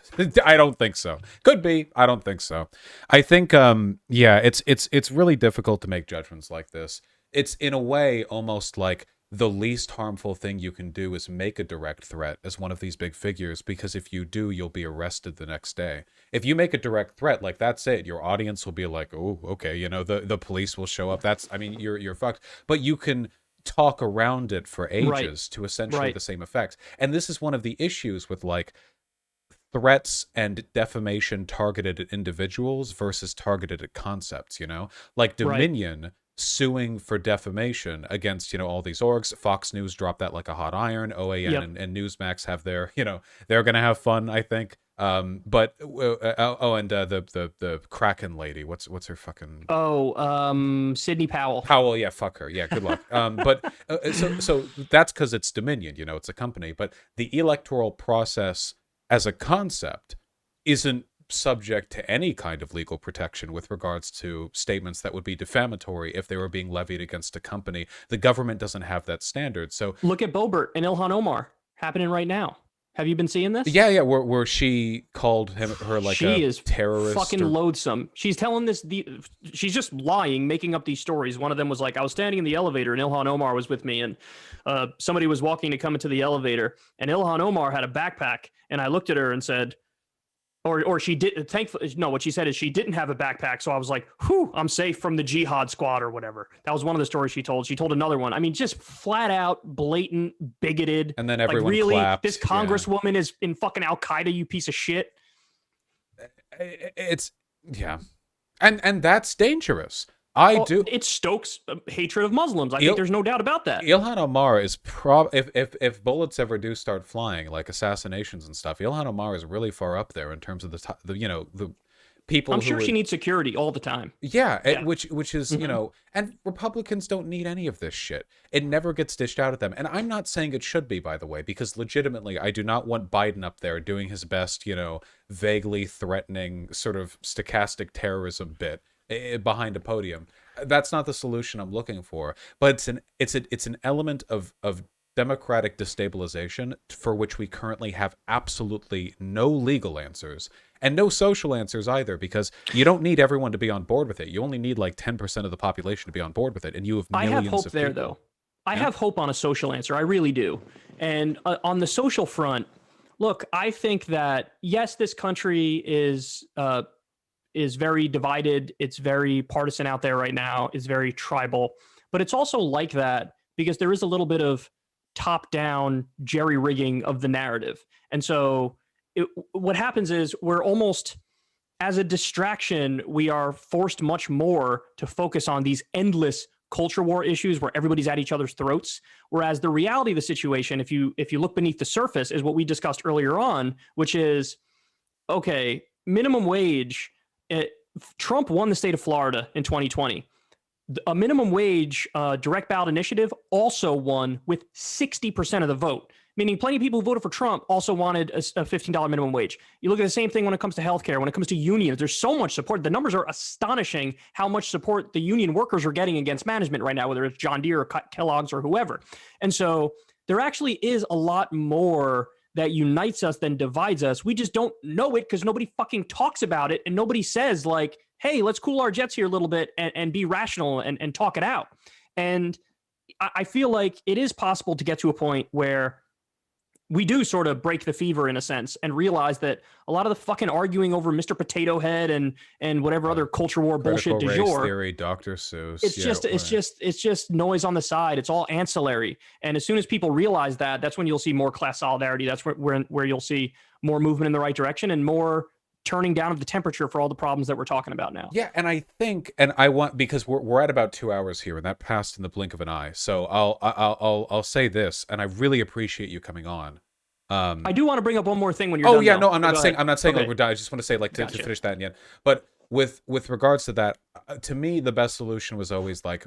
I don't think so. Could be. I don't think so. I think, it's really difficult to make judgments like this. It's in a way almost like the least harmful thing you can do is make a direct threat as one of these big figures, because if you do, you'll be arrested the next day. If you make a direct threat, like, that's it. Your audience will be like, oh, okay, the police will show up. You're fucked. But you can talk around it for ages to essentially the same effect. And this is one of the issues with like threats and defamation targeted at individuals versus targeted at concepts, like Dominion suing for defamation against, all these orgs. Fox News dropped that like a hot iron. OAN and Newsmax have their, they're going to have fun, I think. But the Kraken lady, what's her fucking... Sidney Powell. Yeah, fuck her. Yeah, good luck. So that's because it's Dominion, it's a company. But the electoral process as a concept isn't subject to any kind of legal protection with regards to statements that would be defamatory if they were being levied against a company. The government doesn't have that standard. So look at Boebert and Ilhan Omar happening right now. Have you been seeing this? Yeah. Where she called her like she is terrorist. Fucking loathsome. She's telling this. She's just lying, making up these stories. One of them was like, I was standing in the elevator and Ilhan Omar was with me, and somebody was walking to come into the elevator, and Ilhan Omar had a backpack, and I looked at her and said, or she did. Thankfully, no. What she said is she didn't have a backpack, so I was like, "Whew, I'm safe from the jihad squad or whatever." That was one of the stories she told. She told another one. I mean, just flat out blatant, bigoted. And then everyone really, clapped. This congresswoman is in fucking Al Qaeda. You piece of shit. It's and that's dangerous. It stokes hatred of Muslims. I think there's no doubt about that. Ilhan Omar is if bullets ever do start flying, like assassinations and stuff, Ilhan Omar is really far up there in terms of the people. I'm sure she needs security all the time. Yeah. Which is and Republicans don't need any of this shit. It never gets dished out at them. And I'm not saying it should be, by the way, because legitimately I do not want Biden up there doing his best, vaguely threatening sort of stochastic terrorism bit behind a podium. That's not the solution I'm looking for, but it's an element of democratic destabilization for which we currently have absolutely no legal answers and no social answers either, because you don't need everyone to be on board with it. You only need like 10% of the population to be on board with it, and you have millions of people. I have hope there, though. I have hope on a social answer. I really do. And on the social front, look, I think that yes, this country is very divided. It's very partisan out there right now. It's very tribal, but it's also like that because there is a little bit of top-down jerry-rigging of the narrative. And so what happens is we're almost as a distraction, we are forced much more to focus on these endless culture war issues where everybody's at each other's throats. Whereas the reality of the situation, if you look beneath the surface, is what we discussed earlier on, which is, okay, minimum wage. Trump won the state of Florida in 2020. A minimum wage direct ballot initiative also won with 60% of the vote, meaning plenty of people who voted for Trump also wanted a $15 minimum wage. You look at the same thing when it comes to healthcare, when it comes to unions. There's so much support. The numbers are astonishing how much support the union workers are getting against management right now, whether it's John Deere or Kellogg's or whoever. And so there actually is a lot more that unites us than divides us. We just don't know it because nobody fucking talks about it, and nobody says, like, hey, let's cool our jets here a little bit and be rational and talk it out. And I feel like it is possible to get to a point where we do sort of break the fever in a sense and realize that a lot of the fucking arguing over Mr. Potato Head and whatever other culture war bullshit du jour theory, Dr. Seuss. It's just noise on the side. It's all ancillary. And as soon as people realize that, that's when you'll see more class solidarity. That's where you'll see more movement in the right direction and more turning down of the temperature for all the problems that we're talking about now. Yeah, and I think, and I want, because we're at about 2 hours here, and that passed in the blink of an eye. So I'll say this, and I really appreciate you coming on. I do want to bring up one more thing when you're done. Oh yeah, though. no, I'm not saying Okay. like we're done. I just want to say, like, to finish that in the end. But with regards to that, to me, the best solution was always, like,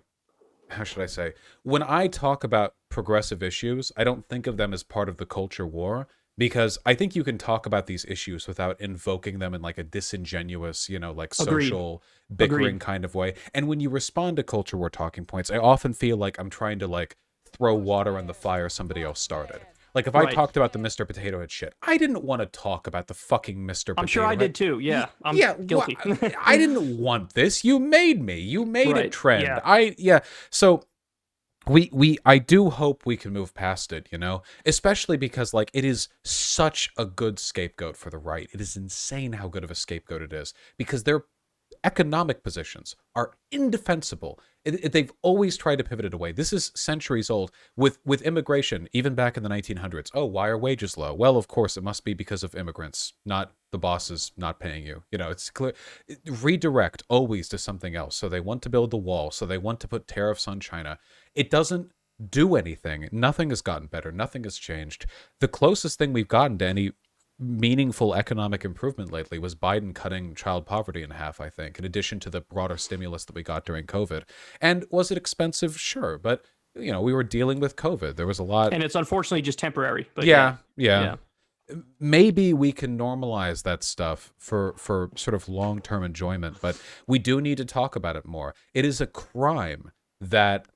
how should I say? When I talk about progressive issues, I don't think of them as part of the culture war. Because I think you can talk about these issues without invoking them in, like, a disingenuous, like, social bickering kind of way. And when you respond to culture war talking points, I often feel like I'm trying to, like, throw water on the fire somebody else started. Like, if I talked about the Mr. Potato Head shit, I didn't want to talk about the fucking Mr. Potato Head. I'm sure I did too. Yeah, I'm guilty. I didn't want this. You made me. You made a trend. Yeah. So I do hope we can move past it, especially because, like, it is such a good scapegoat for the right. It is insane how good of a scapegoat it is because their economic positions are indefensible. They've always tried to pivot it away. This is centuries old with immigration, even back in the 1900s. Oh, why are wages low? Well, of course, it must be because of immigrants, not the bosses not paying you. It's clear. Redirect always to something else. So they want to build the wall. So they want to put tariffs on China. It doesn't do anything. Nothing has gotten better. Nothing has changed. The closest thing we've gotten to any meaningful economic improvement lately was Biden cutting child poverty in half, I think, in addition to the broader stimulus that we got during COVID. And was it expensive? Sure. But, we were dealing with COVID. There was a lot. And it's unfortunately just temporary. But yeah. Maybe we can normalize that stuff for sort of long-term enjoyment, but we do need to talk about it more. It is a crime that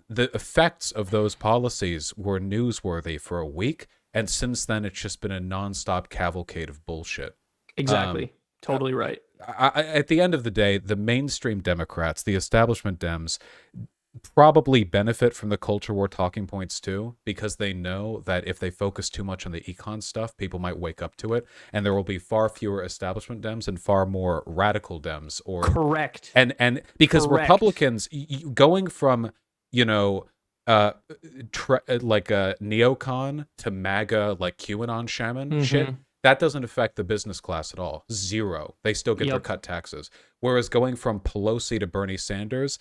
the effects of those policies were newsworthy for a week, and since then it's just been a nonstop cavalcade of bullshit. Exactly. Totally right. At the end of the day, the mainstream Democrats, the establishment Dems, probably benefit from the culture war talking points too, because they know that if they focus too much on the econ stuff, people might wake up to it, and there will be far fewer establishment Dems and far more radical Dems. Or correct. And because correct. Republicans going from like a neocon to MAGA, like QAnon shaman shit, that doesn't affect the business class at all. Zero. They still get their cut taxes. Whereas going from Pelosi to Bernie Sanders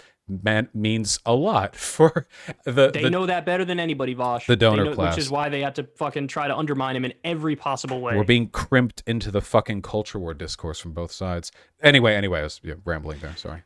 means a lot for They know that better than anybody, Vosh. The donor class. Which is why they had to fucking try to undermine him in every possible way. We're being crimped into the fucking culture war discourse from both sides. Anyway, I was rambling there. Sorry.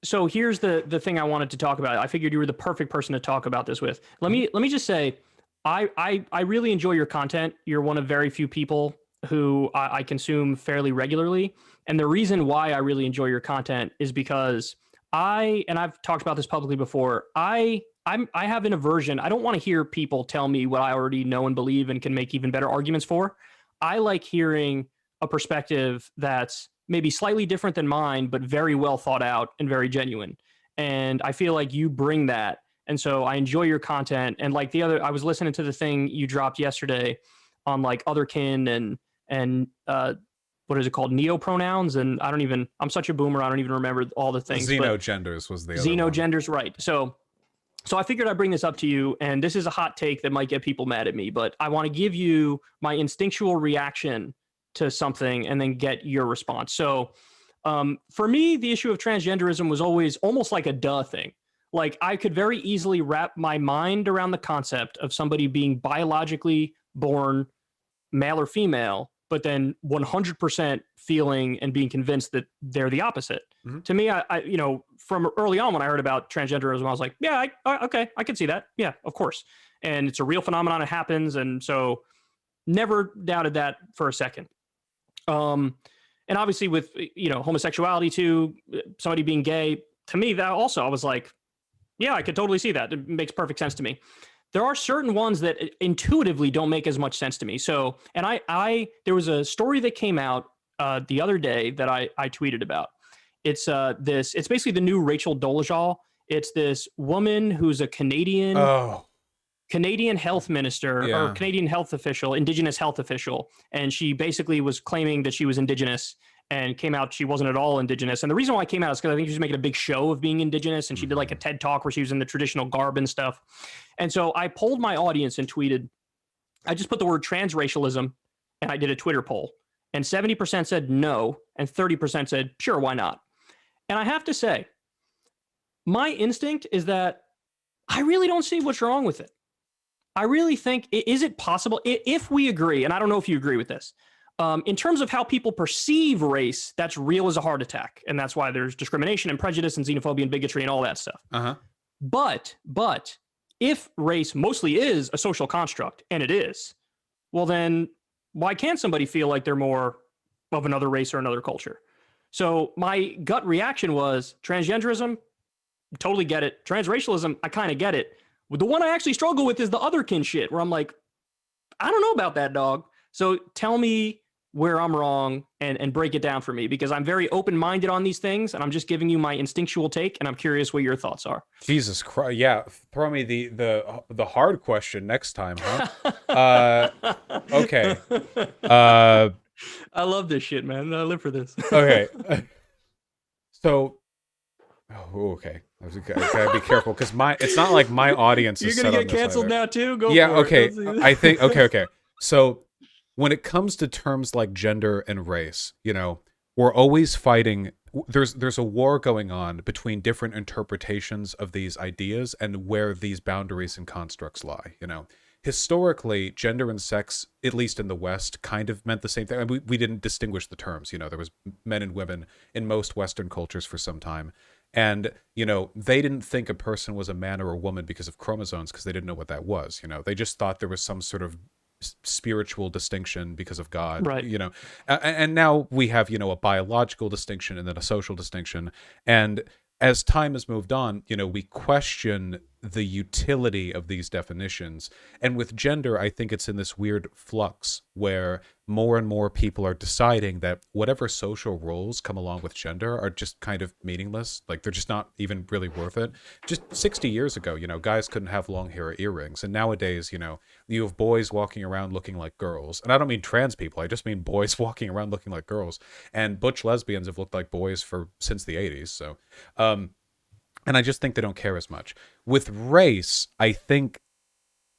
So here's the thing I wanted to talk about. I figured you were the perfect person to talk about this with. Let me just say, I really enjoy your content. You're one of very few people who I consume fairly regularly. And the reason why I really enjoy your content is because I've talked about this publicly before, I have an aversion. I don't want to hear people tell me what I already know and believe and can make even better arguments for. I like hearing a perspective that's maybe slightly different than mine, but very well thought out and very genuine. And I feel like you bring that. And so I enjoy your content. And like I was listening to the thing you dropped yesterday on like otherkin and what is it called? Neopronouns. And I'm such a boomer. I don't even remember all the things. Xenogenders was the other Xenogenders, right. So I figured I'd bring this up to you, and this is a hot take that might get people mad at me, but I want to give you my instinctual reaction to something and then get your response. So for me, the issue of transgenderism was always almost like a duh thing. Like I could very easily wrap my mind around the concept of somebody being biologically born male or female, but then 100% feeling and being convinced that they're the opposite. Mm-hmm. To me, I from early on when I heard about transgenderism, I was like, yeah, okay, I can see that. Yeah, of course. And it's a real phenomenon. It happens. And so never doubted that for a second. And obviously with, homosexuality too, somebody being gay, to me, that also, I was like, yeah, I could totally see that. It makes perfect sense to me. There are certain ones that intuitively don't make as much sense to me. So, and there was a story that came out the other day that I tweeted about. It's it's basically the new Rachel Dolezal. It's this woman who's a Canadian health minister or Canadian health official, Indigenous health official. And she basically was claiming that she was Indigenous and came out she wasn't at all Indigenous. And the reason why I came out is because I think she was making a big show of being Indigenous. And she did like a TED talk where she was in the traditional garb and stuff. And so I polled my audience and tweeted, I just put the word transracialism and I did a Twitter poll. And 70% said no. And 30% said, sure, why not? And I have to say, my instinct is that I really don't see what's wrong with it. I really think, is it possible, if we agree, and I don't know if you agree with this, in terms of how people perceive race, that's real as a heart attack. And that's why there's discrimination and prejudice and xenophobia and bigotry and all that stuff. Uh-huh. But if race mostly is a social construct, and it is, well then, why can't somebody feel like they're more of another race or another culture? So my gut reaction was transgenderism, totally get it. Transracialism, I kind of get it. The one I actually struggle with is the otherkin shit, where I'm like, I don't know about that, dog. So tell me where I'm wrong and break it down for me, because I'm very open-minded on these things and I'm just giving you my instinctual take and I'm curious what your thoughts are. Jesus Christ. Yeah. Throw me the hard question next time, huh? Okay. I love this shit, man. I live for this. Okay. So, okay. I gotta be careful because it's not like my audience is. You're gonna get canceled now too. Go. Yeah. For Okay. It. I think. Okay. So, when it comes to terms like gender and race, we're always fighting. There's a war going on between different interpretations of these ideas and where these boundaries and constructs lie. Historically, gender and sex, at least in the West, kind of meant the same thing. I mean, we didn't distinguish the terms. There was men and women in most Western cultures for some time. And, they didn't think a person was a man or a woman because of chromosomes, because they didn't know what that was. They just thought there was some sort of spiritual distinction because of God, right? And now we have, a biological distinction and then a social distinction. And as time has moved on, we question the utility of these definitions. And with gender, I think it's in this weird flux where more and more people are deciding that whatever social roles come along with gender are just kind of meaningless. Like they're just not even really worth it. Just 60 years ago, guys couldn't have long hair or earrings. And nowadays, you have boys walking around looking like girls. And I don't mean trans people. I just mean boys walking around looking like girls. And butch lesbians have looked like boys since the 80s. So, and I just think they don't care as much. With race, I think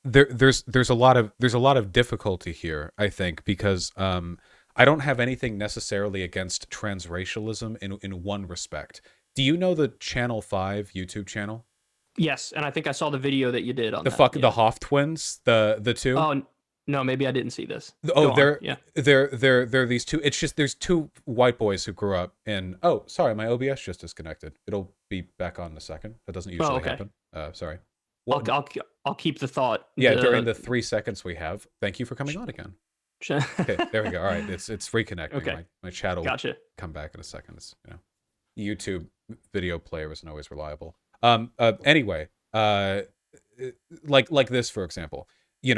there's a lot of difficulty here, I think, because I don't have anything necessarily against transracialism in one respect. Do you know the Channel 5 YouTube channel? Yes, and I think I saw the video that you did on the Hoff twins, the two. Oh no, maybe I didn't see this. Oh, they're these two. It's just there's two white boys who grew up in. Oh, sorry, my OBS just disconnected. It'll be back on in a second. That doesn't usually happen. Sorry. I'll keep the thought. Yeah, during the 3 seconds we have. Thank you for coming on again. Okay, there we go. All right, it's reconnecting. Okay. My chat will Gotcha. come back in a second. It's, YouTube video player isn't always reliable. Anyway, like this, for example,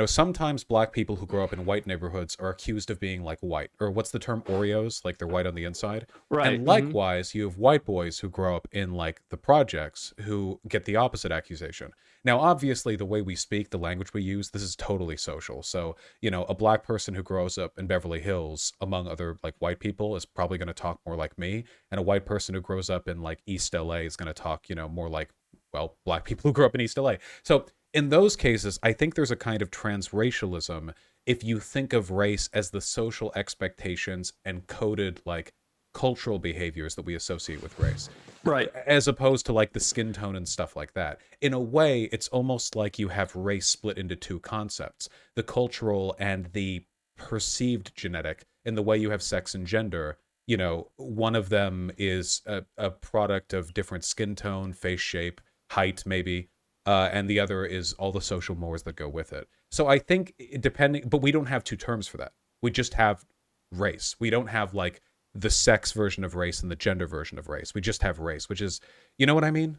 sometimes black people who grow up in white neighborhoods are accused of being like white, or what's the term, Oreos, like they're white on the inside. Right. And likewise, you have white boys who grow up in like the projects who get the opposite accusation. Now, obviously, the way we speak, the language we use, this is totally social. So, a black person who grows up in Beverly Hills, among other like white people, is probably going to talk more like me. And a white person who grows up in like East LA is going to talk, more like, well, black people who grew up in East LA. So in those cases, I think there's a kind of transracialism if you think of race as the social expectations and coded like cultural behaviors that we associate with race, Right. as opposed to like the skin tone and stuff like that. In a way, it's almost like you have race split into two concepts, the cultural and the perceived genetic. In the way you have sex and gender, you know, one of them is a product of different skin tone, face shape, height, maybe, and the other is all the social mores that go with it. So I think depending, but we don't have two terms for that. We just have race. We don't have like the sex version of race and the gender version of race. We just have race, which is, you know what I mean?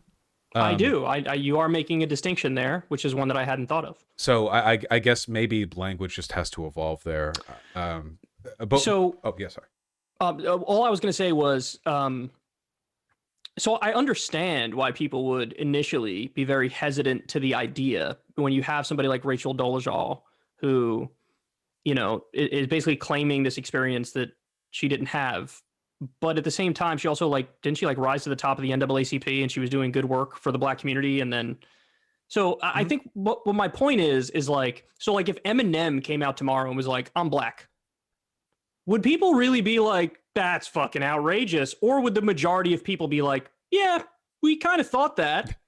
I do. You are making a distinction there, which is one that I hadn't thought of. So I guess maybe language just has to evolve there. But, So, oh yeah, sorry. all I was going to say was, so I understand why people would initially be very hesitant to the idea when you have somebody like Rachel Dolezal, who, you know, is basically claiming this experience that she didn't have. But at the same time, she also didn't she rise to the top of the NAACP, and she was doing good work for the Black community. And then, so I think what my point is like, so like if Eminem came out tomorrow and was like, I'm Black, would people really be like, that's fucking outrageous? Or would the majority of people be like, yeah, we kind of thought that?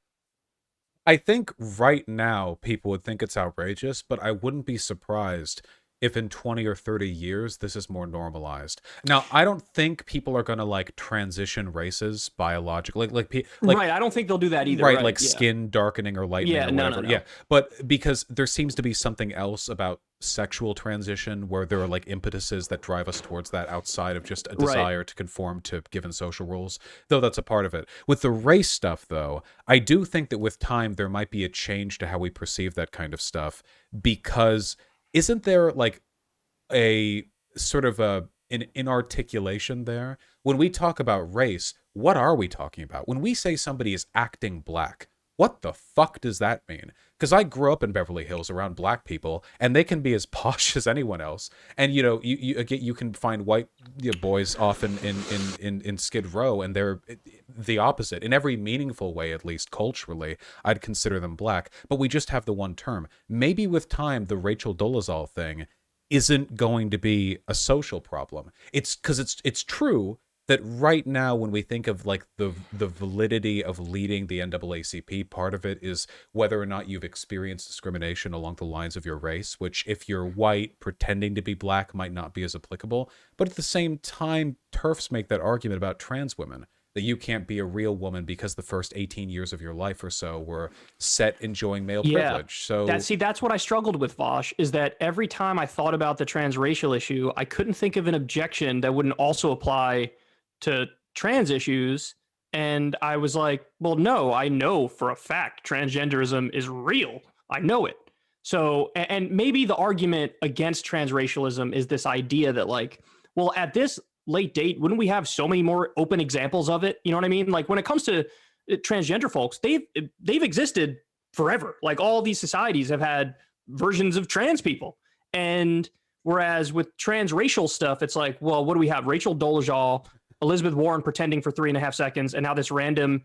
I think right now people would think it's outrageous, but I wouldn't be surprised if in 20 or 30 years this is more normalized. Now, I don't think people are going to like transition races biologically, Right, I don't think they'll do that either. Right, like skin darkening or lightening or whatever. No. Yeah, but because there seems to be something else about sexual transition where there are like impetuses that drive us towards that outside of just a desire to conform to given social rules, though that's a part of it. With the race stuff, though, I do think that with time there might be a change to how we perceive that kind of stuff, because isn't there like a sort of an inarticulation there? When we talk about race, what are we talking about? When we say somebody is acting Black, what the fuck does that mean? Because I grew up in Beverly Hills around Black people, and they can be as posh as anyone else. And you know, you can find white boys often in Skid Row, and they're the opposite in every meaningful way, at least culturally. I'd consider them Black, but we just have the one term. Maybe with time, the Rachel Dolezal thing isn't going to be a social problem. It's because it's true that right now when we think of like the validity of leading the NAACP, part of it is whether or not you've experienced discrimination along the lines of your race, which if you're white pretending to be Black might not be as applicable. But at the same time, TERFs make that argument about trans women, that you can't be a real woman because the first 18 years of your life or so were set enjoying male privilege. So that's what I struggled with, Vosh, is that every time I thought about the transracial issue, I couldn't think of an objection that wouldn't also apply to trans issues. And I was like, well, no, I know for a fact transgenderism is real. I know it. So, and maybe the argument against transracialism is this idea that like, well, at this late date, wouldn't we have so many more open examples of it? You know what I mean? Like when it comes to transgender folks, they've existed forever. Like all these societies have had versions of trans people. And whereas with transracial stuff, it's like, well, what do we have? Rachel Dolezal, Elizabeth Warren pretending for 3.5 seconds, and now this random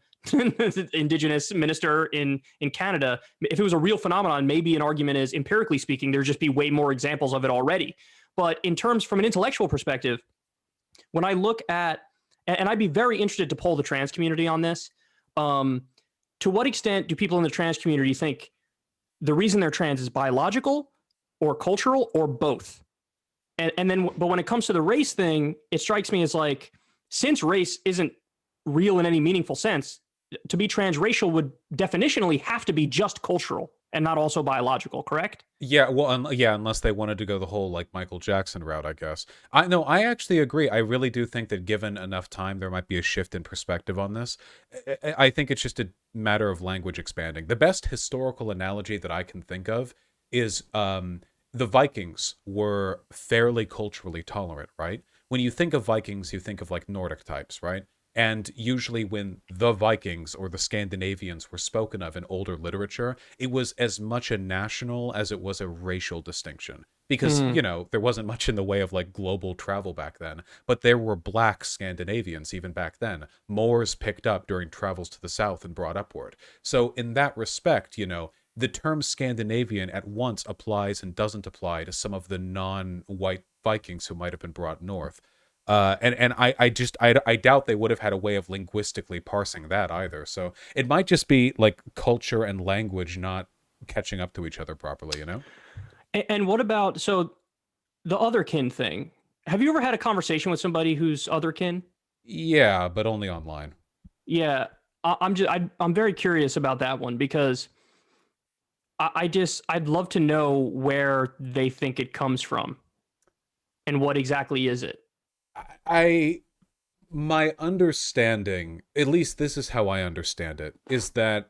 indigenous minister in Canada. If it was a real phenomenon, maybe an argument is, empirically speaking, there'd just be way more examples of it already. But in terms from an intellectual perspective, when I look at, and I'd be very interested to poll the trans community on this, to what extent do people in the trans community think the reason they're trans is biological or cultural or both? And then, but when it comes to the race thing, it strikes me as like, since race isn't real in any meaningful sense, to be transracial would definitionally have to be just cultural and not also biological, correct? Yeah, well, unless they wanted to go the whole like Michael Jackson route, I guess. I actually agree. I really do think that given enough time, there might be a shift in perspective on this. I think it's just a matter of language expanding. The best historical analogy that I can think of is the Vikings were fairly culturally tolerant, right? When you think of Vikings, you think of like Nordic types, right? And usually when the Vikings or the Scandinavians were spoken of in older literature, it was as much a national as it was a racial distinction. Because, you know, there wasn't much in the way of like global travel back then, but there were Black Scandinavians even back then. Moors picked up during travels to the south and brought upward. So in that respect, you know, the term Scandinavian at once applies and doesn't apply to some of the non-white Vikings who might have been brought north. I doubt they would have had a way of linguistically parsing that either. So it might just be like culture and language not catching up to each other properly, you know? And what about the otherkin thing? Have you ever had a conversation with somebody who's otherkin? Yeah, but only online. Yeah, I'm very curious about that one because I'd love to know where they think it comes from and what exactly is it. I my understanding, at least this is how I understand it, is that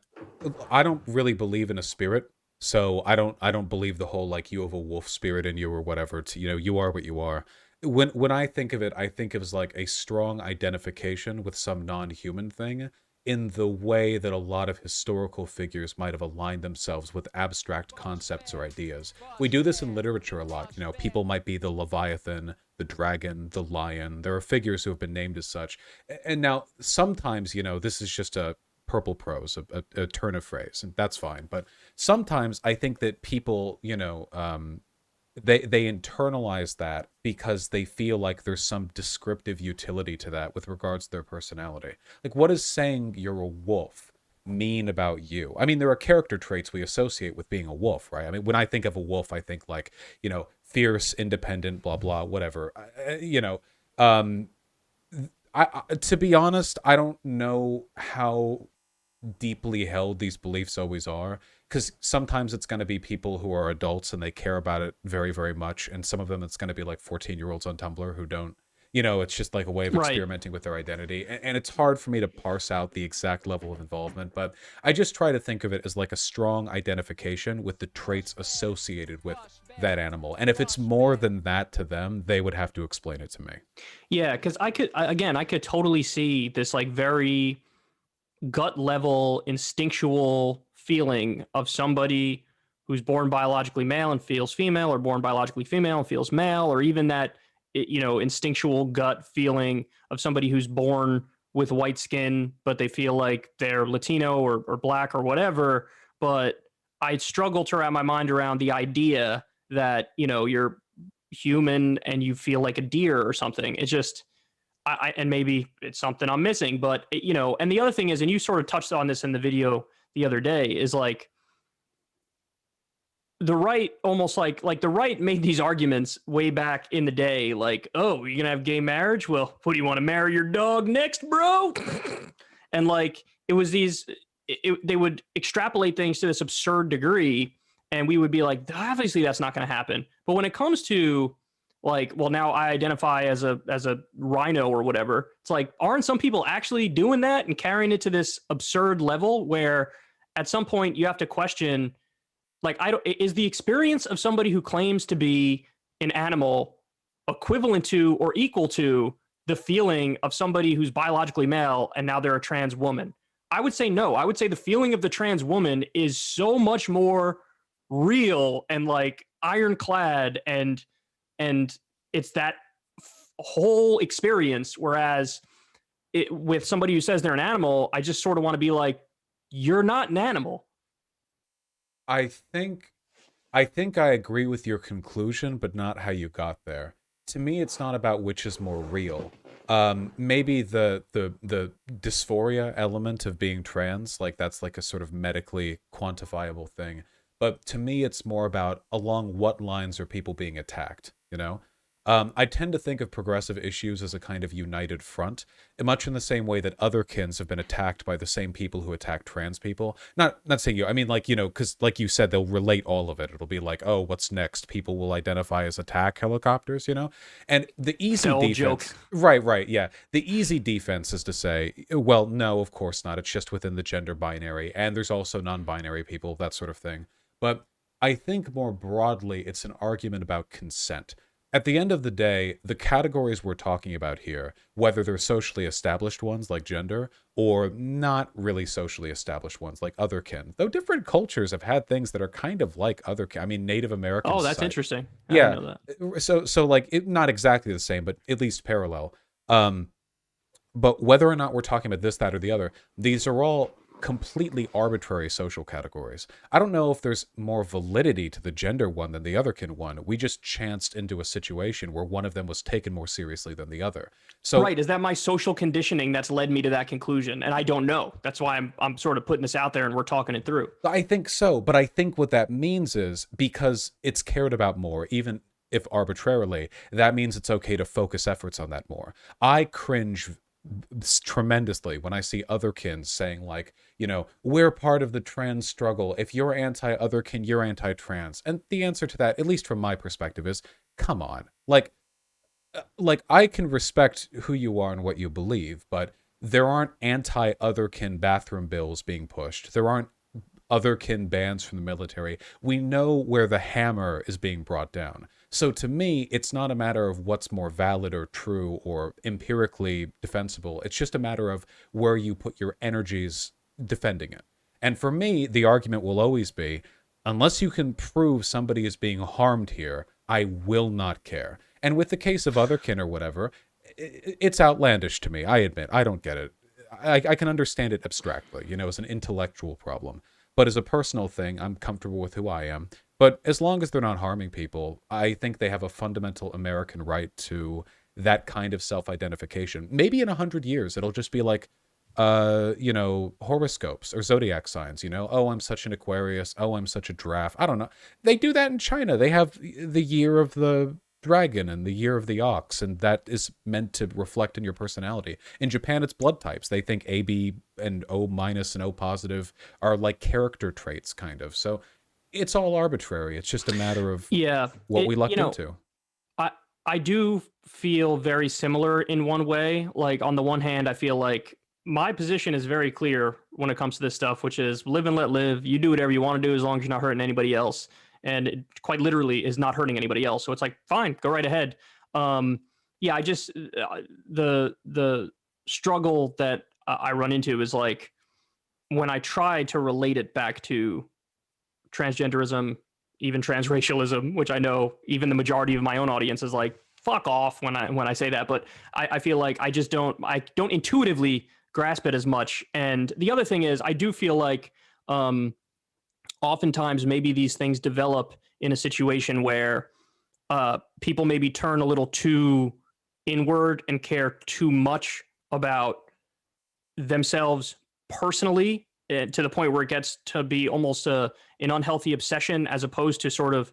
I don't really believe in a spirit. So I don't believe the whole like you have a wolf spirit in you or whatever. To, you are what you are. When I think of it, I think of it as like a strong identification with some non-human thing in the way that a lot of historical figures might have aligned themselves with abstract concepts or ideas. We do this in literature a lot. People might be the Leviathan, the dragon, the lion. There are figures who have been named as such. And now sometimes, this is just a purple prose, a turn of phrase, and that's fine. But sometimes I think that people, they internalize that because they feel like there's some descriptive utility to that with regards to their personality. Like, what does saying you're a wolf mean about you? I mean, there are character traits we associate with being a wolf, right? I mean, when I think of a wolf, I think like, fierce, independent, blah, blah, whatever. To be honest, I don't know how deeply held these beliefs always are, because sometimes it's going to be people who are adults and they care about it very, very much, and some of them it's going to be like 14-year-olds on Tumblr who don't, it's just like a way of experimenting with their identity, and it's hard for me to parse out the exact level of involvement, but I just try to think of it as like a strong identification with the traits associated with that animal, and if it's more than that to them, they would have to explain it to me. Yeah, because I could totally see this like very gut level instinctual feeling of somebody who's born biologically male and feels female, or born biologically female and feels male, or even that instinctual gut feeling of somebody who's born with white skin but they feel like they're Latino or black or whatever. But I struggle to wrap my mind around the idea that you're human and you feel like a deer or something. It's just and maybe it's something I'm missing, but and the other thing is, and you sort of touched on this in the video the other day, is like the right almost like the right made these arguments way back in the day, like, oh, you're gonna have gay marriage? Well, what do you want to marry your dog next, bro? And like it was they would extrapolate things to this absurd degree, and we would be like, obviously that's not going to happen. But when it comes to like, well, now I identify as a rhino or whatever, it's like, aren't some people actually doing that and carrying it to this absurd level where at some point you have to question, like, is the experience of somebody who claims to be an animal equivalent to or equal to the feeling of somebody who's biologically male and now they're a trans woman? I would say no. I would say the feeling of the trans woman is so much more real and like ironclad, and it's that whole experience. Whereas with somebody who says they're an animal, I just sort of want to be like, you're not an animal. I think I agree with your conclusion, but not how you got there. To me, it's not about which is more real. Maybe the dysphoria element of being trans, like that's like a sort of medically quantifiable thing. But to me, it's more about along what lines are people being attacked, I tend to think of progressive issues as a kind of united front, much in the same way that otherkins have been attacked by the same people who attack trans people. Not saying you, I mean, like, because like you said, they'll relate all of it. It'll be like, oh, what's next? People will identify as attack helicopters, And the easy defense, joke. Right, yeah. The easy defense is to say, well, no, of course not. It's just within the gender binary, and there's also non-binary people, that sort of thing. But I think more broadly, it's an argument about consent. At the end of the day, the categories we're talking about here, whether they're socially established ones like gender or not really socially established ones like otherkin, though different cultures have had things that are kind of like otherkin. I mean, Native American. Oh, that's interesting. I didn't know that. So like not exactly the same, but at least parallel. But whether or not we're talking about this, that, or the other, these are all completely arbitrary social categories. I don't know if there's more validity to the gender one than the otherkin one. We just chanced into a situation where one of them was taken more seriously than the other. So Right. Is that my social conditioning that's led me to that conclusion? And I don't know. That's why I'm sort of putting this out there and we're talking it through. I think so, but I think what that means is because it's cared about more, even if arbitrarily, that means it's okay to focus efforts on that more. I cringe tremendously when I see otherkin saying like, we're part of the trans struggle. If you're anti-otherkin, you're anti-trans. And the answer to that, at least from my perspective, is come on. Like I can respect who you are and what you believe, but there aren't anti-otherkin bathroom bills being pushed. There aren't otherkin bans from the military. We know where the hammer is being brought down. So to me, it's not a matter of what's more valid or true or empirically defensible. It's just a matter of where you put your energies defending it. And for me, the argument will always be, unless you can prove somebody is being harmed here, I will not care. And with the case of otherkin or whatever, it's outlandish to me. I admit, I don't get it. I can understand it abstractly, as an intellectual problem. But as a personal thing, I'm comfortable with who I am. But as long as they're not harming people, I think they have a fundamental American right to that kind of self-identification. Maybe in 100 years, it'll just be like, horoscopes or zodiac signs, oh, I'm such an Aquarius. Oh, I'm such a giraffe. I don't know. They do that in China. They have the year of the dragon and the year of the ox, and that is meant to reflect in your personality. In Japan, it's blood types. They think AB and O minus and O positive are like character traits, kind of. So it's all arbitrary. It's just a matter of what we lucked into. I do feel very similar in one way. Like on the one hand, I feel like my position is very clear when it comes to this stuff, which is live and let live. You do whatever you want to do as long as you're not hurting anybody else. And it quite literally is not hurting anybody else. So it's like, fine, go right ahead. I just, the struggle that I run into is like, when I try to relate it back to transgenderism, even transracialism, which I know even the majority of my own audience is like, fuck off when I say that. But I feel like I don't intuitively grasp it as much. And the other thing is I do feel like, oftentimes maybe these things develop in a situation where people maybe turn a little too inward and care too much about themselves personally, to the point where it gets to be almost an unhealthy obsession, as opposed to sort of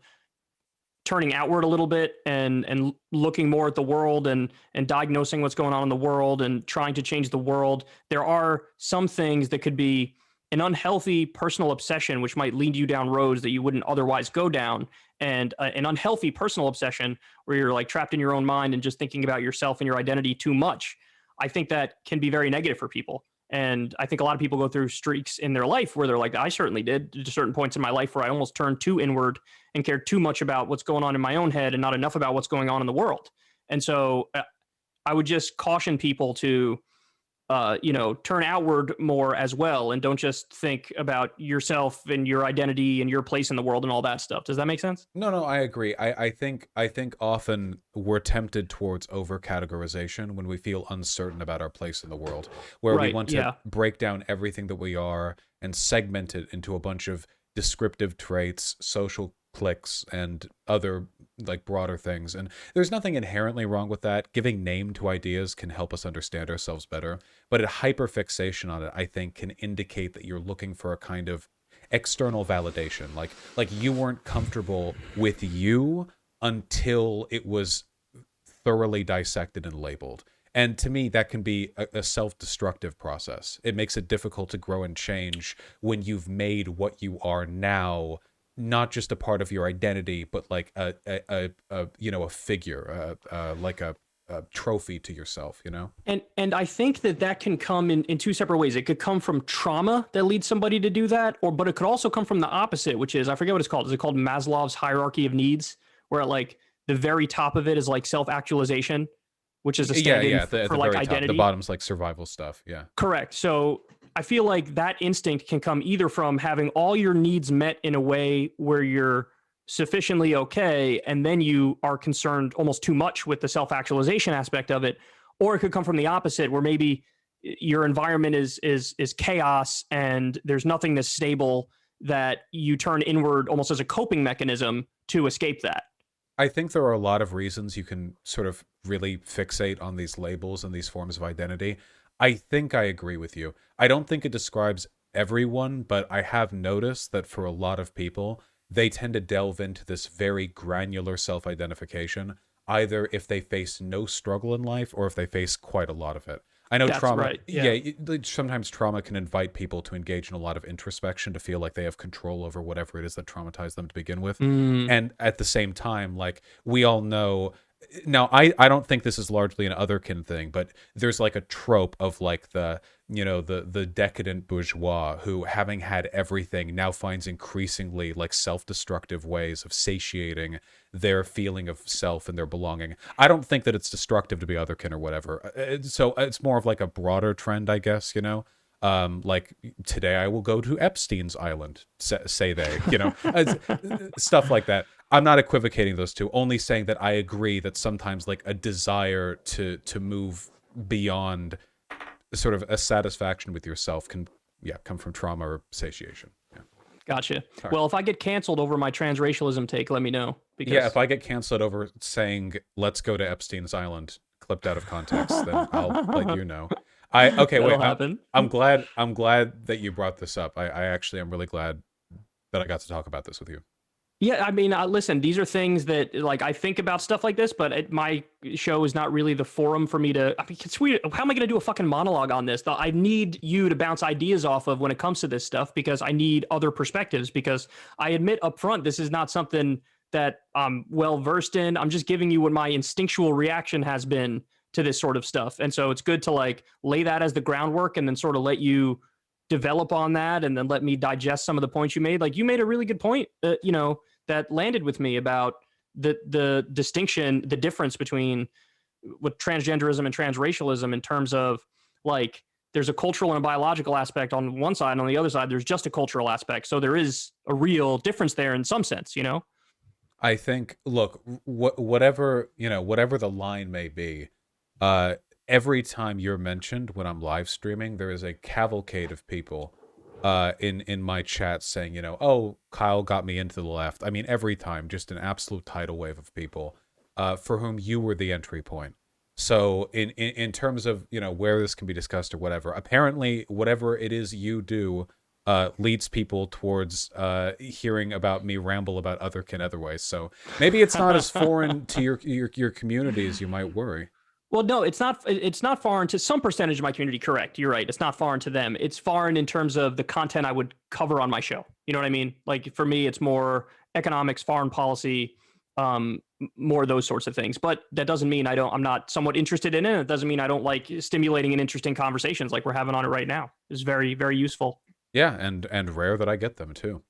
turning outward a little bit and looking more at the world and diagnosing what's going on in the world and trying to change the world. There are some things that could be an unhealthy personal obsession, which might lead you down roads that you wouldn't otherwise go down, and an unhealthy personal obsession where you're like trapped in your own mind and just thinking about yourself and your identity too much. I think that can be very negative for people. And I think a lot of people go through streaks in their life where they're like, I certainly did, at certain points in my life where I almost turned too inward and cared too much about what's going on in my own head and not enough about what's going on in the world. And so I would just caution people to turn outward more as well, and don't just think about yourself and your identity and your place in the world and all that stuff. Does that make sense? No, I agree. I think often we're tempted towards over categorization when we feel uncertain about our place in the world, where we want to break down everything that we are and segment it into a bunch of descriptive traits, social cliques, and other like broader things. And there's nothing inherently wrong with that. Giving name to ideas can help us understand ourselves better, but a hyperfixation on it, I think, can indicate that you're looking for a kind of external validation, like you weren't comfortable with you until it was thoroughly dissected and labeled. And to me, that can be a self-destructive process. It makes it difficult to grow and change when you've made what you are now not just a part of your identity, but like a figure, like a trophy to yourself, And I think that can come in two separate ways. It could come from trauma that leads somebody to do that, but it could also come from the opposite, which is, I forget what it's called. Is it called Maslow's hierarchy of needs, where like the very top of it is like self-actualization, which is a stand-in for like identity. The bottom's like survival stuff. Yeah. Correct. So I feel like that instinct can come either from having all your needs met in a way where you're sufficiently okay, and then you are concerned almost too much with the self-actualization aspect of it, or it could come from the opposite, where maybe your environment is chaos and there's nothing that's stable, that you turn inward almost as a coping mechanism to escape that. I think there are a lot of reasons you can sort of really fixate on these labels and these forms of identity. I think I agree with you. I don't think it describes everyone, but I have noticed that for a lot of people, they tend to delve into this very granular self-identification, either if they face no struggle in life or if they face quite a lot of it. I know That's trauma, right, yeah. sometimes trauma can invite people to engage in a lot of introspection to feel like they have control over whatever it is that traumatized them to begin with. And at the same time, like, we all know, now I don't think this is largely an otherkin thing, but there's like a trope of like the, the decadent bourgeois who, having had everything, now finds increasingly like self-destructive ways of satiating their feeling of self and their belonging. I don't think that it's destructive to be otherkin or whatever. So it's more of like a broader trend, I guess, like, today I will go to Epstein's Island, say they, stuff like that. I'm not equivocating those two, only saying that I agree that sometimes like a desire to move beyond sort of a satisfaction with yourself can, come from trauma or satiation. Yeah. Gotcha. Well, if I get canceled over my transracialism take, let me know. Because if I get canceled over saying let's go to Epstein's Island, clipped out of context, then I'll let you know. I'm glad that you brought this up. I actually am really glad that I got to talk about this with you. Yeah, I mean, listen, these are things that, like, I think about stuff like this, but my show is not really the forum for me to. I mean, it's weird. How am I going to do a fucking monologue on this? I need you to bounce ideas off of when it comes to this stuff, because I need other perspectives. Because I admit up front, this is not something that I'm well versed in. I'm just giving you what my instinctual reaction has been to this sort of stuff, and so it's good to like lay that as the groundwork, and then sort of let you develop on that, and then let me digest some of the points you made. Like, you made a really good point, that landed with me about the distinction, the difference between with transgenderism and transracialism, in terms of like, there's a cultural and a biological aspect on one side, and on the other side, there's just a cultural aspect. So there is a real difference there in some sense, I think, look, whatever the line may be, every time you're mentioned when I'm live streaming, there is a cavalcade of people in my chat saying, oh, Kyle got me into the left. I mean, every time, just an absolute tidal wave of people for whom you were the entry point. So in terms of, where this can be discussed or whatever, apparently whatever it is you do leads people towards hearing about me ramble about otherkin otherwise. So maybe it's not as foreign to your community as you might worry. Well, no, it's not. It's not foreign to some percentage of my community. Correct. You're right. It's not foreign to them. It's foreign in terms of the content I would cover on my show. You know what I mean? Like, for me, it's more economics, foreign policy, more those sorts of things. But that doesn't mean I'm not somewhat interested in it. It doesn't mean I don't like stimulating and interesting conversations like we're having on it right now. It's very, very useful. Yeah, and rare that I get them too.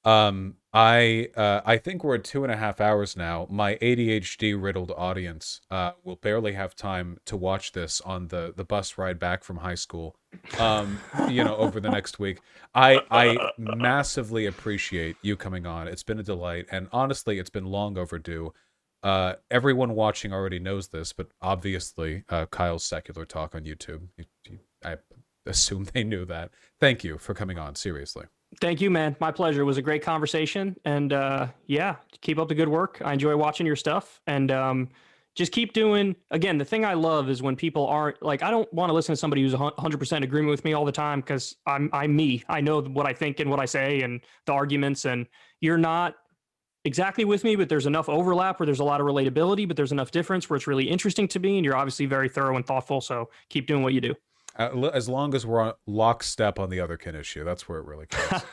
I think we're at 2.5 hours now. My ADHD riddled audience will barely have time to watch this on the bus ride back from high school. Over the next week. I massively appreciate you coming on. It's been a delight, and honestly, it's been long overdue. Everyone watching already knows this, but obviously, Kyle's Secular Talk on YouTube. I assume they knew that. Thank you for coming on. Seriously. Thank you, man. My pleasure. It was a great conversation. And keep up the good work. I enjoy watching your stuff. And just keep doing. Again, the thing I love is when people aren't like, I don't want to listen to somebody who's 100% agreement with me all the time, because I'm me. I know what I think and what I say and the arguments. And you're not exactly with me, but there's enough overlap where there's a lot of relatability, but there's enough difference where it's really interesting to me. And you're obviously very thorough and thoughtful. So keep doing what you do. As long as we're on lockstep on the otherkin issue, that's where it really counts.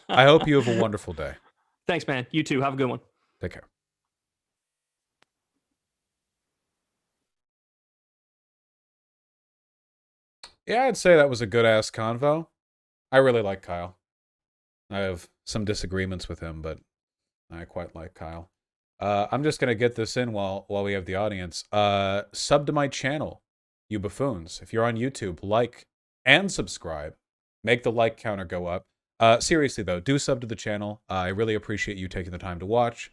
I hope you have a wonderful day. Thanks, man. You too. Have a good one. Take care. Yeah, I'd say that was a good-ass convo. I really like Kyle. I have some disagreements with him, but I quite like Kyle. I'm just going to get this in while we have the audience. Sub to my channel, you buffoons. If you're on YouTube, like and subscribe. Make the like counter go up. Seriously, though, do sub to the channel. I really appreciate you taking the time to watch.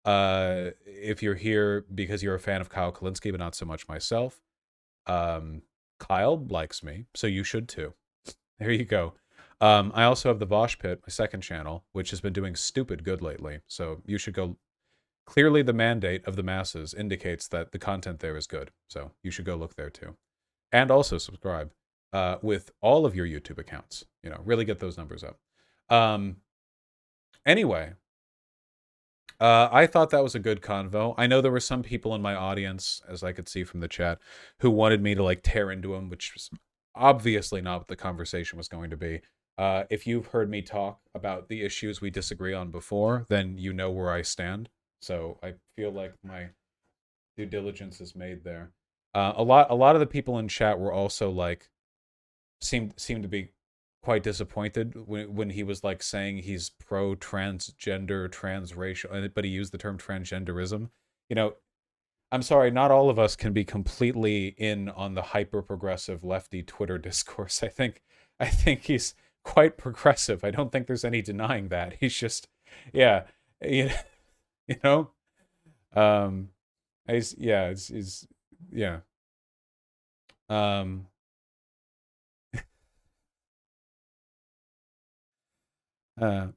If you're here because you're a fan of Kyle Kulinski, but not so much myself, Kyle likes me, so you should too. There you go. I also have the Vosh Pit, my second channel, which has been doing stupid good lately. So you should go. Clearly, the mandate of the masses indicates that the content there is good. So you should go look there too. And also subscribe with all of your YouTube accounts. You know, really get those numbers up. Anyway, I thought that was a good convo. I know there were some people in my audience, as I could see from the chat, who wanted me to like tear into him, which was obviously not what the conversation was going to be. If you've heard me talk about the issues we disagree on before, then you know where I stand. So I feel like my due diligence is made there. A lot of the people in chat were also like seemed to be quite disappointed when he was like saying he's pro transgender, transracial, but he used the term transgenderism. You know, I'm sorry, not all of us can be completely in on the hyper progressive lefty Twitter discourse. I think he's quite progressive. I don't think there's any denying that. He's just, yeah, you know, he's yeah.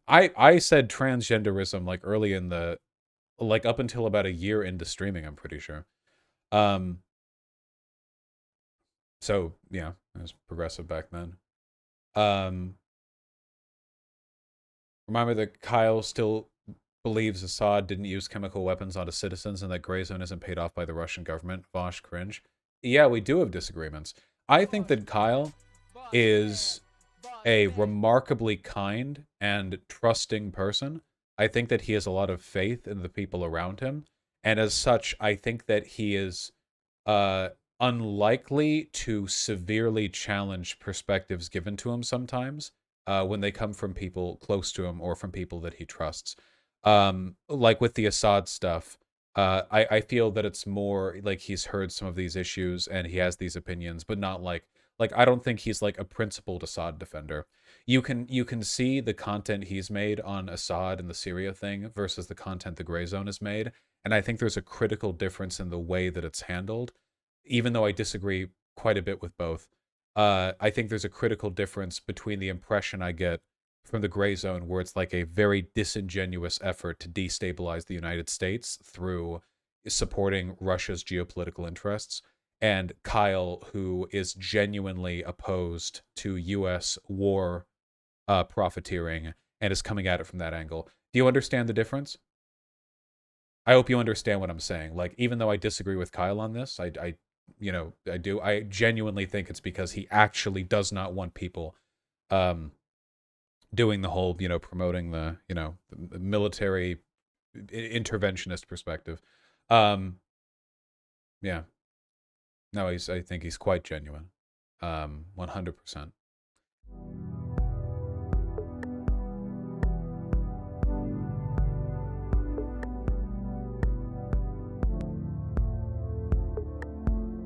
I said transgenderism like early in the, like up until about a year into streaming, I'm pretty sure. So yeah, I was progressive back then. Remind me that Kyle still believes Assad didn't use chemical weapons onto citizens and that Gray Zone isn't paid off by the Russian government. Vosh, cringe. Yeah, we do have disagreements. I think that Kyle is a remarkably kind and trusting person. I think that he has a lot of faith in the people around him. And as such, I think that he is unlikely to severely challenge perspectives given to him sometimes when they come from people close to him or from people that he trusts. Like with the Assad stuff, I feel that it's more like he's heard some of these issues and he has these opinions, but not like I don't think he's like a principled Assad defender. You can see the content he's made on Assad and the Syria thing versus the content the Gray Zone has made, and I think there's a critical difference in the way that it's handled. Even though I disagree quite a bit with both, I think there's a critical difference between the impression I get from the Gray Zone, where it's like a very disingenuous effort to destabilize the United States through supporting Russia's geopolitical interests, and Kyle, who is genuinely opposed to U.S. war profiteering and is coming at it from that angle. Do you understand the difference? I hope you understand what I'm saying. Like, even though I disagree with Kyle on this, I do. I genuinely think it's because he actually does not want people doing the whole, promoting the, the military interventionist perspective. Yeah. No, I think he's quite genuine. 100%.